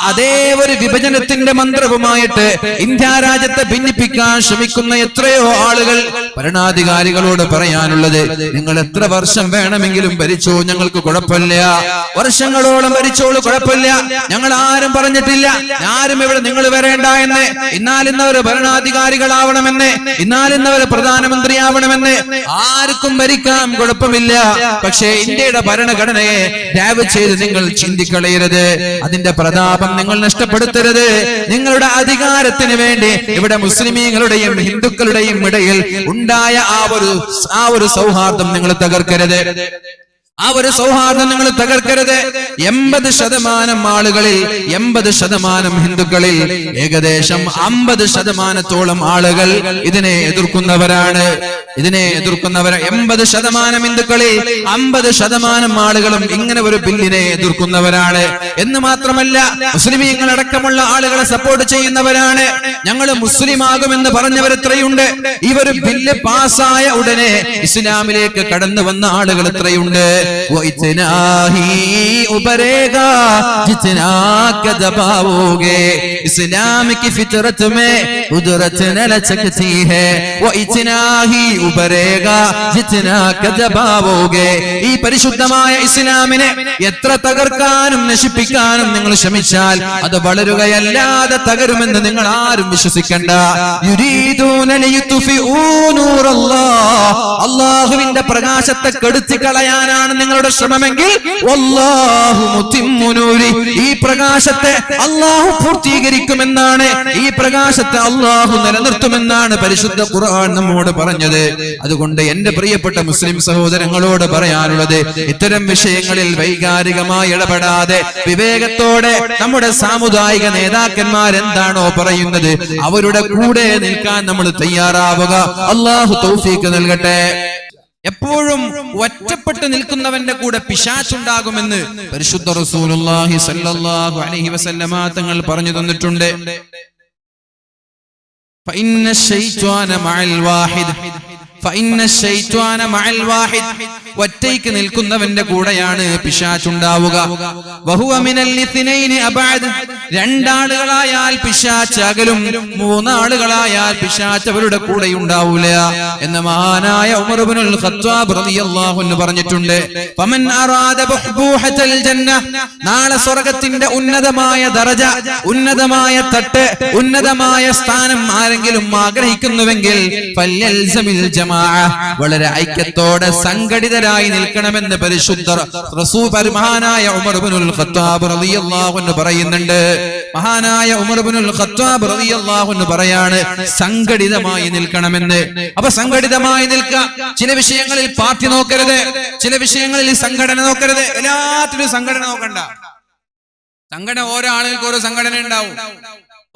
അതേ ഒരു വിഭജനത്തിന്റെ മന്ത്രവുമായിട്ട് ഇന്ത്യ രാജ്യത്തെ ഭിന്നിപ്പിക്കാൻ ശ്രമിക്കുന്ന എത്രയോ ആളുകൾ. ഭരണാധികാരികളോട് പറയാനുള്ളത്, നിങ്ങൾ എത്ര വർഷം വേണമെങ്കിലും ഭരിച്ചോ, ഞങ്ങൾക്ക് കുഴപ്പമില്ല, വർഷങ്ങളോളം ഭരിച്ചോളൂ, കുഴപ്പമില്ല, ഞങ്ങൾ ആരും പറഞ്ഞിട്ടില്ല, ആരും ഇവിടെ നിങ്ങൾ വരേണ്ട എന്ന്, ഇന്നാലിന്നവർ ഭരണാധികാരികളാവണമെന്ന്, ഇന്നാലിന്നവർ പ്രധാനമന്ത്രിയാവണമെന്ന്, ആർക്കും ഭരിക്കാം, കുഴപ്പമില്ല. പക്ഷേ ഇന്ത്യയുടെ ഭരണഘടനയെ ദയവ് ചെയ്ത് നിങ്ങൾ ചിന്തിക്കളയരുത്, അതിന്റെ പ്രതാപം നിങ്ങൾ നഷ്ടപ്പെടുത്തരുത്. നിങ്ങളുടെ അധികാരത്തിന് വേണ്ടി ഇവിടെ മുസ്ലിമീങ്ങളുടെയും ഹിന്ദുക്കളുടെയും ഇടയിൽ ഉണ്ടായ ആ ഒരു സൗഹാർദ്ദം നിങ്ങൾ തകർക്കരുത്, ആ ഒരു സൗഹാർദ്ദം നിങ്ങൾ തകർക്കരുത്. 80% ആളുകളിൽ, 80% ഹിന്ദുക്കളിൽ ഏകദേശം 50% ആളുകൾ ഇതിനെ എതിർക്കുന്നവരാണ്. 80% ഹിന്ദുക്കളിൽ 50% ആളുകളും ഇങ്ങനെ ഒരു ബില്ലിനെ എതിർക്കുന്നവരാണ്. എന്ന് മാത്രമല്ല, മുസ്ലിമീങ്ങൾ അടക്കമുള്ള ആളുകളെ സപ്പോർട്ട് ചെയ്യുന്നവരാണ്. ഞങ്ങൾ മുസ്ലിം ആകുമെന്ന് പറഞ്ഞവരെത്രയുണ്ട്. ഈ ഒരു ബില്ല് പാസ്സായ ഉടനെ ഇസ്ലാമിലേക്ക് കടന്നു വന്ന ആളുകൾ എത്രയുണ്ട്. इस्लाम की फितरत में कुदरत न लचकती है, वो इतना ही उभरेगा जितना कदबावोगे. ഈ പരിശുദ്ധമായ ഇസ്ലാമിനെ എത്ര തകർക്കാനും നശിപ്പിക്കാനും നിങ്ങൾ ശ്രമിച്ചാൽ അത് വളരുകയല്ലാതെ തകരുമെന്ന് നിങ്ങൾ ആരും വിശ്വസിക്കണ്ട. യുരീദൂന ലിയുത്ഫിഊ നൂറല്ലാഹ്, അല്ലാഹുവിന്റെ പ്രകാശത്തെ കെടുത്തി കളയാനാണ് നിങ്ങളുടെ ശ്രമമെങ്കിൽ വല്ലാഹു മുത്തിമ്മു നൂരി, ഈ പ്രകാശത്തെ അല്ലാഹു പൂർത്തീകരിക്കുമെന്നാണ്, ഈ പ്രകാശത്തെ അല്ലാഹു നിലനിർത്തുമെന്നാണ് പരിശുദ്ധ ഖുർആൻ നമ്മോട് പറഞ്ഞത്. അതുകൊണ്ട് എന്റെ പ്രിയപ്പെട്ട മുസ്ലിം സഹോദരങ്ങളോട് പറയാനുള്ളത്, ഇത്തരം വിഷയങ്ങളിൽ വൈകാരികമായി ഇടപെടാതെ വിവേകത്തോടെ നമ്മുടെ സാമുദായിക നേതാക്കന്മാർ എന്താണോ പറയുന്നത് അവരുടെ കൂടെ നിൽക്കാൻ നമ്മൾ തയ്യാറാവുക. അല്ലാഹു തൗഫീഖ് നൽകട്ടെ. എപ്പോഴും ഒറ്റപ്പെട്ട് നിൽക്കുന്നവന്റെ കൂടെ പിശാചുണ്ടാകുമെന്ന് പരിശുദ്ധ റസൂലുള്ളാഹി സ്വല്ലല്ലാഹു അലൈഹി വസല്ലമ തങ്ങൾ പറഞ്ഞു തന്നിട്ടുണ്ട്. ഫഇന്ന ശൈത്വാന മഅൽ വാഹിദ്, ഫഇന്ന ശൈത്വാന മഅൽ വാഹിദ്, ഒറ്റയ്ക്ക് നിൽക്കുന്നവന്റെ കൂടെയാണ് പിശാച് ഉണ്ടാവുക. വഹുവ മിനൽ ഇത്നൈനി അബഅദ്, രണ്ടാളുകളായാൽ പിശാച് അകലും, മൂന്നാളുകളായാൽ പിശാച് അവരുടെ കൂടെ ഉണ്ടാവൂല എന്ന് മഹാനായ ഉമർ ഇബ്നുൽ ഖത്താബ് റളിയല്ലാഹു അൻഹു പറഞ്ഞിട്ടുണ്ട്. ഫമൻ അറാദ ബുഹ്ബൂഹത്തൽ ജന്ന, നാളെ സ്വർഗ്ഗത്തിന്റെ ഉന്നതമായ ദറജ, ഉന്നതമായ തട്ട്, ഉന്നതമായ സ്ഥാനം ആരെങ്കിലും ആഗ്രഹിക്കുന്നുവെങ്കിൽ ഫൽയൽസമിൽ ജമാഅ, വളരെ ഐക്യത്തോടെ സംഘടിതരായി നിൽക്കണമെന്ന് പരിശുദ്ധ റസൂൽ മഹാനായ ഉമർ ഇബ്നുൽ ഖത്താബ് റളിയല്ലാഹു അൻഹു പറയുന്നുണ്ട്. മഹാനായ ഉമർ ഇബ്നുൽ ഖത്താബ് റളിയല്ലാഹു അൻഹു പറയാണ് സംഘടിതമായി നിൽക്കണമെന്ന്. അപ്പൊ സംഘടിതമായി നിൽക്കുക. ചില വിഷയങ്ങളിൽ പാർട്ടി നോക്കരുത്, ചില വിഷയങ്ങളിൽ സംഘടന നോക്കരുത്. എല്ലാത്തിലും സംഘടന നോക്കണ്ട. സംഘടന ഓരോ ആളുകൾക്ക് ഓരോ സംഘടന ഉണ്ടാവും,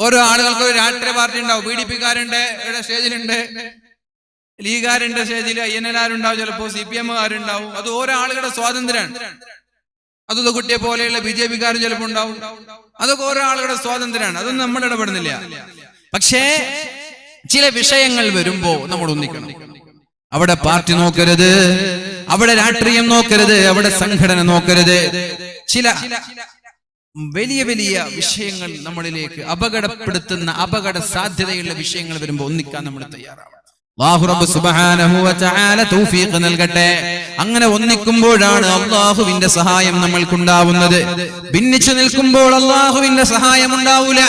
ഓരോ ആളുകൾക്ക് ഒരു രാഷ്ട്രീയ പാർട്ടി ഉണ്ടാവും. BDP-കാരുണ്ട് ഇവിടെ സ്റ്റേജിലുണ്ട്, ലീഗുകാരുണ്ട് സ്റ്റേജിൽ, INL-കാരുണ്ടാവും, ചിലപ്പോ CPM-കാരുണ്ടാവും. അത് ഓരോ ആളുകളുടെ സ്വാതന്ത്ര്യമാണ്. അതൊക്കെ കുട്ടിയെ പോലെയുള്ള BJP-കാരും ചിലപ്പോൾ ഉണ്ടാവും. അതൊക്കെ ഓരോ ആളുകളുടെ സ്വാതന്ത്ര്യമാണ്. അതൊന്നും നമ്മൾ ഇടപെടുന്നില്ല. പക്ഷേ ചില വിഷയങ്ങൾ വരുമ്പോ നമ്മൾ ഒന്നിക്കണം. അവിടെ പാർട്ടി നോക്കരുത്, അവിടെ രാഷ്ട്രീയം നോക്കരുത്, അവിടെ സംഘടന നോക്കരുത്. ചില വലിയ വലിയ വിഷയങ്ങൾ നമ്മളിലേക്ക് അപകടപ്പെടുത്തുന്ന, അപകട സാധ്യതയുള്ള വിഷയങ്ങൾ വരുമ്പോൾ ഒന്നിക്കാൻ നമ്മൾ തയ്യാറാവണം. അല്ലാഹു റബ്ബ് സുബ്ഹാനഹു വ തആല തൗഫീഖ് നൽകട്ടെ. അങ്ങനെ ഒന്നിക്കുമ്പോഴാണ് അല്ലാഹുവിന്റെ സഹായം നമ്മൾക്കുണ്ടാവുന്നത്. ഭിന്നിച്ചു നിൽക്കുമ്പോൾ അല്ലാഹുവിന്റെ സഹായം ഉണ്ടാവൂല.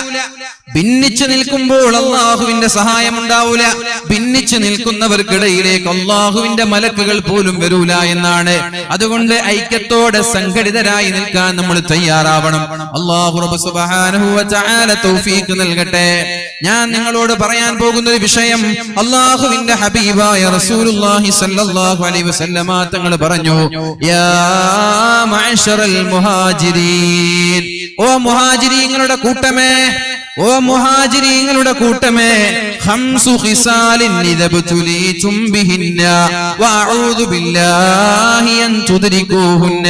ഭിന്നിച്ചു നിൽക്കുമ്പോൾ അല്ലാഹുവിന്റെ സഹായം ഉണ്ടാവൂല. ഭിന്നിച്ചു നിൽക്കുന്നവർക്കിടയിലേക്ക് അല്ലാഹുവിന്റെ മലക്കുകൾ പോലും വരൂല എന്നാണ്. അതുകൊണ്ട് ഐക്യത്തോടെ സംഘടിതരായി നിൽക്കാൻ നമ്മൾ തയ്യാറാവണം. അല്ലാഹു റബ്ബ് സുബ്ഹാനഹു വ തആല തൗഫീഖ് നൽകട്ടെ. ഞാൻ നിങ്ങളോട് പറയാൻ പോകുന്ന ഒരു വിഷയം അല്ലാഹുവിന്റെ ഹബീബായ റസൂലുള്ളാഹി സ്വല്ലല്ലാഹു അലൈഹി വസല്ലമ തങ്ങൾ പറഞ്ഞു, യാ മഅശറൽ മുഹാജിരീൻ, ഓ മുഹാജിരീങ്ങളുടെ കൂട്ടമേ, ഓ മുഹാജിരീങ്ങളുടെ കൂട്ടമേ, ഖംസു ഖിസാലിൻ ഇദബ്തുലീതും ബിഹിന്ന വഅഊദു ബില്ലാഹി അൻ തുദ്രികൂഹുന്ന.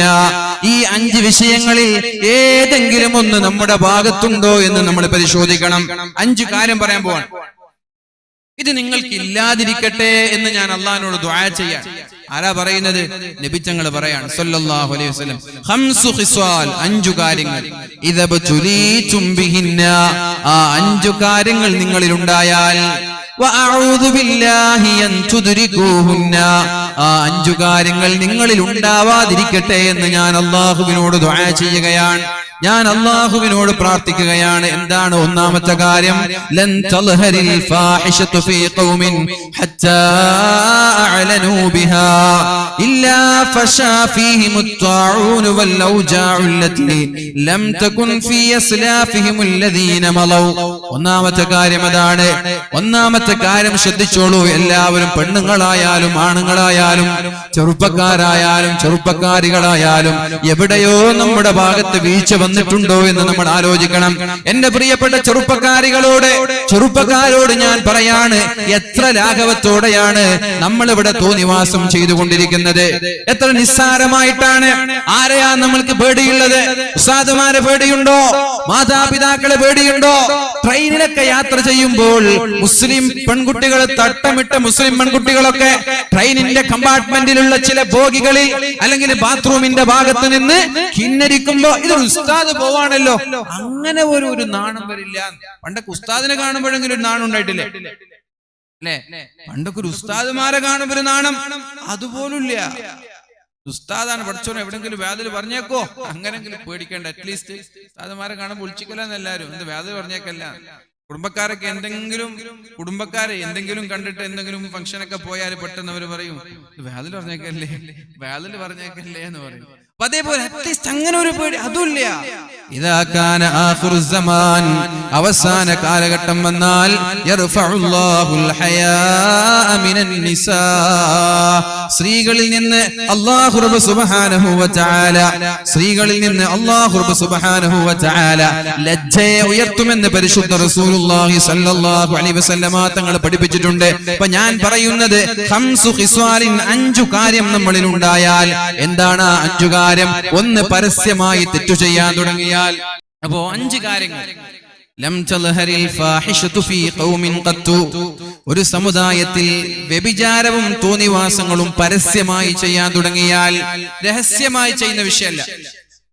ഈ 5 വിഷയങ്ങളിൽ ഏതെങ്കിലും ഒന്ന് നമ്മുടെ ഭാഗത്തുണ്ടോ എന്ന് നമ്മൾ പരിശോധിക്കണം. 5 കാര്യം പറയാൻ പോവാണ്. ഇത് നിങ്ങൾക്ക് ഇല്ലാതിരിക്കട്ടെ എന്ന് ഞാൻ അള്ളാഹിനോട് ദുആ ചെയ്യാൻ. ആരാ പറയുന്നത്? നബി തങ്ങൾ പറയാണ് സല്ലല്ലാഹു അലൈഹി വസല്ലം. ഖംസു ഖിസാൽ, 5 കാര്യങ്ങൾ. ഇദബ്തുലീതും ബിഹിന്ന, ആ 5 കാര്യങ്ങൾ നിങ്ങളിൽ ഉണ്ടായാൽ, വഅഊദു ബില്ലാഹി അൻ തുദ്രികൂഹുന്ന, ആ 5 കാര്യങ്ങൾ നിങ്ങളിൽ ഉണ്ടാവാതിരിക്കട്ടെ എന്ന് ഞാൻ അല്ലാഹുവിനോട് ദുആ ചെയ്യുകയാണ്. ഞാൻ അല്ലാഹുവിനോട് പ്രാർത്ഥിക്കുകയാണ്. എന്താണ് ഒന്നാമത്തെ കാര്യം? ലൻ തൽഹരിൽ ഫാഹിഷതു ഫീ ഖൗമിൻ ഹത്താ അഅലനൂ ബിഹാ ഇല്ലാ ഫശാ ഫീഹിമുത് ത്വാഊൻ വൽ ഔജാഉ അല്ലതി ലം തകുൻ ഫീ അസ്ലാഫിഹിം അല്ലദീന മളൗ. ഒന്നാമത്തെ കാര്യം അതാണ്. ഒന്നാമത്തെ കാര്യം ശ്രദ്ധിച്ചോളൂ എല്ലാവരും, പെണ്ണുങ്ങളായാലും ആണുങ്ങളായാലും ചെറുപ്പക്കാരായാലും ചെറുപ്പക്കാരികളായാലും എവിടെയോ നമ്മുടെ ഭാഗത്ത് വീഴ്ച വന്നിട്ടുണ്ടോ എന്ന് നമ്മൾ ആലോചിക്കണം. എന്റെ പ്രിയപ്പെട്ട ചെറുപ്പക്കാരോട് ഞാൻ പറയാണ്, എത്ര ലാഘവത്തോടെയാണ് നമ്മൾ ഇവിടെ തോന്നിവാസം ചെയ്തുകൊണ്ടിരിക്കുന്നത്. എത്ര നിസ്സാരമായിട്ടാണ്. ആരെയാ നമ്മൾക്ക് പേടിയുള്ളത്? ഉസ്താദുമാരെ പേടിയുണ്ടോ? മാതാപിതാക്കളെ പേടിയുണ്ടോ? ട്രെയിനിലൊക്കെ യാത്ര ചെയ്യുമ്പോൾ മുസ്ലിം പെൺകുട്ടികളെ തട്ടമിട്ട മുസ്ലിം പെൺകുട്ടികളൊക്കെ ട്രെയിനിന്റെ കമ്പാർട്ട്മെന്റിലുള്ള ചില ബോഗികളിൽ അല്ലെങ്കിൽ ബാത്റൂമിന്റെ ഭാഗത്ത് നിന്ന് കിന്നരിക്കുമ്പോ ഇത് ഉസ്താദ് പോവാണല്ലോ, അങ്ങനെ ഒരു നാണം വരില്ല. പണ്ടൊക്കെ ഉസ്താദിനെ കാണുമ്പോഴെങ്കിലും ഒരു നാണം ഉണ്ടായിട്ടില്ലേ? അല്ലെ? പണ്ടൊക്കെ ഒരു ഉസ്താദുമാരെ കാണുമ്പോ ഒരു നാണം, അതുപോലുമില്ല. ഉസ്താദാണ്, പഠിച്ചോനെ എവിടെങ്കിലും വ്യാധിൽ പറഞ്ഞേക്കോ, അങ്ങനെങ്കിലും പേടിക്കേണ്ട. അറ്റ്ലീസ്റ്റ് ഉസ്താദുമാരെ കാണുമ്പോൾ വിളിച്ചിക്കലെന്ന് എല്ലാരും എന്ത് വ്യാധിൽ പറഞ്ഞേക്കല്ല. കുടുംബക്കാരൊക്കെ കുടുംബക്കാരെ എന്തെങ്കിലും കണ്ടിട്ട് എന്തെങ്കിലും ഫംഗ്ഷനൊക്കെ പോയാൽ പെട്ടെന്ന് അവർ പറയും വ്യാധിൽ പറഞ്ഞേക്കല്ലേ എന്ന് പറയും. അപ്പൊ അതേപോലെ അറ്റ്ലീസ്റ്റ് അങ്ങനെ ഒരു പേടി അതുമില്ല. ഇദാ കാന ആഖിറു സമാൻ, അവസാന കാലഘട്ടം വന്നാൽ യർഫഉല്ലാഹുൽ ഹയാഅ മിനൻ നിസാ, സ്ത്രീകളിൽ നിന്ന് അല്ലാഹു റബ്ബ് സുബ്ഹാനഹു വ തആല ലജ്ജയെ ഉയർത്തുമെന്ന് പരിശുദ്ധ റസൂലുള്ളാഹി സ്വല്ലല്ലാഹു അലൈഹി വസല്ലമ തങ്ങൾ പഠിപ്പിച്ചിട്ടുണ്ട്. അപ്പൊ ഞാൻ പറയുന്നത് ഖംസു ഖിസ്വാലിൻ, 5 കാര്യം നമ്മളിൽ ഉണ്ടായാൽ. എന്താണ് 5 കാര്യം? ഒന്ന്, പരസ്യമായി തെറ്റു ചെയ്യാൻ തുടങ്ങിയാൽ. അപ്പോ 5 കാര്യങ്ങൾ. ലം തൽഹരിൽ ഫാഹിഷതു ഫീ ഖൗമിൻ ഖത്തു, ഒരു സമുദായത്തിൽ വ്യഭിചാരവും തോന്നിവാസങ്ങളും പരസ്യമായി ചെയ്യാൻ തുടങ്ങിയാൽ, രഹസ്യമായി ചെയ്യുന്ന വിഷയമല്ല.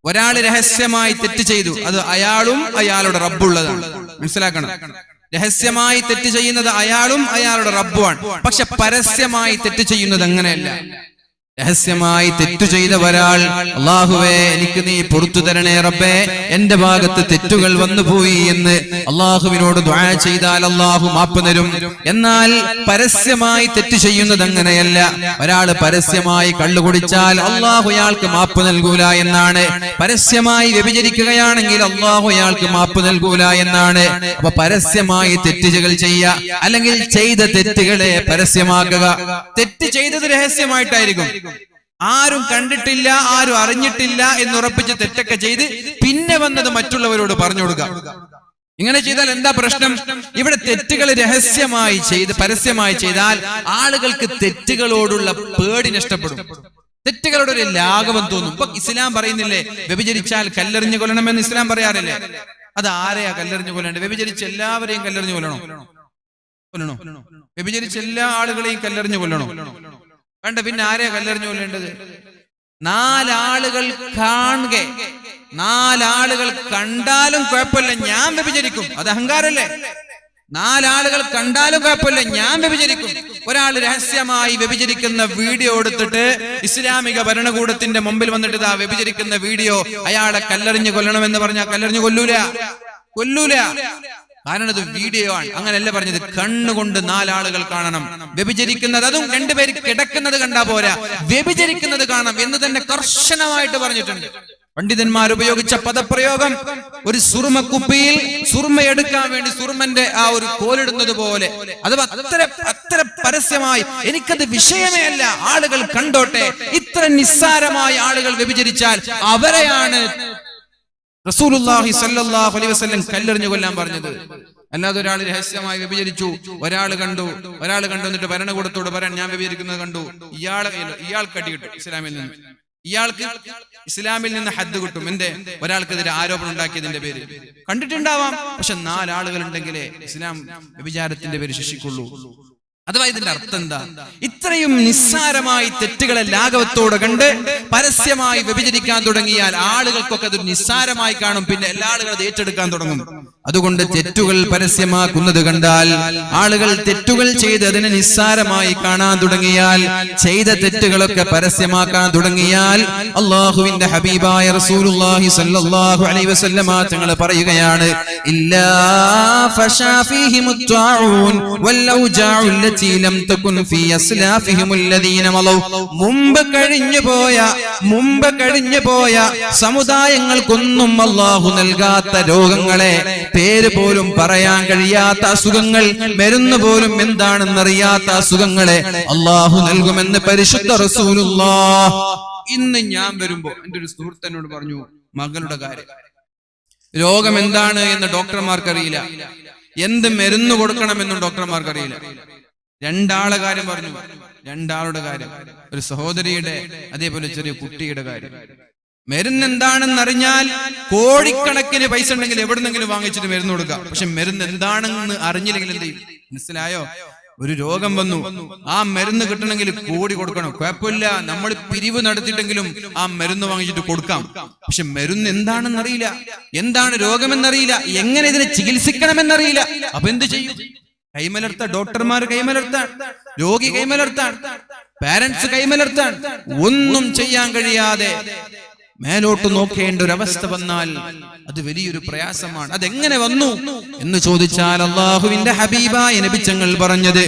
ഒരാൾ രഹസ്യമായി തെറ്റ് ചെയ്തു, അത് അയാളും അയാളുടെ റബ്ബുള്ളതാണ്. മനസ്സിലാക്കണം, രഹസ്യമായി തെറ്റ് ചെയ്യുന്നത് അയാളും അയാളുടെ റബ്ബുമാണ്. പക്ഷെ പരസ്യമായി തെറ്റ് ചെയ്യുന്നത് അങ്ങനെയല്ല. രഹസ്യമായി തെറ്റു ചെയ്ത ഒരാൾ, അല്ലാഹുവേ എനിക്ക് നീ പുറത്തു തരണേ റബ്ബേ, എന്റെ ഭാഗത്ത് തെറ്റുകൾ വന്നുപോയി എന്ന് അള്ളാഹുവിനോട് ദുആ ചെയ്താൽ അള്ളാഹു മാപ്പ് തരും. എന്നാൽ പരസ്യമായി തെറ്റ് ചെയ്യുന്നത് അങ്ങനെയല്ല. ഒരാൾ പരസ്യമായി കള്ളു കുടിച്ചാൽ അള്ളാഹു അയാൾക്ക് മാപ്പ് നൽകൂല എന്നാണ്. പരസ്യമായി വ്യഭിചരിക്കുകയാണെങ്കിൽ അള്ളാഹു അയാൾക്ക് മാപ്പ് നൽകൂല എന്നാണ്. അപ്പൊ പരസ്യമായി തെറ്റുകൾ ചെയ്യുക, അല്ലെങ്കിൽ ചെയ്ത തെറ്റുകളെ പരസ്യമാക്കുക. തെറ്റ് ചെയ്തത് രഹസ്യമായിട്ടായിരിക്കും, ആരും കണ്ടിട്ടില്ല, ആരും അറിഞ്ഞിട്ടില്ല എന്നുറപ്പിച്ച് തെറ്റൊക്കെ ചെയ്ത് പിന്നെ വന്നത് മറ്റുള്ളവരോട് പറഞ്ഞു കൊടുക്കുക. ഇങ്ങനെ ചെയ്താൽ എന്താ പ്രശ്നം? ഇവിടെ തെറ്റുകൾ രഹസ്യമായി ചെയ്ത് പരസ്യമായി ചെയ്താൽ ആളുകൾക്ക് തെറ്റുകളോടുള്ള പേടി നഷ്ടപ്പെടും, തെറ്റുകളുടെ ഒരു ലാഘവം തോന്നും. ഇപ്പൊ ഇസ്ലാം പറയുന്നില്ലേ, വ്യഭിചരിച്ചാൽ കല്ലെറിഞ്ഞു കൊല്ലണമെന്ന് ഇസ്ലാം പറയാറില്ലേ? അത് ആരെയാ കല്ലെറിഞ്ഞു കൊല്ലേണ്ടത്? വ്യഭിചരിച്ച് എല്ലാവരെയും കല്ലെറിഞ്ഞു കൊല്ലണോ? വ്യഭിചരിച്ച് എല്ലാ ആളുകളെയും കല്ലെറിഞ്ഞു കൊല്ലണോ? വേണ്ട. പിന്നെ ആരെയാ കല്ലെറിഞ്ഞു കൊല്ലേണ്ടത്? നാലാളുകൾ കാണുക, നാലാളുകൾ കണ്ടാലും കുഴപ്പമില്ല ഞാൻ വ്യഭിചരിക്കും, അത് അഹങ്കാരല്ലേ? നാലാളുകൾ കണ്ടാലും കുഴപ്പമില്ല ഞാൻ വ്യഭിചരിക്കും. ഒരാൾ രഹസ്യമായി വ്യഭിചരിക്കുന്ന വീഡിയോ എടുത്തിട്ട് ഇസ്ലാമിക ഭരണകൂടത്തിന്റെ മുമ്പിൽ വന്നിട്ട് ഇതാ വ്യഭിചരിക്കുന്ന വീഡിയോ, അയാളെ കല്ലെറിഞ്ഞു കൊല്ലണമെന്ന് പറഞ്ഞാൽ കല്ലെറിഞ്ഞു കൊല്ലൂല. കാരണം ഇത് വീഡിയോ ആണ്. അങ്ങനെയല്ല പറഞ്ഞത്, കണ്ണുകൊണ്ട് നാലാളുകൾ കാണണം വ്യഭിചരിക്കുന്നത്. അതും രണ്ടുപേര് കിടക്കുന്നത് കണ്ടാ പോരാ, വ്യഭിചരിക്കുന്നത് കാണണം എന്ന് തന്നെ കർശനമായിട്ട് പറഞ്ഞിട്ടുണ്ട്. പണ്ഡിതന്മാർ ഉപയോഗിച്ച പദപ്രയോഗം, ഒരു സുറുമക്കുപ്പിയിൽ സുറുമ എടുക്കാൻ വേണ്ടി സുറുമന്റെ ആ ഒരു കോലിടുന്നത് പോലെ, അഥവാ അത്ര പരസ്യമായി എനിക്കത് വിഷയമേ അല്ല, ആളുകൾ കണ്ടോട്ടെ, ഇത്ര നിസ്സാരമായി ആളുകൾ വ്യഭിചരിച്ചാൽ അവരെയാണ് റസൂലുള്ളാഹി സ്വല്ലല്ലാഹു അലൈഹി വസല്ലം കല്ലെറിഞ്ഞു കൊല്ലാൻ പറഞ്ഞത്. അല്ലാതെ ഒരാൾ രഹസ്യമായി വ്യഭിചരിച്ചു, ഒരാൾ കണ്ടു എന്നിട്ട് ഭരണകൂടത്തോട് പറയാൻ ഞാൻ വ്യഭിചരിക്കുന്നത് കണ്ടു, ഇയാൾക്ക് അടി കിട്ടും ഇസ്ലാമിൽ നിന്ന്, ഇയാൾക്ക് ഇസ്ലാമിൽ നിന്ന് ഹദ്ദ് കിട്ടും. എന്റെ ഒരാൾക്കെതിരെ ആരോപണം ഉണ്ടാക്കിയതിന്റെ പേര് കണ്ടിട്ടുണ്ടാവാം, പക്ഷെ നാലാളുകൾ ഉണ്ടെങ്കിലേ ഇസ്ലാം വ്യഭിചാരത്തിന്റെ പേര് ശിക്ഷിക്കുള്ളൂ. അഥവാ ഇതിന്റെ അർത്ഥം എന്താ? ഇത്രയും നിസ്സാരമായി തെറ്റുകളെ ലാഘവത്തോടെ കണ്ട് പരസ്യമായി വ്യഭിചരിക്കാൻ തുടങ്ങിയാൽ ആളുകൾക്കൊക്കെ അത് നിസ്സാരമായി കാണും, പിന്നെ എല്ലാ ആളുകളും അത് ഏറ്റെടുക്കാൻ തുടങ്ങും. അതുകൊണ്ട് തെറ്റുകൾ പരസ്യമാക്കുന്നത് കണ്ടാൽ, ആളുകൾ തെറ്റുകൾ ചെയ്ത് അതിനെ നിസ്സാരമായി കാണാൻ തുടങ്ങിയാൽ, ചെയ്ത തെറ്റുകളൊക്കെ പരസ്യമാക്കാൻ തുടങ്ങിയാൽ, അള്ളാഹുവിന്റെ ഹബീബായ റസൂലുള്ളാഹി സ്വല്ലല്ലാഹു അലൈഹി വസല്ലമ തങ്ങൾ പറയുകയാണ്, ഇല്ലാ ഫശാ ഫീഹിമുത് തഊൻ വൽ ഔജാഉ അല്ലതി ലം തകുൻ ഫീ അസ്ലാഫിഹിമുൽ ലദീന മലൗ. മുമ്പ് കഴിഞ്ഞു പോയ സമുദായങ്ങൾക്കൊന്നും അല്ലാഹു നൽകാത്ത രോഗങ്ങളെ, പേര് പോലും പറയാൻ കഴിയാത്ത അസുഖങ്ങൾ, മരുന്ന് പോലും എന്താണെന്നറിയാത്ത അസുഖങ്ങളെ അല്ലാഹു നൽകുമെന്ന് പരിശുദ്ധ റസൂലുള്ളാഹ്. ഇന്ന് ഞാൻ വരുമ്പോ എന്റെ ഒരു സുഹൃത്തിനോട് പറഞ്ഞു, മകളുടെ കാര്യം, രോഗം എന്താണ് എന്ന് ഡോക്ടർമാർക്കറിയില്ല, എന്ത് മരുന്ന് കൊടുക്കണമെന്നും ഡോക്ടർമാർക്കറിയില്ല. രണ്ടാളുടെ കാര്യം പറഞ്ഞു, രണ്ടാളുടെ കാര്യം, ഒരു സഹോദരിയുടെ അതേപോലെ ചെറിയ കുട്ടിയുടെ കാര്യം. മരുന്ന് എന്താണെന്ന് അറിഞ്ഞാൽ കോടിക്കണക്കിന് പൈസ ഉണ്ടെങ്കിൽ എവിടുന്നെങ്കിലും വാങ്ങിച്ചിട്ട് മരുന്ന് കൊടുക്കാം. പക്ഷെ മരുന്ന് എന്താണെന്ന് അറിഞ്ഞില്ലെങ്കിൽ എന്ത് ചെയ്യും? മനസ്സിലായോ? ഒരു രോഗം വന്നു, ആ മരുന്ന് കിട്ടണമെങ്കിൽ കോടി കൊടുക്കണം. കുഴപ്പമില്ല, നമ്മൾ പിരിവ് നടത്തിയിട്ടെങ്കിലും ആ മരുന്ന് വാങ്ങിച്ചിട്ട് കൊടുക്കാം. പക്ഷെ മരുന്ന് എന്താണെന്ന് അറിയില്ല, എന്താണ് രോഗമെന്നറിയില്ല, എങ്ങനെ ഇതിനെ ചികിത്സിക്കണമെന്നറിയില്ല. അപ്പൊ എന്ത് ചെയ്യും? കൈമലർത്ത, ഡോക്ടർമാർ കൈമലർത്താൻ, രോഗി കൈമലർത്താൻ, പാരന്റ്സ് കൈമലർത്താൻ, ഒന്നും ചെയ്യാൻ കഴിയാതെ മേലോട്ട് നോക്കേണ്ട ഒരു അവസ്ഥ വന്നാൽ അത് വലിയൊരു പ്രയാസമാണ്. അതെങ്ങനെ വന്നു എന്ന് ചോദിച്ചാൽ, അള്ളാഹുവിന്റെ ഹബീബായ നബിച്ചങ്ങൾ പറഞ്ഞത്,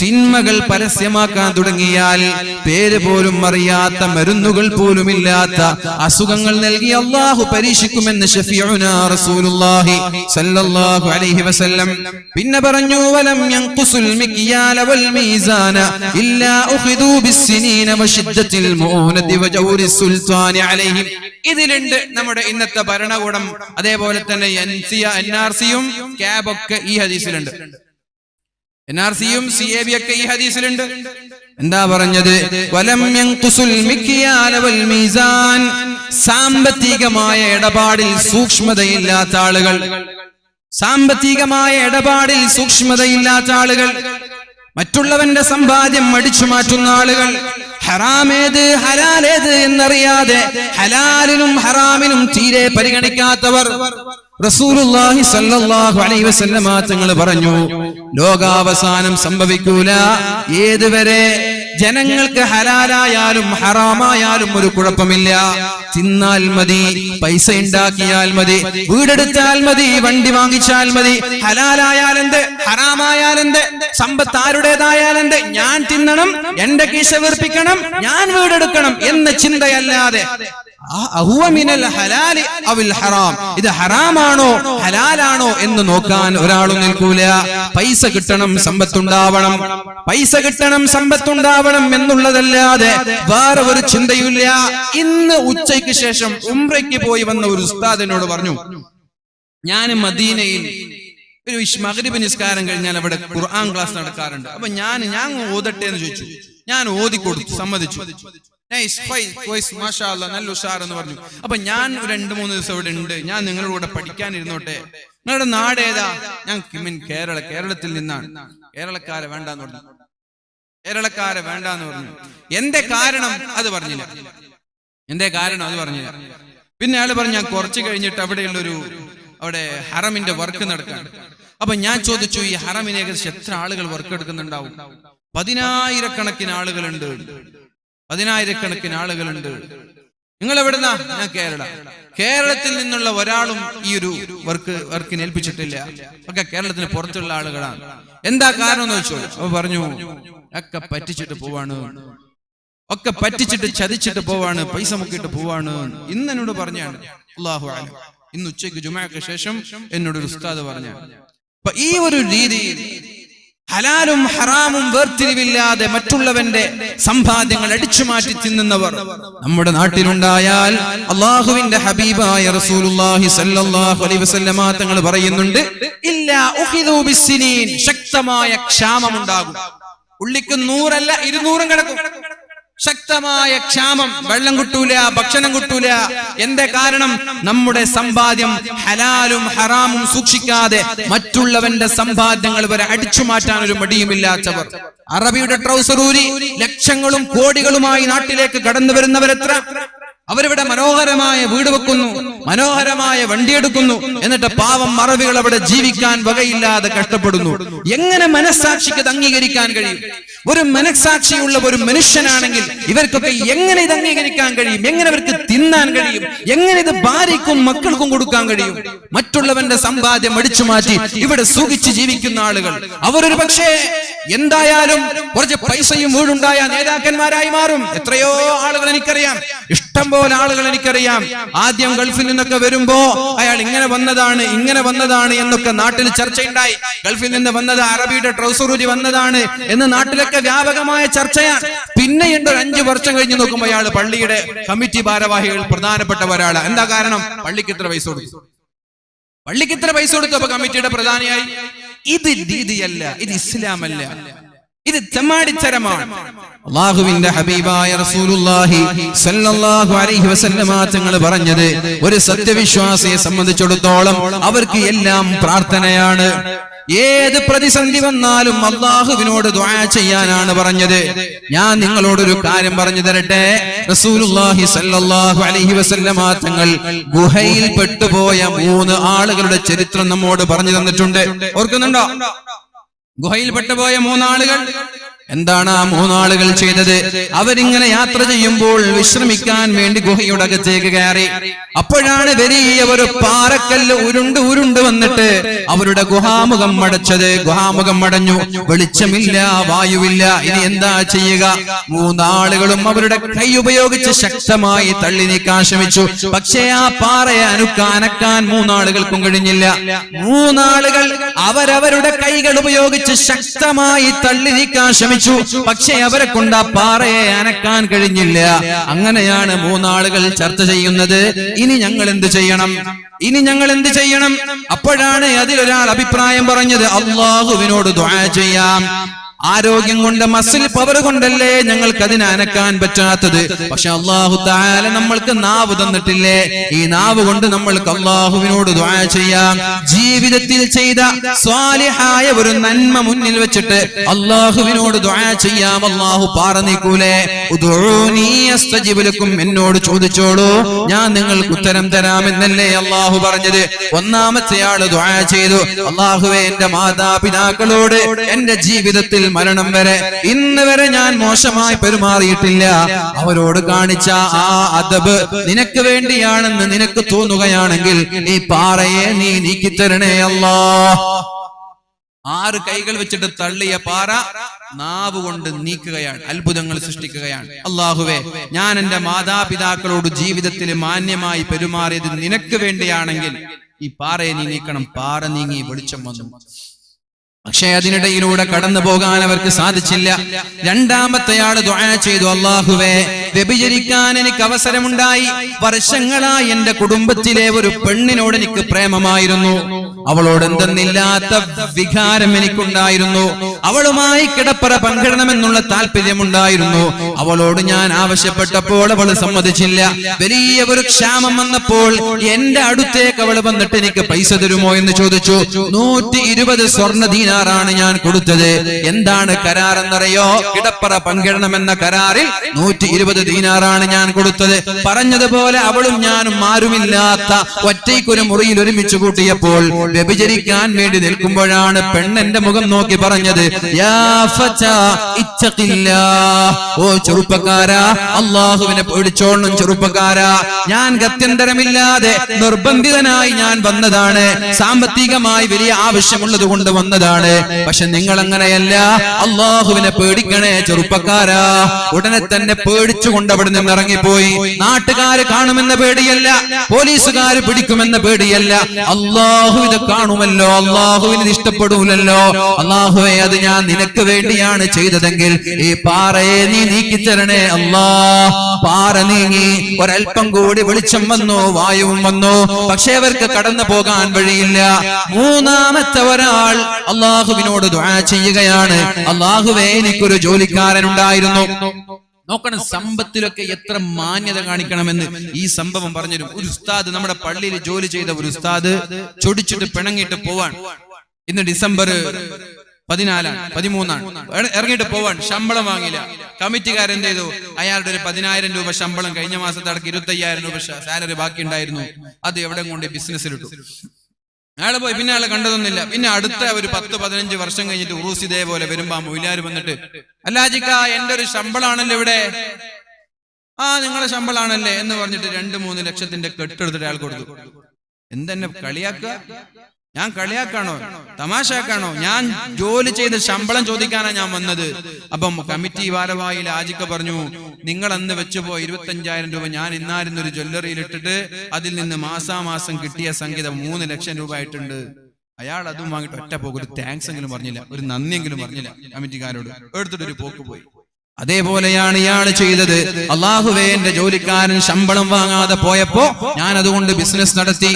തിന്മകൾ പരസ്യമാക്കാൻ തുടങ്ങിയാൽ, പേര് പോലും അറിയാത്ത, മരുന്നുകൾ പോലും ഇല്ലാത്ത അസുഖങ്ങൾ നൽകി അള്ളാഹു പരീക്ഷിക്കുമെന്ന് ശഫീഉനാ റസൂലുള്ളാഹി സ്വല്ലല്ലാഹു അലൈഹി വസല്ലം. പിന്നെ പറഞ്ഞു, വലം യൻഖുസുൽ മിക്യാല വൽ മീസാന ഇല്ലാ ഉഖിദൂ ബിസ്സിനീന വശിദ്ദത്തിൽ മുഊനതി വജൗരി സുൽത്താനി അലൈഹിം. ഇതിലുണ്ട് നമ്മുടെ ഇന്നത്തെ ഭരണകൂടം, അതേപോലെ തന്നെ NRC-യും ക്യാബൊക്കെ ഈ ഹദീസിലുണ്ട്. NRC-യും CAB ഒക്കെ ഈ ഹദീസിലുണ്ട്. എന്താ പറഞ്ഞത്? വലം യൻഖുസുൽ മിക്യാല വൽ മീസാൻ. സാമ്പത്തികമായ ഇടപാടിൽ സൂക്ഷ്മതയില്ലാത്ത ആളുകൾ, സാമ്പത്തികമായ ഇടപാടിൽ സൂക്ഷ്മതയില്ലാത്ത ആളുകൾ, മറ്റുള്ളവന്റെ സമ്പാദ്യം അടിച്ചു മാറ്റുന്ന ആളുകൾ, ഹറാമേത് ഹലാലേത് എന്നറിയാതെ ഹലാലിനും ഹറാമിനും തീരെ പരിഗണിക്കാത്തവർ. റസൂലുള്ളാഹി സ്വല്ലല്ലാഹു അലൈഹി വസല്ലമ തങ്ങൾ പറഞ്ഞു, ലോകാവസാനം സംഭവിക്കൂല ഏതുവരെ ജനങ്ങൾക്ക് ഹലാലായാലും ഹറാമായാലും ഒരു കുഴപ്പമില്ല. തിന്നാൽ മതി, പൈസ ഉണ്ടാക്കിയാൽ മതി, വീടെടുത്താൽ മതി, വണ്ടി വാങ്ങിച്ചാൽ മതി. ഹലാലായാലെന്ത്, ഹറാമായാലെന്ത്, സമ്പത്ത് ആരുടേതായാലെന്ത്, ഞാൻ തിന്നണം, എന്റെ കീശ വീർപ്പിക്കണം, ഞാൻ വീടെടുക്കണം എന്ന ചിന്തയല്ലാതെ ഇത് ഹറാമാണോ ഹലാലാണോ എന്ന് നോക്കാൻ ഒരാളും നിൽക്കൂല. പൈസ കിട്ടണം, സമ്പത്തുണ്ടാവണം, പൈസ കിട്ടണം, സമ്പത്തുണ്ടാവണം എന്നുള്ളതല്ലാതെ വേറെ ഒരു ചിന്തയില്ല. ഇന്ന് ഉച്ചയ്ക്ക് ശേഷം ഉംറയ്ക്ക് പോയി വന്ന ഒരു ഉസ്താദിനോട് പറഞ്ഞു, ഞാൻ മദീനയിൽ ഒരു മഗ്രിബ് നിസ്കാരം കഴിഞ്ഞാൽ അവിടെ ഖുർആൻ ക്ലാസ് നടക്കാറുണ്ട്. അപ്പൊ ഞാൻ ഓതട്ടെ എന്ന് ചോദിച്ചു. ഞാൻ ഓതിക്കൊടുത്തു, സമ്മതിച്ചു. നല്ല ഉഷാറെന്ന് പറഞ്ഞു. അപ്പൊ ഞാൻ 2-3 ദിവസം ഇവിടെ ഉണ്ട്, ഞാൻ നിങ്ങളുടെ കൂടെ പഠിക്കാനിരുന്നോട്ടെ. നിങ്ങളുടെ നാട് ഏതാ? ഞാൻ കേരളത്തിൽ നിന്നാണ്. കേരളക്കാരെ വേണ്ടാന്ന് പറഞ്ഞു. എന്റെ കാരണം അത് പറഞ്ഞില്ല. പിന്നെ അയാൾ പറഞ്ഞു, ഞാൻ കുറച്ച് കഴിഞ്ഞിട്ട് അവിടെ ഹറമിന്റെ വർക്ക് നടക്കാൻ. അപ്പൊ ഞാൻ ചോദിച്ചു, ഈ ഹറമിന് ഏകദേശം എത്ര ആളുകൾ വർക്ക് എടുക്കുന്നുണ്ടാവും? 10,000-കണക്കിന് ആളുകളുണ്ട്. നിങ്ങൾ എവിടുന്നാ? ഞാൻ കേരളത്തിൽ നിന്നുള്ള ഒരാളും ഈ ഒരു വർക്കിന് ഏൽപ്പിച്ചിട്ടില്ല. ഒക്കെ കേരളത്തിന് പുറത്തുള്ള ആളുകളാണ്. എന്താ കാരണം എന്ന് വെച്ചോ? അപ്പൊ പറഞ്ഞു, ഒക്കെ പറ്റിച്ചിട്ട് പോവാണ്, ഒക്കെ പറ്റിച്ചിട്ട് ചതിച്ചിട്ട് പോവാണ്, പൈസ മുക്കിയിട്ട് പോവാണ്. ഇന്ന് എന്നോട് പറഞ്ഞാണ്, അല്ലാഹു അലം, ഇന്ന് ഉച്ചയ്ക്ക് ജുമഅക്ക് ശേഷം എന്നോട് ഒരു ഉസ്താദ് പറഞ്ഞു. അപ്പൊ ഈ ഒരു രീതിയിൽ ഹലാലും ഹറാമും വേർതിരിവില്ലാതെ മറ്റുള്ളവന്റെ സമ്പാദ്യങ്ങൾ അടിച്ചു മാറ്റി തിന്നുന്നവർ നമ്മുടെ നാട്ടിലുണ്ടായാൽ അല്ലാഹുവിന്റെ ഹബീബായ റസൂലുള്ളാഹി സ്വല്ലല്ലാഹു അലൈഹി വസല്ലമ തങ്ങൾ പറയുന്നുണ്ട്, ഇല്ലാ ഉഖിദു ബിസ്സിനീൻ, ശക്തമായ ക്ഷാമം ഉണ്ടാകും. ഉള്ളിക്ക് 100 അല്ല 200 കിടക്കും. ശക്തമായ ക്ഷാമം, വെള്ളം കിട്ടൂല, ഭക്ഷണം കിട്ടൂല. എന്താ കാരണം? നമ്മുടെ സമ്പാദ്യം ഹലാലും ഹറാമും സൂക്ഷിക്കാതെ മറ്റുള്ളവന്റെ സമ്പാദ്യങ്ങൾ വരെ അടിച്ചു മാറ്റാൻ ഒരു മടിയുമില്ലാത്തവർ. അറബിയുടെ ട്രൗസർ ഊരി ലക്ഷങ്ങളും കോടികളുമായി നാട്ടിലേക്ക് കടന്നു വരുന്നവരെത്ര? അവരിവിടെ മനോഹരമായ വീട് വെക്കുന്നു, മനോഹരമായ വണ്ടിയെടുക്കുന്നു, എന്നിട്ട് പാവം അറബികൾ അവിടെ ജീവിക്കാൻ വകയില്ലാതെ കഷ്ടപ്പെടുന്നു. എങ്ങനെ മനസ്സാക്ഷിക്ക് ഇത് അംഗീകരിക്കാൻ കഴിയും? ഒരു മനസ്സാക്ഷിയുള്ള ഒരു മനുഷ്യനാണെങ്കിൽ ഇവർക്കൊക്കെ എങ്ങനെ ഇത് അംഗീകരിക്കാൻ കഴിയും? എങ്ങനെ ഇവർക്ക് തിന്നാൻ കഴിയും? എങ്ങനെ ഇത് ഭാര്യയ്ക്കും മക്കൾക്കും കൊടുക്കാൻ കഴിയും? മറ്റുള്ളവന്റെ സമ്പാദ്യം അടിച്ചു മാറ്റി ഇവിടെ സുഖിച്ച് ജീവിക്കുന്ന ആളുകൾ, അവരൊരു പക്ഷേ എന്തായാലും കുറച്ച് പൈസയും വീടുണ്ടായ നേതാക്കന്മാരായി മാറും. എത്രയോ ആളുകൾ എനിക്കറിയാം, ഇഷ്ടംപോലെ ആളുകൾ എനിക്കറിയാം. ആദ്യം ഗൾഫിൽ നിന്നൊക്കെ വരുമ്പോ അയാൾ ഇങ്ങനെ വന്നതാണ് എന്നൊക്കെ നാട്ടിൽ ചർച്ചയുണ്ടായി. ഗൾഫിൽ നിന്ന് വന്നത്, അറബിയുടെ ട്രൗസറൂരി വന്നതാണ് എന്ന് നാട്ടിലൊക്കെ വ്യാപകമായ ചർച്ചയാണ്. പിന്നെയുണ്ട് 5 വർഷം കഴിഞ്ഞ് നോക്കുമ്പോ അയാൾ പള്ളിയുടെ കമ്മിറ്റി ഭാരവാഹികൾ പ്രധാനപ്പെട്ട ഒരാളാണ്. എന്താ കാരണം? പള്ളിക്ക് ഇത്ര പൈസ കൊടുത്തു, അപ്പൊ കമ്മിറ്റിയുടെ പ്രധാനിയായി. ഇത് രീതിയല്ല, ഇത് ഇസ്ലാമല്ല, ഇത് തെമ്മാടിത്തരമാണ്. അല്ലാഹുവിന്റെ ഹബീബായ റസൂലുള്ളാഹി സ്വല്ലല്ലാഹു അലൈഹി വസല്ലമ തങ്ങൾ പറഞ്ഞത്, ഒരു സത്യവിശ്വാസിയെ സംബന്ധിച്ചിടത്തോളം അവർക്ക് എല്ലാം പ്രാർത്ഥനയാണ്. ഏത് പ്രതിസന്ധി വന്നാലും അല്ലാഹുവിനോട് ദുആ ചെയ്യാനാണ് പറഞ്ഞത്. ഞാൻ നിങ്ങളോടൊരു കാര്യം പറഞ്ഞു തരട്ടെ. റസൂലുള്ളാഹി സ്വല്ലല്ലാഹു അലൈഹി വസല്ലമ തങ്ങൾ ഗുഹയിൽ പെട്ടുപോയ 3 ആളുകളുടെ ചരിത്രം നമ്മോട് പറഞ്ഞു തന്നിട്ടുണ്ട്. ഓർക്കുന്നുണ്ടോ? ഗുഹയിൽ പെട്ടുപോയ 3 ആളുകൾ. എന്താണ് ആ 3 ആളുകൾ ചെയ്തത്? അവരിങ്ങനെ യാത്ര ചെയ്യുമ്പോൾ വിശ്രമിക്കാൻ വേണ്ടി ഗുഹയുടെ അകത്തേക്ക് കയറി. അപ്പോഴാണ് വലിയ ഒരു പാറക്കല്ല് ഉരുണ്ട് വന്നിട്ട് അവരുടെ ഗുഹാമുഖം അടച്ചത്. ഗുഹാമുഖം അടഞ്ഞു, വെളിച്ചമില്ല, വായുവില്ല. ഇനി എന്താ ചെയ്യുക? 3 ആളുകളും അവരുടെ കൈ ഉപയോഗിച്ച് ശക്തമായി തള്ളി നീക്കാൻ ശ്രമിച്ചു. പക്ഷേ ആ പാറയെ അനക്കാൻ 3 ആളുകൾക്കും കഴിഞ്ഞില്ല. 3 ആളുകൾ അവരവരുടെ കൈകൾ ഉപയോഗിച്ച് ശക്തമായി തള്ളി നീക്കാൻ ശ്രമിച്ചു. പക്ഷേ അവരെ കൊണ്ട് ആ പാറയെ അനക്കാൻ കഴിഞ്ഞില്ല. അങ്ങനെയാണ് 3 ആളുകൾ ചർച്ച ചെയ്യുന്നത്, ഇനി ഞങ്ങൾ എന്ത് ചെയ്യണം? അപ്പോഴാണ് അതിലൊരാൾ അഭിപ്രായം പറഞ്ഞത്, അല്ലാഹുവിനോട് ദുആ ചെയ്യാം. ആരോഗ്യം കൊണ്ട് മസിൽ പവർ കൊണ്ടല്ലേ ഞങ്ങൾക്ക് അതിനെ അനക്കാൻ പറ്റാത്തത്. പക്ഷെ അല്ലാഹു തആല നമ്മൾക്ക് നാവ് തന്നിട്ടില്ലേ? ഈ നാവ് കൊണ്ട് നമ്മൾക്ക് അല്ലാഹുവിനോട് ദുആ ചെയ്യാം. ജീവിതത്തിൽ ചെയ്ത സ്വാലിഹായ ഒരു നന്മ മുന്നിൽ വെച്ചിട്ട് അല്ലാഹുവിനോട് ദുആ ചെയ്യാം. അല്ലാഹു പാറ നീക്കൂലേ? ഉദ്ഉനി അസ്തജിബ് ലക്കും, എന്നോട് ചോദിച്ചോളൂ ഞാൻ നിങ്ങൾക്ക് ഉത്തരം തരാമെന്നല്ലേ അല്ലാഹു പറഞ്ഞത്. ഒന്നാമത്തെ ആള് ദുആ ചെയ്തു, അല്ലാഹുവേ എന്റെ മാതാപിതാക്കളോട് എന്റെ ജീവിതത്തിൽ മരണം വരെ ഇന്ന് വരെ ഞാൻ മോശമായി പെരുമാറിയിട്ടില്ല. അവരോട് കാണിച്ച ആ അദബ് നിനക്ക് വേണ്ടിയാണെന്ന് നിനക്ക് തോന്നുകയാണെങ്കിൽ ഈ പാറയെ നീ നീക്കിത്തരണേ അല്ലാഹ്. 6 കൈകൾ വെച്ചിട്ട് തള്ളിയ പാറ നാവ് കൊണ്ട് നീക്കുകയാണ്, അത്ഭുതങ്ങൾ സൃഷ്ടിക്കുകയാണ്. അല്ലാഹുവേ, ഞാൻ എന്റെ മാതാപിതാക്കളോട് ജീവിതത്തിൽ മാന്യമായി പെരുമാറിയത് നിനക്ക് വേണ്ടിയാണെങ്കിൽ ഈ പാറയെ നീ നീക്കണം. പാറ നീങ്ങി, വെളിച്ചം വന്നു. പക്ഷേ അതിനിടയിലൂടെ കടന്നു പോകാൻ അവർക്ക് സാധിച്ചില്ല. രണ്ടാമത്തെയാള് ദുആ ചെയ്തു, അല്ലാഹുവേ വ്യഭിചരിക്കാൻ എനിക്ക് അവസരമുണ്ടായി. വർഷങ്ങളായി എന്റെ കുടുംബത്തിലെ ഒരു പെണ്ണിനോട് എനിക്ക് പ്രേമമായിരുന്നു. അവളോട് എന്തെന്നില്ലാത്ത വികാരം എനിക്കുണ്ടായിരുന്നു. അവളുമായി കിടപ്പറ പങ്കിടണമെന്നുള്ള താല്പര്യമുണ്ടായിരുന്നു. അവളോട് ഞാൻ ആവശ്യപ്പെട്ടപ്പോൾ അവൾ സമ്മതിച്ചില്ല. വലിയ ഒരു ക്ഷാമം വന്നപ്പോൾ എന്റെ അടുത്തേക്ക് അവൾ വന്നിട്ട് എനിക്ക് പൈസ തരുമോ എന്ന് ചോദിച്ചു. 120 സ്വർണ്ണ ദീനാറാണ് ഞാൻ കൊടുത്തത്. എന്താണ് കരാർ എന്നറിയോ? കിടപ്പറ പങ്കിടണമെന്ന കരാറിൽ 120 ദീനാറാണ് ഞാൻ കൊടുത്തത്. പറഞ്ഞതുപോലെ അവളും ഞാനും ആരുമില്ലാത്ത ഒറ്റയ്ക്കൊരു മുറിയിൽ ഒരുമിച്ച് കൂട്ടിയപ്പോൾ വ്യഭിചരിക്കാൻ വേണ്ടി നിൽക്കുമ്പോഴാണ് പെണ്ണെന്റെ മുഖം നോക്കി പറഞ്ഞത്, യാ ഫതാ ഇത്തഖില്ലാഹ്, ഓ ചെറുപ്പക്കാരാ അല്ലാഹുവിനെ പേടിച്ചോളണം. ചെറുപ്പക്കാരാ, ഞാൻ ഗത്യന്തരമില്ലാതെ നിർബന്ധിതനായി ഞാൻ വന്നതാണ്. സാമ്പത്തികമായി വലിയ ആവശ്യമുള്ളത് കൊണ്ട് വന്നതാണ്. പക്ഷെ നിങ്ങൾ അങ്ങനെയല്ല, അല്ലാഹുവിനെ പേടിക്കണേ ചെറുപ്പക്കാരാ. ഉടനെ തന്നെ പേടിച്ചുകൊണ്ട് അവിടെ നിന്ന് ഇറങ്ങിപ്പോയി. നാട്ടുകാര് കാണുമെന്ന പേടിയല്ല, പോലീസുകാര് പിടിക്കുമെന്ന പേടിയല്ല. അല്ലാഹു ഇത് കാണുമല്ലോ, അല്ലാഹുവിന് ഇത് ഇഷ്ടപ്പെടൂലല്ലോ. അല്ലാഹുവേ, അത് ഞാൻ നിനക്ക് വേണ്ടിയാണ് ചെയ്തതെങ്കിൽ ഈ പാറയെ നീ നീക്കിത്തരണേ അല്ലാഹ്. പാറ നീങ്ങി, ഒരൽപ്പം കൂടി വെളിച്ചം വന്നു, വായുവും വന്നു. പക്ഷേ അവർക്ക് കടന്നു പോകാൻ വഴിയില്ല. മൂന്നാമത്തെ ഒരാൾ അല്ലാഹുവിനോട് ദുആ ചെയ്യുകയാണ്, അല്ലാഹുവേ എനിക്കൊരു ജോലിക്കാരൻ ഉണ്ടായിരുന്നു. നോക്കണം, സമ്പത്തിലൊക്കെ എത്ര മാന്യത കാണിക്കണമെന്ന് ഈ സംഭവം പറഞ്ഞൊരു ഒരു ഉസ്താദ്, നമ്മുടെ പള്ളിയിൽ ജോലി ചെയ്ത ഒരു ഉസ്താദ് ചൊടിച്ചിട്ട് പിണങ്ങിയിട്ട് പോവാൻ. ഇന്ന് ഡിസംബർ 13 ഇറങ്ങിയിട്ട് പോവാൻ. ശമ്പളം വാങ്ങില്ല. കമ്മിറ്റിക്കാരെന്ത് ചെയ്തു? അയാളുടെ ഒരു 10,000 രൂപ ശമ്പളം കഴിഞ്ഞ മാസത്തെ അടക്കം 25,000 രൂപ സാലറി ബാക്കി ഉണ്ടായിരുന്നു. അത് എവിടെ കൊണ്ട് ബിസിനസ്സിലിട്ടു. അയാള് പോയി. പിന്നെ അയാളെ കണ്ടതൊന്നുമില്ല. പിന്നെ അടുത്ത ഒരു 10-15 വർഷം കഴിഞ്ഞിട്ട് ഉറൂസ് ഇതേപോലെ വരുമ്പോ ആ മൊയിലാര് വന്നിട്ട്, അല്ലാജിക്ക എന്റെ ഒരു ശമ്പളാണല്ലോ ഇവിടെ. നിങ്ങളെ ശമ്പളാണല്ലേ എന്ന് പറഞ്ഞിട്ട് 2-3 ലക്ഷത്തിന്റെ കെട്ടെടുത്തിട്ട് അയാൾ കൊടുത്തു. എന്തെന്നെ കളിയാക്കുക? ഞാൻ കളിയാക്കാണോ? തമാശാക്കാണോ? ഞാൻ ജോലി ചെയ്ത് ശമ്പളം ചോദിക്കാനാണ് ഞാൻ വന്നത്. അപ്പം കമ്മിറ്റി ഭാരവാഹി ലാജിക്ക പറഞ്ഞു, നിങ്ങൾ അന്ന് വെച്ചുപോ 25,000 രൂപ ഞാൻ ഇന്നായിരുന്നൊരു ജ്വല്ലറിയിൽ ഇട്ടിട്ട് അതിൽ നിന്ന് മാസാമാസം കിട്ടിയ സംഖ്യ 3 ലക്ഷം രൂപ ആയിട്ടുണ്ട്. അയാൾ അതും വാങ്ങിട്ട് ഒറ്റ പോക്ക്, ഒരു താങ്ക്സ് എങ്കിലും പറഞ്ഞില്ല, ഒരു നന്ദിയെങ്കിലും പറഞ്ഞില്ല കമ്മിറ്റിക്കാരോട്. എടുത്തിട്ടൊരു പോക്ക് പോയി. അതേപോലെയാണ് ഇയാൾ ചെയ്തത്. അല്ലാഹുവേ, എന്റെ ജോലിക്കാരൻ ശമ്പളം വാങ്ങാതെ പോയപ്പോ ഞാൻ അതുകൊണ്ട് ബിസിനസ് നടത്തി.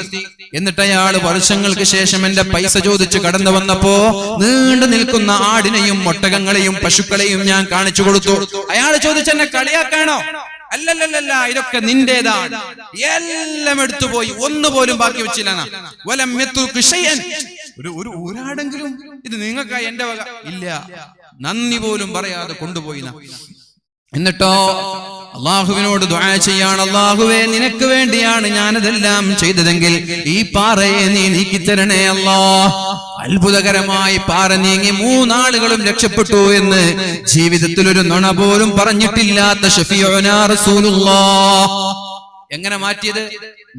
എന്നിട്ട് അയാൾ വർഷങ്ങൾക്ക് ശേഷം എന്റെ പൈസ ചോദിച്ച് കടന്നു വന്നപ്പോ നീണ്ടു നിൽക്കുന്ന ആടിനെയും ഒട്ടകങ്ങളെയും പശുക്കളെയും ഞാൻ കാണിച്ചു കൊടുത്തു. അയാൾ ചോദിച്ചെന്നെ കളിയാക്കാണോ? അല്ലല്ലല്ല, ഇതൊക്കെ നിന്റേതാണ്. എല്ലാം എടുത്തുപോയി, ഒന്നുപോലും ബാക്കി വെച്ചില്ല. ഒരാടെങ്കിലും ഇത് നിങ്ങൾക്കായി എന്റെ വക ഇല്ല, നന്ദി പോലും പറയാതെ കൊണ്ടുപോയി. എന്നിട്ടോ അള്ളാഹുവിനോട് ദുആ ചെയ്യാണ്, അല്ലാഹുവേ നിനക്ക് വേണ്ടിയാണ് ഞാനതെല്ലാം ചെയ്തതെങ്കിൽ ഈ പാറയെ നീ നീക്കിത്തരണേ അല്ലാഹ്. അത്ഭുതകരമായി പാറ നീങ്ങി 3 ആളുകളും രക്ഷപ്പെട്ടു എന്ന് ജീവിതത്തിൽ ഒരു നുണ പോലും പറഞ്ഞിട്ടില്ലാത്ത ശഫീഉനാ റസൂലുള്ളാഹ്. എങ്ങനെ മാറ്റിയത്?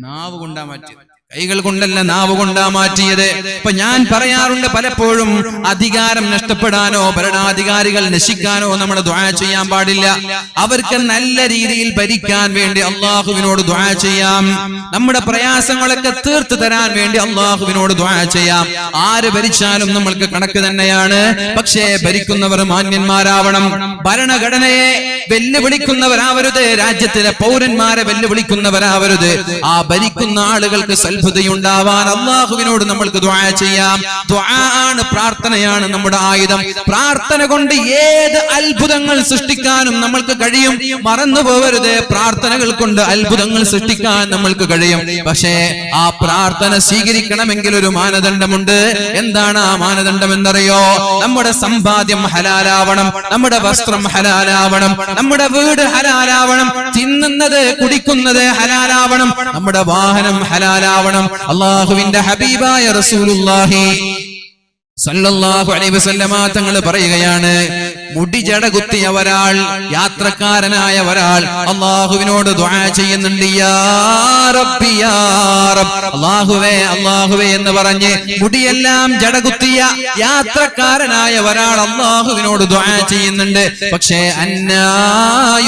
നാവ് കൊണ്ടാ മാറ്റിയത്, കൈകൾ കൊണ്ടല്ല, നാവ് കൊണ്ടാ മാറ്റിയത്. ഇപ്പൊ ഞാൻ പറയാറുണ്ട്, പലപ്പോഴും അധികാരം നഷ്ടപ്പെടാനോ ഭരണാധികാരികൾ നശിക്കാനോ നമ്മൾ ദുആ ചെയ്യാൻ പാടില്ല. അവർക്ക് നല്ല രീതിയിൽ ഭരിക്കാൻ വേണ്ടി അല്ലാഹുവിനോട് ദുആ ചെയ്യാം. നമ്മുടെ പ്രയാസങ്ങളൊക്കെ തീർത്തു തരാൻ വേണ്ടി അല്ലാഹുവിനോട് ദുആ ചെയ്യാം. ആര് ഭരിച്ചാലും നമ്മൾക്ക് കണക്ക് തന്നെയാണ്. പക്ഷേ ഭരിക്കുന്നവർ മാന്യന്മാരാവണം. ഭരണഘടനയെ വെല്ലുവിളിക്കുന്നവരാവരുത്, രാജ്യത്തിലെ പൗരന്മാരെ വെല്ലുവിളിക്കുന്നവരാവരുത്. ആ ഭരിക്കുന്ന ആളുകൾക്ക് സദ്ബുദ്ധിയുണ്ടാവാൻ അള്ളാഹുവിനോട് നമ്മൾക്ക് ദുആ ചെയ്യാം. ദുആ ആണ്, പ്രാർത്ഥനയാണ് നമ്മുടെ ആയുധം. പ്രാർത്ഥന കൊണ്ട് ഏത് അത്ഭുതങ്ങൾ സൃഷ്ടിക്കാനും നമ്മൾക്ക് കഴിയും. മറന്നു പോകരുത്, പ്രാർത്ഥനകൾ കൊണ്ട് അത്ഭുതങ്ങൾ സൃഷ്ടിക്കാൻ നമ്മൾക്ക് കഴിയും. പക്ഷേ ആ പ്രാർത്ഥന സ്വീകരിക്കണമെങ്കിൽ ഒരു മാനദണ്ഡമുണ്ട്. എന്താണ് ആ മാനദണ്ഡം എന്നറിയോ? നമ്മുടെ സമ്പാദ്യം ഹലാലാവണം, നമ്മുടെ വസ്ത്രം ഹലാലാവണം, നമ്മുടെ വീട് ഹലാലാവണം, തിന്നുന്നത് കുടിക്കുന്നത് ഹലാലാവണം, നമ്മുടെ വാഹനം ഹലാലാവണം. അല്ലാഹുവിന്റെ ഹബീബായ റസൂലുള്ളാഹി സല്ലല്ലാഹു അലൈഹി വസല്ലമ തങ്ങൾ പറയുകയാണ്, മുടി ജട കുത്തിയ ഒരാൾ, യാത്രക്കാരനായ ഒരാൾ അല്ലാഹുവിനോട് ദുആ ചെയ്യുന്നുണ്ട്. യാ റബ്ബി യാ റബ്ബ്, അല്ലാഹുവേ അല്ലാഹുവേ എന്ന് പറഞ്ഞ് മുടിയെല്ലാം ജട കുത്തിയ യാത്രക്കാരനായ ഒരാൾ അല്ലാഹുവിനോട് ദുആ ചെയ്യുന്നുണ്ട്. പക്ഷേ അന്നാ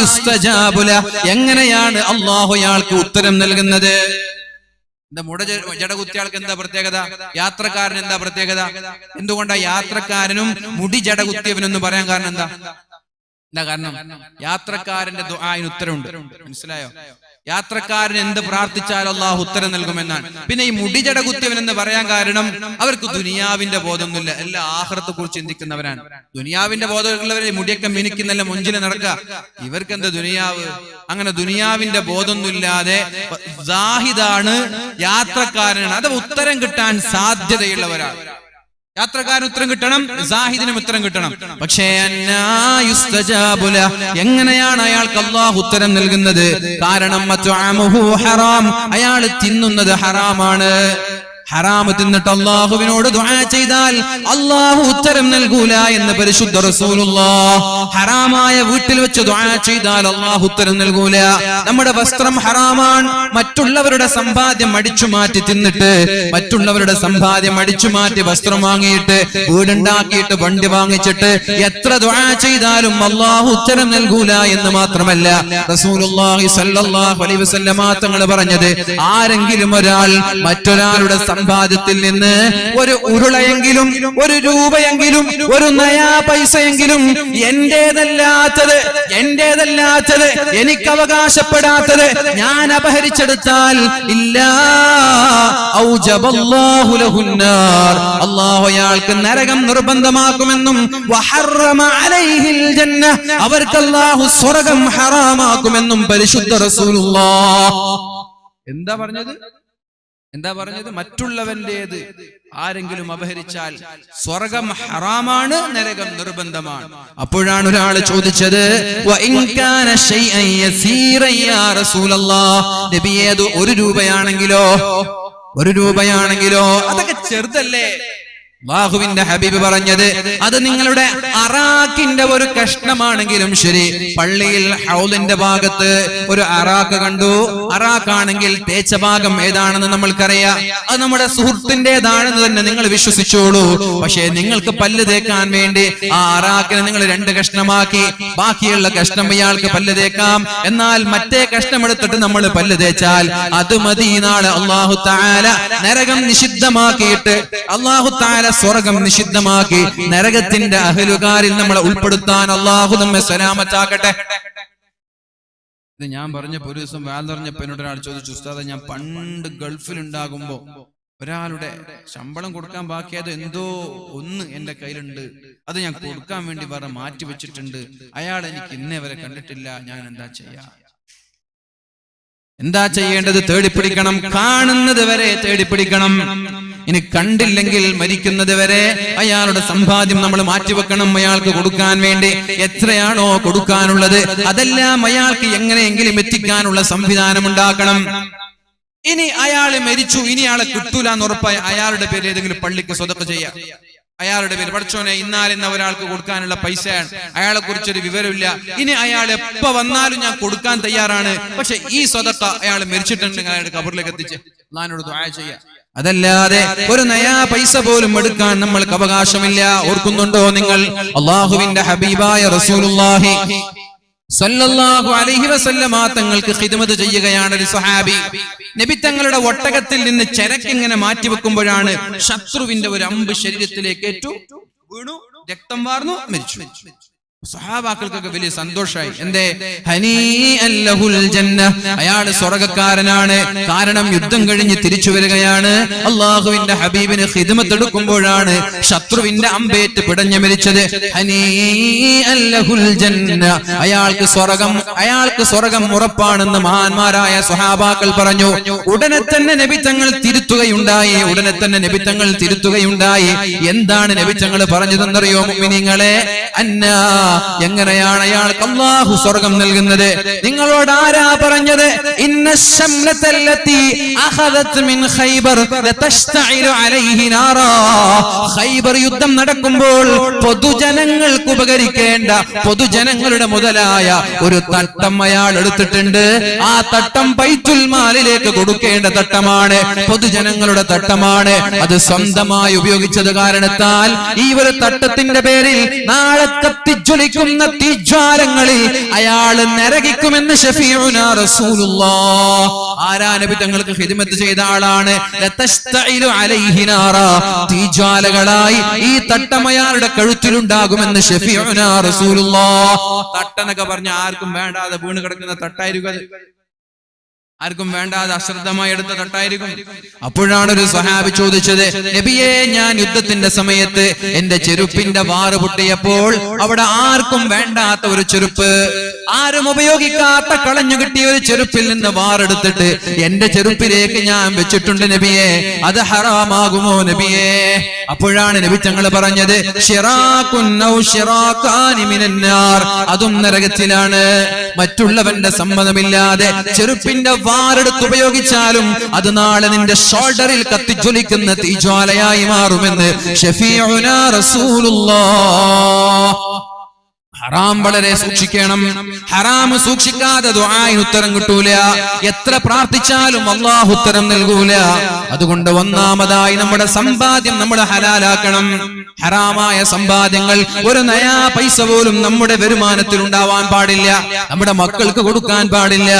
യുസ്തജാബു ലഹ്, എങ്ങനെയാണ് അല്ലാഹു അയാൾക്ക് ഉത്തരം നൽകുന്നത്? ജട കുത്തിയാൾക്ക് എന്താ പ്രത്യേകത? യാത്രക്കാരൻ എന്താ പ്രത്യേകത? എന്തുകൊണ്ടാ യാത്രക്കാരനും മുടി ജട കുത്തിയവനെന്ന് പറയാൻ കാരണം എന്താ കാരണം? യാത്രക്കാരന്റെ ദുആഇന് ഉത്തരവുണ്ട്. മനസ്സിലായോ? യാത്രക്കാരൻ എന്ത് പ്രാർത്ഥിച്ചാലും അല്ലാഹു ഉത്തരം നൽകുമെന്നാണ്. പിന്നെ ഈ മുടി ജട കുത്തിയവൻ എന്ന് പറയാൻ കാരണം അവർക്ക് ദുനിയാവിന്റെ ബോധമൊന്നുമില്ല, എല്ലാ ആഖിറത്തെ കുറിച്ച് ചിന്തിക്കുന്നവരാണ്. ദുനിയാവിന്റെ ബോധമുള്ളവരെ മുടിയൊക്കെ മിനുക്കുന്നല്ല മുഞ്ചില് നടക്കുക. ഇവർക്ക് എന്താ ദുനിയാവ്? അങ്ങനെ ദുനിയാവിന്റെ ബോധമൊന്നുമില്ലാതെ സാഹിദാണ്, യാത്രക്കാരനാണ്. അത് ഉത്തരം കിട്ടാൻ സാധ്യതയുള്ളവരാണ്. യാത്രക്കാരൻ ഉത്തരം കിട്ടണം, സാഹിദിനും ഉത്തരം കിട്ടണം. പക്ഷേ എങ്ങനെയാണ് അയാൾക്ക് അല്ലാഹു ഉത്തരം നൽകുന്നത്? കാരണം അയാൾ തിന്നുന്നത് ഹറാമാണ്. ഹറാം തിന്നിട്ട് അല്ലാഹുവിനോട് ദുആ ചെയ്താൽ അല്ലാഹു ഉത്തരം നൽകൂല എന്ന് പരിശുദ്ധ റസൂലുള്ളാഹ്. ഹറാമായ വീട്ടിൽ വെച്ച് ദുആ ചെയ്താൽ അല്ലാഹു ഉത്തരം നൽകൂല. നമ്മുടെ വസ്ത്രം ഹറാമാണ്. മറ്റുള്ളവരുടെ സമ്പാദ്യം അടിച്ചു മാറ്റി തിന്നിട്ട്, മറ്റുള്ളവരുടെ സമ്പാദ്യം അടിച്ചു മാറ്റി വസ്ത്രം വാങ്ങിയിട്ട്, വീടുണ്ടാക്കിയിട്ട്, വണ്ടി വാങ്ങിച്ചിട്ട് എത്ര ദുആ ചെയ്താലും അല്ലാഹു ഉത്തരം നൽകൂല എന്ന് മാത്രമല്ല, റസൂലുള്ളാഹി സ്വല്ലല്ലാഹു അലൈഹി വസല്ലമ തങ്ങൾ പറഞ്ഞത്, ആരെങ്കിലും ഒരാൾ മറ്റൊരാളുടെ സമ്പാദ്യത്തിൽ നിന്ന് ഒരു ഉരുളയെങ്കിലും, ഒരു രൂപയെങ്കിലും, ഒരു നയാ പൈസയെങ്കിലും എന്റേതല്ലാത്തത് എനിക്ക് അവകാശപ്പെടാത്തത് ഞാൻ അപഹരിച്ചെടുത്താൽ ഇല്ലാ ഔജബല്ലാഹു ലഹുന്നാർ, അല്ലാഹു അയാൾക്ക് നരകം നിർബന്ധമാക്കുമെന്നും വഹറമ അലൈഹിൽ ജന്ന, അവർക്ക് അല്ലാഹു സ്വർഗ്ഗം ഹറാമാക്കുമെന്നും പരിശുദ്ധ റസൂലുള്ളാഹ്. എന്താ പറഞ്ഞത്? മറ്റുള്ളവന്റേത് ആരെങ്കിലും അപഹരിച്ചാൽ സ്വർഗം ഹറാമാണ്, നരകം നിർബന്ധമാണ്. അപ്പോഴാണ് ഒരാൾ ചോദിച്ചത്, നബിയേ, ഒരു രൂപയാണെങ്കിലോ അതൊക്കെ ചെറുതല്ലേ? അല്ലാഹുവിന്റെ ഹബീബ് പറഞ്ഞത്, അത് നിങ്ങളുടെ അറാക്കിന്റെ ഒരു കഷ്ണമാണെങ്കിലും ശരി. പള്ളിയിൽ ഹൗലിന്റെ ഭാഗത്ത് ഒരു അറാക്ക് കണ്ടു. അറാക്കാണെങ്കിൽ തേച്ച ഭാഗം ഏതാണെന്ന് നമ്മൾക്കറിയാം. അത് നമ്മുടെ സുഹൃത്തിൻ്റെതാണെന്ന് തന്നെ നിങ്ങൾ വിശ്വസിച്ചോളൂ. പക്ഷേ നിങ്ങൾക്ക് പല്ല് തേക്കാൻ വേണ്ടി ആ അറാക്കിനെ നിങ്ങൾ 2 കഷ്ണമാക്കി, ബാക്കിയുള്ള കഷ്ണം ഇയാൾക്ക് പല്ല് തേക്കാം. എന്നാൽ മറ്റേ കഷ്ണം എടുത്തിട്ട് നമ്മൾ പല്ല് തേച്ചാൽ അത് മതി. നാളെ അല്ലാഹു തആല നരകം നിഷിദ്ധമാക്കിയിട്ട്, അല്ലാഹു തആല സ്വർഗം നിഷിദ്ധമാക്കി നരകത്തിന്റെ അഹലുകാരിൽ നമ്മളെ ഉൾപ്പെടുത്താൻ അല്ലാഹു നമ്മെ സലാമത്താക്കട്ടെ. ഇത് ഞാൻ പറഞ്ഞപ്പോ ഒരു ദിവസം വാൽ പറഞ്ഞപ്പോ എന്നോട് ഒരാൾ ചോദിച്ചു, ഉസ്താദേ, ഞാൻ പണ്ട് ഗൾഫിലുണ്ടാകുമ്പോ ഒരാളുടെ ശമ്പളം കൊടുക്കാൻ ബാക്കിയത് എന്തോ ഒന്ന് എന്റെ കയ്യിലുണ്ട്, അത് ഞാൻ കൊടുക്കാൻ വേണ്ടി വേറെ മാറ്റി വെച്ചിട്ടുണ്ട്. അയാൾ എനിക്ക് ഇന്നേ വരെ കണ്ടിട്ടില്ല. ഞാൻ എന്താ ചെയ്യേണ്ടത്? തേടിപ്പിടിക്കണം. കാണുന്നത് വരെ തേടിപ്പിടിക്കണം. ഇനി കണ്ടില്ലെങ്കിൽ മരിക്കുന്നത് വരെ അയാളുടെ സമ്പാദ്യം നമ്മൾ മാറ്റിവെക്കണം. അയാൾക്ക് കൊടുക്കാൻ വേണ്ടി എത്രയാണോ കൊടുക്കാനുള്ളത് അതെല്ലാം അയാൾക്ക് എങ്ങനെയെങ്കിലും എത്തിക്കാനുള്ള സംവിധാനം ഉണ്ടാക്കണം. ഇനി അയാളെ മരിച്ചു, ഇനി അയാളെ കിട്ടൂല എന്ന് ഉറപ്പായി അയാളുടെ പേര് ഏതെങ്കിലും പള്ളിക്ക് സ്വതക്ക ചെയ്യാം. അയാളുടെ പേര്, പഠിച്ചോനെ ഇന്നാലെന്ന ഒരാൾക്ക് കൊടുക്കാനുള്ള പൈസയാണ്, അയാളെ കുറിച്ചൊരു വിവരമില്ല, ഇനി അയാൾ എപ്പോ വന്നാലും ഞാൻ കൊടുക്കാൻ തയ്യാറാണ്, പക്ഷെ ഈ സ്വതക്ക അയാൾ മരിച്ചിട്ടുണ്ടെങ്കിൽ അയാളുടെ കബറിലേക്ക് എത്തിച്ച് അല്ലാഹുവിനോട് ദുആ ചെയ്യാം. അതല്ലാതെ ഒരു നയാ പൈസ പോലും എടുക്കാൻ നമ്മൾക്ക് അവകാശമില്ല. ഓർക്കുന്നുണ്ടോ നിങ്ങൾ? അല്ലാഹുവിന്റെ ഹബീബായ റസൂലുള്ളാഹി സല്ലല്ലാഹു അലൈഹി വസല്ലമ തങ്ങൾക്ക് ഖിദ്മത്ത് ചെയ്യുകയാണ് ഒരു സ്വഹാബി. നബി തങ്ങളുടെ ഒട്ടകത്തിൽ നിന്ന് ചരക്ക് ഇങ്ങനെ മാറ്റി വെക്കുമ്പോഴാണ് ശത്രുവിന്റെ ഒരു അമ്പ് ശരീരത്തിലേക്ക് ഏറ്റു, വീണു, രക്തം വാർന്നു, മരിച്ചു. സഹാബാക്കൾക്കൊക്കെ വലിയ സന്തോഷമായി. എന്തേ? ഹനീഅൻ ലഹുൽ ജന്ന, അയാൾ സ്വർഗ്ഗക്കാരനാണ്. കാരണം യുദ്ധം കഴിഞ്ഞ് തിരിച്ചു വരികയാണ്. അള്ളാഹുവിന്റെ ഹബീബിന് ഖിദ്മത്ത് എടുക്കുമ്പോഴാണ് ശത്രുവിന്റെ അമ്പേറ്റ് പിടഞ്ഞു മരിച്ചത്. ഹനീഅൻ ലഹുൽ ജന്ന, അയാൾക്ക് സ്വർഗ്ഗം ഉറപ്പാണെന്ന് മഹാന്മാരായ സ്വഹാബാക്കൾ പറഞ്ഞു. ഉടനെ തന്നെ നബി തങ്ങൾ തിരുത്തുകയുണ്ടായി. എന്താണ് നബി തങ്ങൾ പറഞ്ഞതെന്നറിയോ മുഅ്മിനീങ്ങളെ? അന്നാ, എങ്ങനെയാണ് അയാൾക്ക് അല്ലാഹു സ്വർഗ്ഗം നൽകുന്നത്? നിങ്ങളോട് ആരാ പറഞ്ഞത്? ഇന്ന ശംലതല്ലതി അഖദത് മിൻ ഖൈബർ ലതശ്തഇലു അലൈഹി നാറാ. ഖൈബർ യുദ്ധം നടക്കുമ്പോൾ പൊതുജനങ്ങൾക്ക് ഉപകരിക്കേണ്ട, പൊതുജനങ്ങളുടെ മുതലായ ഒരു തട്ടം അയാൾ എടുത്തിട്ടുണ്ട്. ആ തട്ടം ബൈത്തുൽ മാലിലേക്ക് കൊടുക്കേണ്ട തട്ടമാണ്, പൊതുജനങ്ങളുടെ തട്ടമാണ്. അത് സ്വന്തമായി ഉപയോഗിച്ചത് കാരണത്താൽ ഈ ഒരു തട്ടത്തിന്റെ പേരിൽ നാളെ കത്തിജ്വലിക്കുന്ന തീജ്വാലങ്ങളിൽ അയാൾ നരകിക്കുമെന്ന് ശഫീഉനാ റസൂലുള്ളാഹ്. ആരാ? നബി തങ്ങൾക്ക് ഖിദ്മത്ത് ചെയ്ത ആളാണ്. ലതശ്തഇലു അലൈഹി നാറാ, തീജ്വാലകളായി ഈ തട്ടം അയാളുടെ കഴുത്തിലുണ്ടാകുമെന്ന് ശഫീഉനാ റസൂലുള്ളാഹ്. തട്ടെന്നൊക്കെ പറഞ്ഞ ആർക്കും വേണ്ടാതെ വീണ് കിടക്കുന്ന തട്ടായിരിക്കും അത്. ആർക്കും വേണ്ടാതെ അശ്രദ്ധമായി എടുത്ത തട്ടായിരിക്കും. അപ്പോഴാണ് ഒരു സ്വഹാബി ചോദിച്ചത്, നബിയെ, ഞാൻ യുദ്ധത്തിന്റെ സമയത്ത് എന്റെ ചെരുപ്പിന്റെ വാറ് പൊട്ടിയപ്പോൾ അവിടെ ആർക്കും വേണ്ടാത്ത ഒരു ചെരുപ്പ്, ആരും ഉപയോഗിക്കാത്ത കളഞ്ഞു കിട്ടിയ ഒരു ചെരുപ്പിൽ നിന്ന് വാറെടുത്തിട്ട് എന്റെ ചെരുപ്പിലേക്ക് ഞാൻ വെച്ചിട്ടുണ്ട് നബിയെ, അത് ഹറാമാകുമോ നബിയെ? അപ്പോഴാണ് നബി തങ്ങൾ പറഞ്ഞത്, ശിറാകുൻ ഔ ശിറാകാനി മിനന്നാർ, അതും നരകത്തിലാണ്. മറ്റുള്ളവന്റെ സമ്മതമില്ലാതെ ചെരുപ്പിന്റെ വാറെടുത്ത് ഉപയോഗിച്ചാലും അത് നാളെ നിന്റെ ഷോൾഡറിൽ കത്തിജ്വലിക്കുന്ന തീജ്വാലയായി മാറുമെന്ന് ശഫീഉനാ റസൂലുള്ളാഹ്. ഹറാം വളരെ സൂക്ഷിക്കണം. ഹറാം സൂക്ഷിക്കാതെ ദുആഇന് ഉത്തരം കിട്ടൂല. എത്ര പ്രാർത്ഥിച്ചാലും അല്ലാഹു ഉത്തരം നൽകൂല. അതുകൊണ്ട് ഒന്നാമതായി നമ്മുടെ സമ്പാദ്യം നമ്മൾ ഹലാലാക്കണം. ഹറാമായ സമ്പാദ്യങ്ങൾ ഒരു നയാ പൈസ പോലും നമ്മുടെ വരുമാനത്തിൽ ഉണ്ടാവാൻ പാടില്ല, നമ്മുടെ മക്കൾക്ക് കൊടുക്കാൻ പാടില്ല.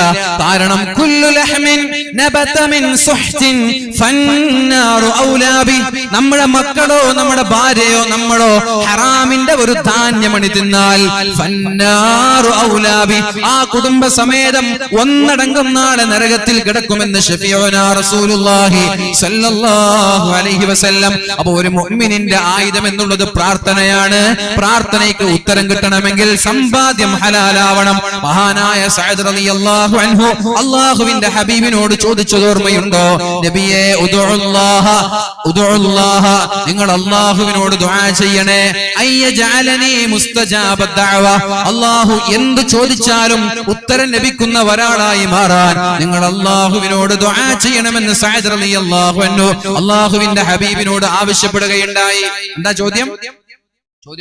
കാരണം കുല്ലു ലഹ്മിൻ നബത മിൻ സുഹ്തിൻ ഫന്നാറു ഔലാബി, നമ്മുടെ മക്കളോ നമ്മുടെ ഭാര്യയോ നമ്മളോ ഹറാമിന്റെ ഒരു ധാന്യമണി തിന്നാൽ ഫന്നാറു ഔലാബി, ആ കുടുംബ സമേതം ഒന്നടങ്കം നാളെ നരകത്തിൽ കിടക്കുമെന്ന് ശഫീഉനാ റസൂലുള്ളാഹി സ്വല്ലല്ലാഹു അലൈഹി വസല്ലം. അപ്പോൾ ഒരു മുഅ്മിനിന്റെ ആയുധം എന്നുള്ളത് പ്രാർത്ഥനയാണ്. പ്രാർത്ഥനയ്ക്ക് ഉത്തരം കിട്ടണമെങ്കിൽ സമ്പാദ്യം ഹലാലാവണം. മഹാനായ സഅദ് റളിയല്ലാഹു അൻഹു അല്ലാഹുവിന്റെ ഹബീബിനോട് ചോദിച്ചത് ഓർമ്മയുണ്ടോ? നബിയേ, ഉദുഉല്ലാഹ, നിങ്ങൾ അല്ലാഹുവിനോട് ദുആ ചെയ്യണേ. അയ്യജഅലനി മുസ്തജാബ ദഅവ, അല്ലാഹു എന്ത് ചോദിച്ചാലും ഉത്തരം ലഭിക്കുന്ന ഒരാളായി മാറാൻ നിങ്ങൾ അല്ലാഹുവിനോട് ദുആ ചെയ്യണമെന്ന് സഅദ് റളിയല്ലാഹു അൻഹു അല്ലാഹുവിന്റെ ഹബീബിനോട് ആവശ്യപ്പെടുകയുണ്ടായി. എന്താ ചോദ്യം?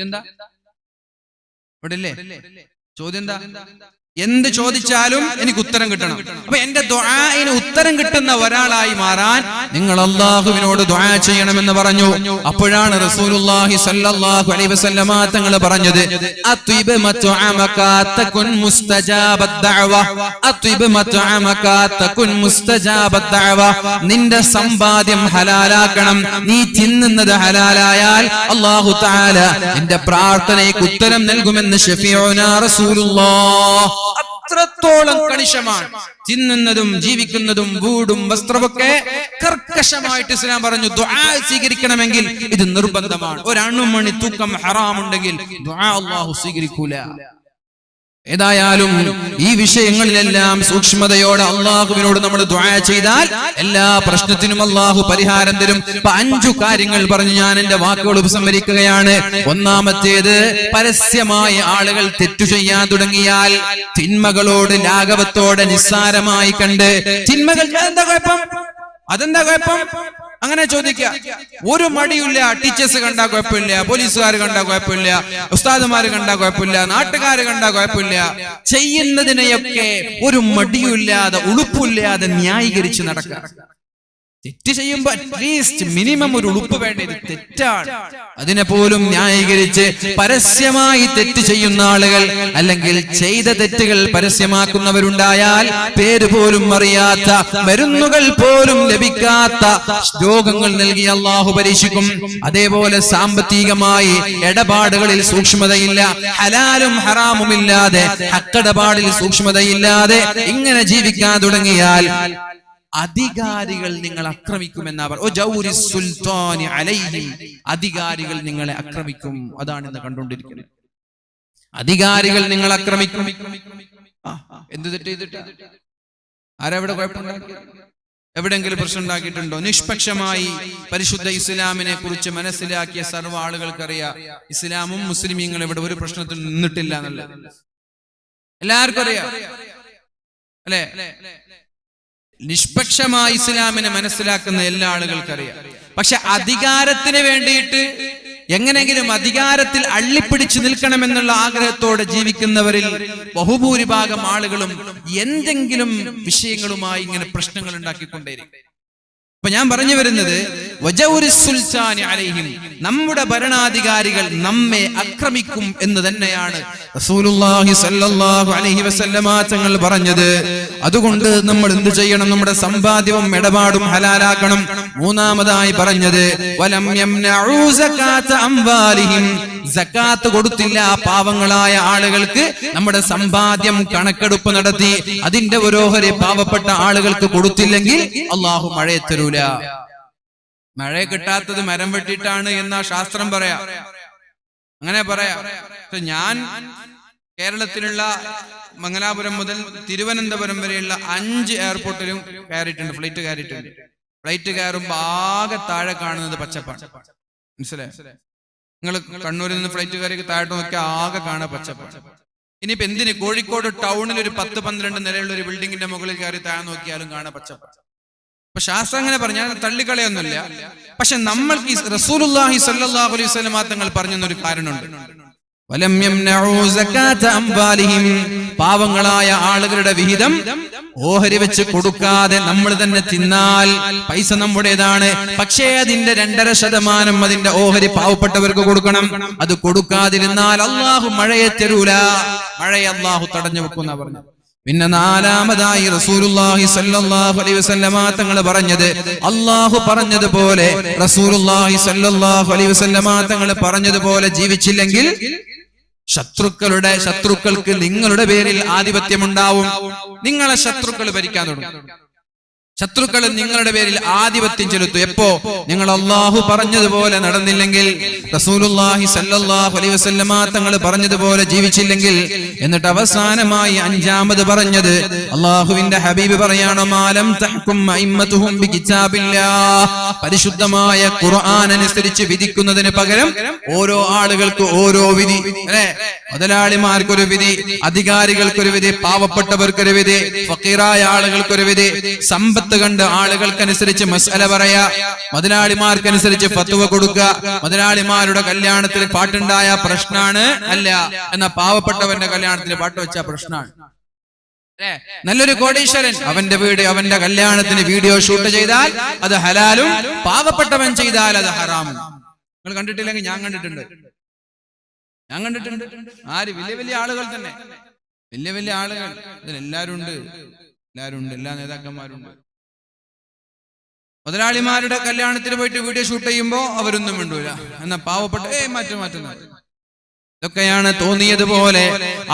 എന്താ? ഇവിടില്ലേ ചോദ്യം? എന്താ? എന്ത് ചോദിച്ചാലും എനിക്ക് ഉത്തരം കിട്ടണം. അപ്പൊ എന്റെ ദുആഇന് ഉത്തരം കിട്ടുന്ന ഒരാളായി മാറാൻ നിങ്ങൾ അല്ലാഹുവിനോട് ദുആ ചെയ്യണമെന്ന് പറഞ്ഞു. അപ്പോഴാണ് റസൂലുള്ളാഹി സ്വല്ലല്ലാഹു അലൈഹി വസല്ലമ തങ്ങൾ പറഞ്ഞത്, അത്വിബ് മത്അമക തകുൻ മുസ്തജാബദ് ദഅവ, അത്വിബ് മത്അമക തകുൻ മുസ്തജാബദ് ദഅവ, നിന്റെ സമ്പാദ്യം ഹലാലാക്കണം. നീ തിന്നുന്നത് ഹലാലായാൽ അല്ലാഹു തആല നിന്റെ പ്രാർത്ഥനയ്ക്ക് ഉത്തരം നൽകുമെന്ന് ശഫീഉനാ റസൂലുള്ളാഹ്. അത്രത്തോളം കണിശമാണ്. തിന്നുന്നതും ജീവിക്കുന്നതും വീടും വസ്ത്രമൊക്കെ കർക്കശമായിട്ട് ഇസ്ലാം പറഞ്ഞു. ദുആ സ്വീകരിക്കണമെങ്കിൽ ഇത് നിർബന്ധമാണ്. ഒരു അണുമണി തൂക്കം ഹറാമുണ്ടെങ്കിൽ ദുആ അല്ലാഹു സ്വീകരിക്കൂല. ഏതായാലും ഈ വിഷയങ്ങളിലെല്ലാം സൂക്ഷ്മതയോടെ അള്ളാഹുവിനോട് നമ്മൾ ദുആ ചെയ്താൽ എല്ലാ പ്രശ്നത്തിനും അള്ളാഹു പരിഹാരം തരും. 5 കാര്യങ്ങൾ പറഞ്ഞ് ഞാൻ എന്റെ വാക്കുകൾ ഉപസംഹരിക്കുകയാണ്. ഒന്നാമത്തേത്, പരസ്യമായി ആളുകൾ തെറ്റു ചെയ്യാൻ തുടങ്ങിയാൽ തിന്മകളോട് ലാഘവത്തോടെ നിസ്സാരമായി കണ്ട് തിന്മകൾ അതെന്താ കുഴപ്പം അങ്ങനെ ചോദിക്കുക. ഒരു മടിയില്ല. ടീച്ചേഴ്സ് കണ്ടാ കുഴപ്പമില്ല, പോലീസുകാർ കണ്ടാ കുഴപ്പമില്ല, ഉസ്താദുമാര് കണ്ടാ കുഴപ്പമില്ല, നാട്ടുകാര് കണ്ടാ കുഴപ്പമില്ല. ചെയ്യുന്നതിനെയൊക്കെ ഒരു മടിയില്ലാതെ ഉളുപ്പില്ലാതെ ന്യായീകരിച്ച് നടക്കുക. തെറ്റ് ചെയ്യുമ്പോ അറ്റ്ലീസ്റ്റ് മിനിമം ഒരു ഉളുപ്പ് വേണ്ട, ഇത് തെറ്റാണ്. അതിനെ പോലും ന്യായീകരിച്ച് പരസ്യമായി തെറ്റ് ചെയ്യുന്ന ആളുകൾ, അല്ലെങ്കിൽ ചെയ്ത തെറ്റുകൾ പരസ്യമാക്കുന്നവരുണ്ടായാൽ പേര് പോലും അറിയാത്ത, മരുന്നുകൾ പോലും ലഭിക്കാത്ത രോഗങ്ങൾ നൽകി അള്ളാഹു പരീക്ഷിക്കും. അതേപോലെ സാമ്പത്തികമായി ഇടപാടുകളിൽ സൂക്ഷ്മതയില്ല, ഹലാലും ഹറാമുമില്ലാതെ ഹക്കിടപാടിൽ സൂക്ഷ്മതയില്ലാതെ ഇങ്ങനെ ജീവിക്കാൻ തുടങ്ങിയാൽ അധികാരികൾ നിങ്ങൾ ആക്രമിക്കുമെന്നാ പറയുന്നത്. അധികാരികൾ നിങ്ങളെ ആക്രമിക്കും. അതാണ് ഇന്ന് കണ്ടുകൊണ്ടിരിക്കുന്നത്. അധികാരികൾ നിങ്ങൾ ആക്രമിക്കും. എന്ത് തെറ്റ് ചെയ്തിട്ട് ആരെവിടെ കുഴപ്പമുണ്ടാക്കി, എവിടെങ്കിലും പ്രശ്നം ഉണ്ടാക്കിയിട്ടുണ്ടോ? നിഷ്പക്ഷമായി പരിശുദ്ധ ഇസ്ലാമിനെ കുറിച്ച് മനസ്സിലാക്കിയ സർവ്വ ആളുകൾക്കറിയാം ഇസ്ലാമും മുസ്ലിമീങ്ങളും ഇവിടെ ഒരു പ്രശ്നത്തിൽ നിന്നിട്ടില്ല എന്നുള്ളത്. എല്ലാവർക്കും അറിയാം അല്ലെ? നിഷ്പക്ഷമായി ഇസ്ലാമിനെ മനസ്സിലാക്കുന്ന എല്ലാ ആളുകൾക്കറിയാം. പക്ഷെ അധികാരത്തിന് വേണ്ടിയിട്ട് എങ്ങനെങ്കിലും അധികാരത്തിൽ അള്ളിപ്പിടിച്ചു നിൽക്കണമെന്നുള്ള ആഗ്രഹത്തോടെ ജീവിക്കുന്നവരിൽ ബഹുഭൂരിഭാഗം ആളുകളും എന്തെങ്കിലും വിഷയങ്ങളുമായി ഇങ്ങനെ പ്രശ്നങ്ങൾ ഉണ്ടാക്കിക്കൊണ്ടേയിരിക്കും. അപ്പൊ ഞാൻ പറഞ്ഞു വരുന്നത്, നമ്മുടെ ഭരണാധികാരികൾ നമ്മെ ആക്രമിക്കും എന്ന് തന്നെയാണ് റസൂലുള്ളാഹി സ്വല്ലല്ലാഹു അലൈഹി വസല്ലമ തങ്ങൾ പറഞ്ഞത്. അതുകൊണ്ട് നമ്മൾ എന്ത് ചെയ്യണം? നമ്മുടെ സമ്പാദ്യവും ഇടപാടും ഹലാലാക്കണം. മൂന്നാമതായി പറഞ്ഞത്, വലം യംനഉ സകാത അംവാലിഹിം, സകാത്ത് കൊടുത്തില്ല പാവങ്ങളായ ആളുകൾക്ക്. നമ്മുടെ സമ്പാദ്യം കണക്കെടുപ്പ് നടത്തി അതിന്റെ ഓരോഹരി പാവപ്പെട്ട ആളുകൾക്ക് കൊടുത്തില്ലെങ്കിൽ അള്ളാഹു മഴയെ തരൂല. മഴ കിട്ടാത്തത് മരം വെട്ടിയിട്ടാണ് എന്നാ ശാസ്ത്രം പറയാ, അങ്ങനെ പറയാ. ഞാൻ കേരളത്തിലുള്ള മംഗലാപുരം മുതൽ തിരുവനന്തപുരം വരെയുള്ള 5 എയർപോർട്ടിലും കയറിയിട്ടുണ്ട്, ഫ്ലൈറ്റ് കയറിയിട്ടുണ്ട്. ഫ്ലൈറ്റ് കയറുമ്പോ ആകെ താഴെ കാണുന്നത് പച്ചപ്പാണ്. മനസ്സിലായോ? നിങ്ങൾ കണ്ണൂരിൽ നിന്ന് ഫ്ലൈറ്റ് കയറി താഴോട്ട് നോക്കിയാൽ ആകെ കാണാൻ പച്ചപ്പാണ്. ഇനിയിപ്പോ എന്തിന് കോഴിക്കോട് ടൗണിൽ ഒരു 10-12 നിലയുള്ള ഒരു ബിൽഡിങ്ങിന്റെ മുകളിൽ കയറി താഴെ നോക്കിയാലും കാണാൻ പച്ചപ്പാണ്. അപ്പൊ ശാസ്ത്രം അങ്ങനെ പറഞ്ഞാൽ തള്ളിക്കളയൊന്നുമില്ല. പക്ഷെ നമ്മൾക്ക് റസൂലുള്ളാഹി സ്വല്ലല്ലാഹു അലൈഹി വസല്ലം തങ്ങൾ പറഞ്ഞൊരു കാരണമുണ്ട്. വലം യംനഉ സകാത അംവാലിഹിം, പാവങ്ങളായ ആളുകളുടെ വിഹിതം ഓഹരി വെച്ച് കൊടുക്കാതെ നമ്മൾ തന്നെ തിന്നാൽ പൈസ നമ്മുടേതാണ്. പക്ഷേ അതിന്റെ 2.5% അതിന്റെ ഓഹരി പാവപ്പെട്ടവർക്ക് കൊടുക്കണം. അത് കൊടുക്കാതിരുന്നാൽ അള്ളാഹു മഴയെ തരൂല, മഴയെ അള്ളാഹു തടഞ്ഞു വെക്കുന്ന പറഞ്ഞു. പിന്നെ നാലാമതായി റസൂലുള്ളാഹി സ്വല്ലല്ലാഹു അലൈഹി വസല്ലമ തങ്ങൾ പറഞ്ഞത്, അല്ലാഹു പറഞ്ഞതുപോലെ റസൂലുള്ളാഹി സ്വല്ലല്ലാഹു അലൈഹി വസല്ലമ തങ്ങൾ പറഞ്ഞതുപോലെ ജീവിച്ചില്ലെങ്കിൽ ശത്രുക്കൾക്ക് നിങ്ങളുടെ പേരിൽ ആധിപത്യമുണ്ടാവും. നിങ്ങളെ ശത്രുക്കൾ ഭരിക്കാൻ തുടങ്ങും. ശത്രുക്കൾ നിങ്ങളുടെ പേരിൽ ആധിപത്യം ചെലുത്തും. എപ്പോ? നിങ്ങൾ അള്ളാഹു പറഞ്ഞതുപോലെ നടന്നില്ലെങ്കിൽ, റസൂലുള്ളാഹി സ്വല്ലല്ലാഹു അലൈഹി വസല്ലമ തങ്ങൾ പറഞ്ഞതുപോലെ ജീവിച്ചില്ലെങ്കിൽ. എന്നിട്ട് അവസാനമായി 5ാമത് പറഞ്ഞത്, അള്ളാഹുവിന്റെ ഹബീബ് പറയാണ്, മാലം തഹ്കും അഇമ്മതുഹും ബികിതാബില്ലാഹ്, പരിശുദ്ധമായ ഖുർആൻ അനുസരിച്ച് വിധിക്കുന്നതിന് പകരം ഓരോ ആളുകൾക്ക് ഓരോ വിധി. അല്ലേ? മുതലാളിമാർക്കൊരു വിധി, അധികാരികൾക്കൊരു വിധി, പാവപ്പെട്ടവർക്കൊരു വിധി, ഫഖീറായ ആളുകൾക്കൊരു വിധി, സമ്പത്ത് കണ്ട് ആളുകൾക്കനുസരിച്ച് മസ്അല പറയാ, മുതലാളിമാർക്കനുസരിച്ച് ഫത്വ കൊടുക്കുക. മുതലാളിമാരുടെ കല്യാണത്തിൽ പാട്ടുണ്ടായ പ്രശ്നാണ് അല്ല, എന്ന പാവപ്പെട്ടവന്റെ കല്യാണത്തിൽ പാട്ട് വെച്ച പ്രശ്നമാണ്. നല്ലൊരു കോടീശ്വരൻ അവന്റെ വീട് അവന്റെ കല്യാണത്തിന് വീഡിയോ ഷൂട്ട് ചെയ്താൽ അത് ഹലാലും, പാവപ്പെട്ടവൻ ചെയ്താൽ അത് ഹറാമും. നിങ്ങൾ കണ്ടിട്ടില്ലെങ്കിൽ ഞാൻ കണ്ടിട്ടുണ്ട്. ആര്? വലിയ വലിയ ആളുകൾ തന്നെ, വലിയ വലിയ ആളുകൾ. ഇതിലെല്ലാരും ഉണ്ട്, എല്ലാ നേതാക്കന്മാരുണ്ട്. മുതലാളിമാരുടെ കല്യാണത്തിന് പോയിട്ട് വീഡിയോ ഷൂട്ട് ചെയ്യുമ്പോ അവരൊന്നും മിണ്ടൂല, എന്നാ പാവപ്പെട്ട മാറ്റുന്ന. ഇതൊക്കെയാണ് തോന്നിയതുപോലെ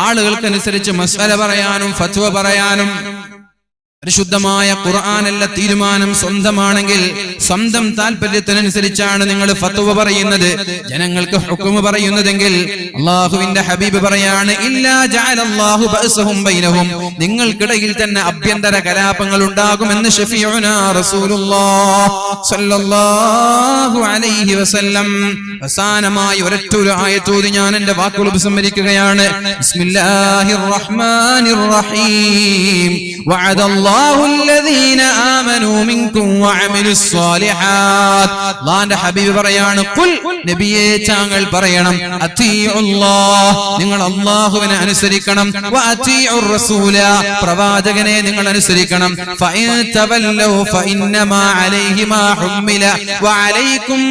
ആളുകൾക്കനുസരിച്ച് മസ്അല പറയാനും ഫത്വ പറയാനും. പരിശുദ്ധമായ ഖുർആനല്ല തീരുമാനം സ്വന്തമാണെങ്കിൽ, സ്വന്തം താല്പര്യത്തിനനുസരിച്ചാണ് നിങ്ങൾ ഫത്വ പറയുന്നത്, ജനങ്ങൾക്ക് ഹുക്മ പറയുന്നതെങ്കിൽ, അല്ലാഹുവിന്റെ ഹബീബ് പറയാണ്, ഇല്ലാ ജഅലല്ലാഹു ബഅസഹും ബൈനഹും, നിങ്ങൾക്കിടയിൽ തന്നെ അഭ്യന്തര കലാപങ്ങൾ ഉണ്ടാകുമെന്ന് ശഫീഉനാ റസൂലുള്ളാഹി സ്വല്ലല്ലാഹു അലൈഹി വസല്ലം. അവസാനമായി ഒരൊറ്റൊരു ആയത്തോതി ഞാൻ എന്റെ വാക്കുകൾ ഉപസംഹരിക്കുകയാണ്. ബിസ്മില്ലാഹിർ റഹ്മാനിർ റഹീം. വഅദല്ലാഹു അല്ലാഹുല്ലദീന ആമനൂ മിൻകും വഅമിലുസ് സ്വാലിഹാത്ത്. അല്ലാഹുവിന്റെ ഹബീബ് പറയാണ്, ഖുൽ നബിയേ താങ്കൾ പറയണം, അത്തീഉല്ലാഹ് നിങ്ങൾ അല്ലാഹുവിനെ അനുസരിക്കണം, വഅതീഉർ റസൂല പ്രവാചകനെ നിങ്ങൾ അനുസരിക്കണം. ഫഇൻ തവല്ലൗ ഫഇന്നമാ അലൈഹി മാ ഹുമ്മില വഅലൈക്കും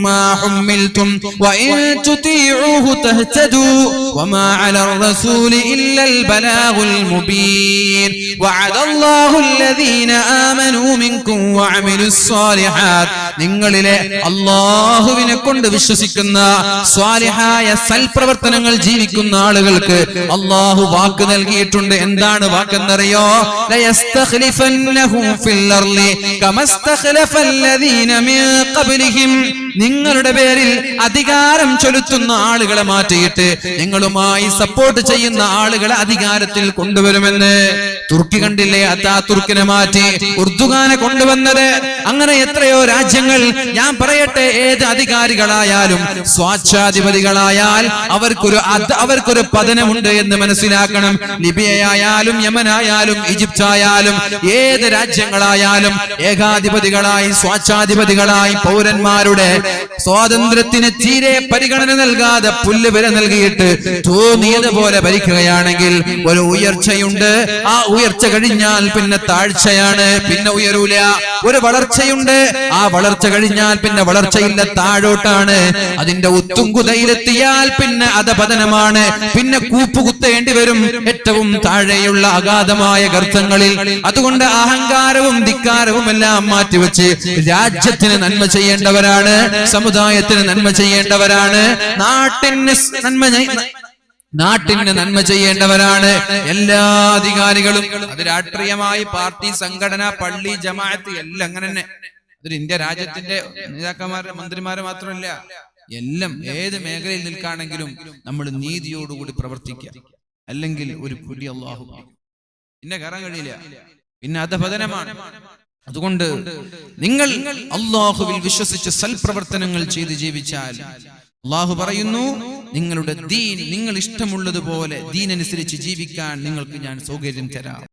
മാ ഹുമ്മിൽതും വഇൻ തുതീഉഹു തഹ്തദൂ വമാ അലർ റസൂലി ഇല്ലൽ ബലാഗുൽ മുബീൻ. വഅദല്ലാഹു അല്ലദീന ആമനൂ മിൻകും വഅമിലുസ് സ്വാലിഹാത്ത്. നിങ്ങളിലെ അല്ലാഹുവിനെ കൊണ്ട് വിശ്വസിക്കുന്ന സ്വാലിഹായ സൽപ്രവർത്തനങ്ങൾ ജീവിക്കുന്ന ആളുകൾക്ക് അല്ലാഹു വാക്ക് നൽകിയിട്ടുണ്ട്. എന്താണ് വാക്കെന്നറിയോ? ലയസ്തഖ്ലിഫന്നഹും ഫിൽ അർളി കമസ്തഖ്ലഫല്ലദീന മിൻ ഖബ്ലിഹിം. നിങ്ങളുടെ പേരിൽ അധികാരം ചെലുത്തുന്ന ആളുകളെ മാറ്റിയിട്ട് നിങ്ങളുമായി സപ്പോർട്ട് ചെയ്യുന്ന ആളുകളെ അധികാരത്തിൽ കൊണ്ടുവരുമെന്ന്. തുർക്കി കണ്ടില്ലേ, അതാതുർക്കിനെ മാറ്റി ഉർദുഗാനെ കൊണ്ടുവന്നത്. അങ്ങനെ എത്രയോ രാജ്യങ്ങൾ. ഞാൻ പറയട്ടെ, ഏത് അധികാരികളായാലും സ്വാച്ഛാധിപതികളായാൽ അവർക്കൊരു പതനമുണ്ട് എന്ന് മനസ്സിലാക്കണം. ലിബിയയായാലും യമനായാലും ഈജിപ്തായാലും ഏത് രാജ്യങ്ങളായാലും ഏകാധിപതികളായി സ്വാച്ഛാധിപതികളായി പൗരന്മാരുടെ സ്വാതന്ത്ര്യത്തിന് തീരെ പരിഗണന നൽകാതെ പുല്ലുവില നൽകിയിട്ട് തോന്നിയതുപോലെ ഭരിക്കുകയാണെങ്കിൽ ഒരു ഉയർച്ചയുണ്ട്. ആ ഉയർച്ച കഴിഞ്ഞാൽ പിന്നെ താഴ്ചയാണ്, പിന്നെ ഉയരൂല. ഒരു വളർച്ചയുണ്ട്, ആ വളർച്ച കഴിഞ്ഞാൽ പിന്നെ വളർച്ചയില്ല, താഴോട്ടാണ്. അതിന്റെ ഉത്തുംകുതയിലെത്തിയാൽ പിന്നെ അധപതനമാണ്, പിന്നെ കൂപ്പുകുത്തേണ്ടി വരും ഏറ്റവും താഴെയുള്ള അഗാധമായ ഗർത്തങ്ങളിൽ. അതുകൊണ്ട് അഹങ്കാരവും ധിക്കാരവും എല്ലാം മാറ്റിവെച്ച് രാജ്യത്തിന് നന്മ ചെയ്യേണ്ടവരാണ്, സമുദായത്തിന് നന്മ ചെയ്യേണ്ടവരാണ്, നാട്ടിന് നന്മ ചെയ്യേണ്ടവരാണ് എല്ലാ അധികാരികളും. അത് രാഷ്ട്രീയമായി പാർട്ടി, സംഘടന, പള്ളി, ജമാഅത്ത് എല്ലാം അങ്ങനെ തന്നെ. അതൊരു ഇന്ത്യ രാജ്യത്തിന്റെ നേതാക്കന്മാരെ, മന്ത്രിമാരെ മാത്രമല്ല, എല്ലാം ഏത് മേഖലയിൽ നിൽക്കുകയാണെങ്കിലും നമ്മൾ നീതിയോടുകൂടി പ്രവർത്തിക്കുക. അല്ലെങ്കിൽ ഒരു പുലി അല്ലാഹു പിന്നെ കയറാൻ കഴിയില്ല, പിന്നെ അധപതനമാണ്. അതുകൊണ്ട് നിങ്ങൾ അല്ലാഹുവിൽ വിശ്വസിച്ച് സൽപ്രവർത്തനങ്ങൾ ചെയ്ത് ജീവിച്ചാൽ അല്ലാഹു പറയുന്നു, നിങ്ങളുടെ ദീൻ നിങ്ങൾ ഇഷ്ടമുള്ളതുപോലെ ദീൻ അനുസരിച്ച് ജീവിക്കാൻ നിങ്ങൾക്ക് ഞാൻ സൗകര്യം തരാം.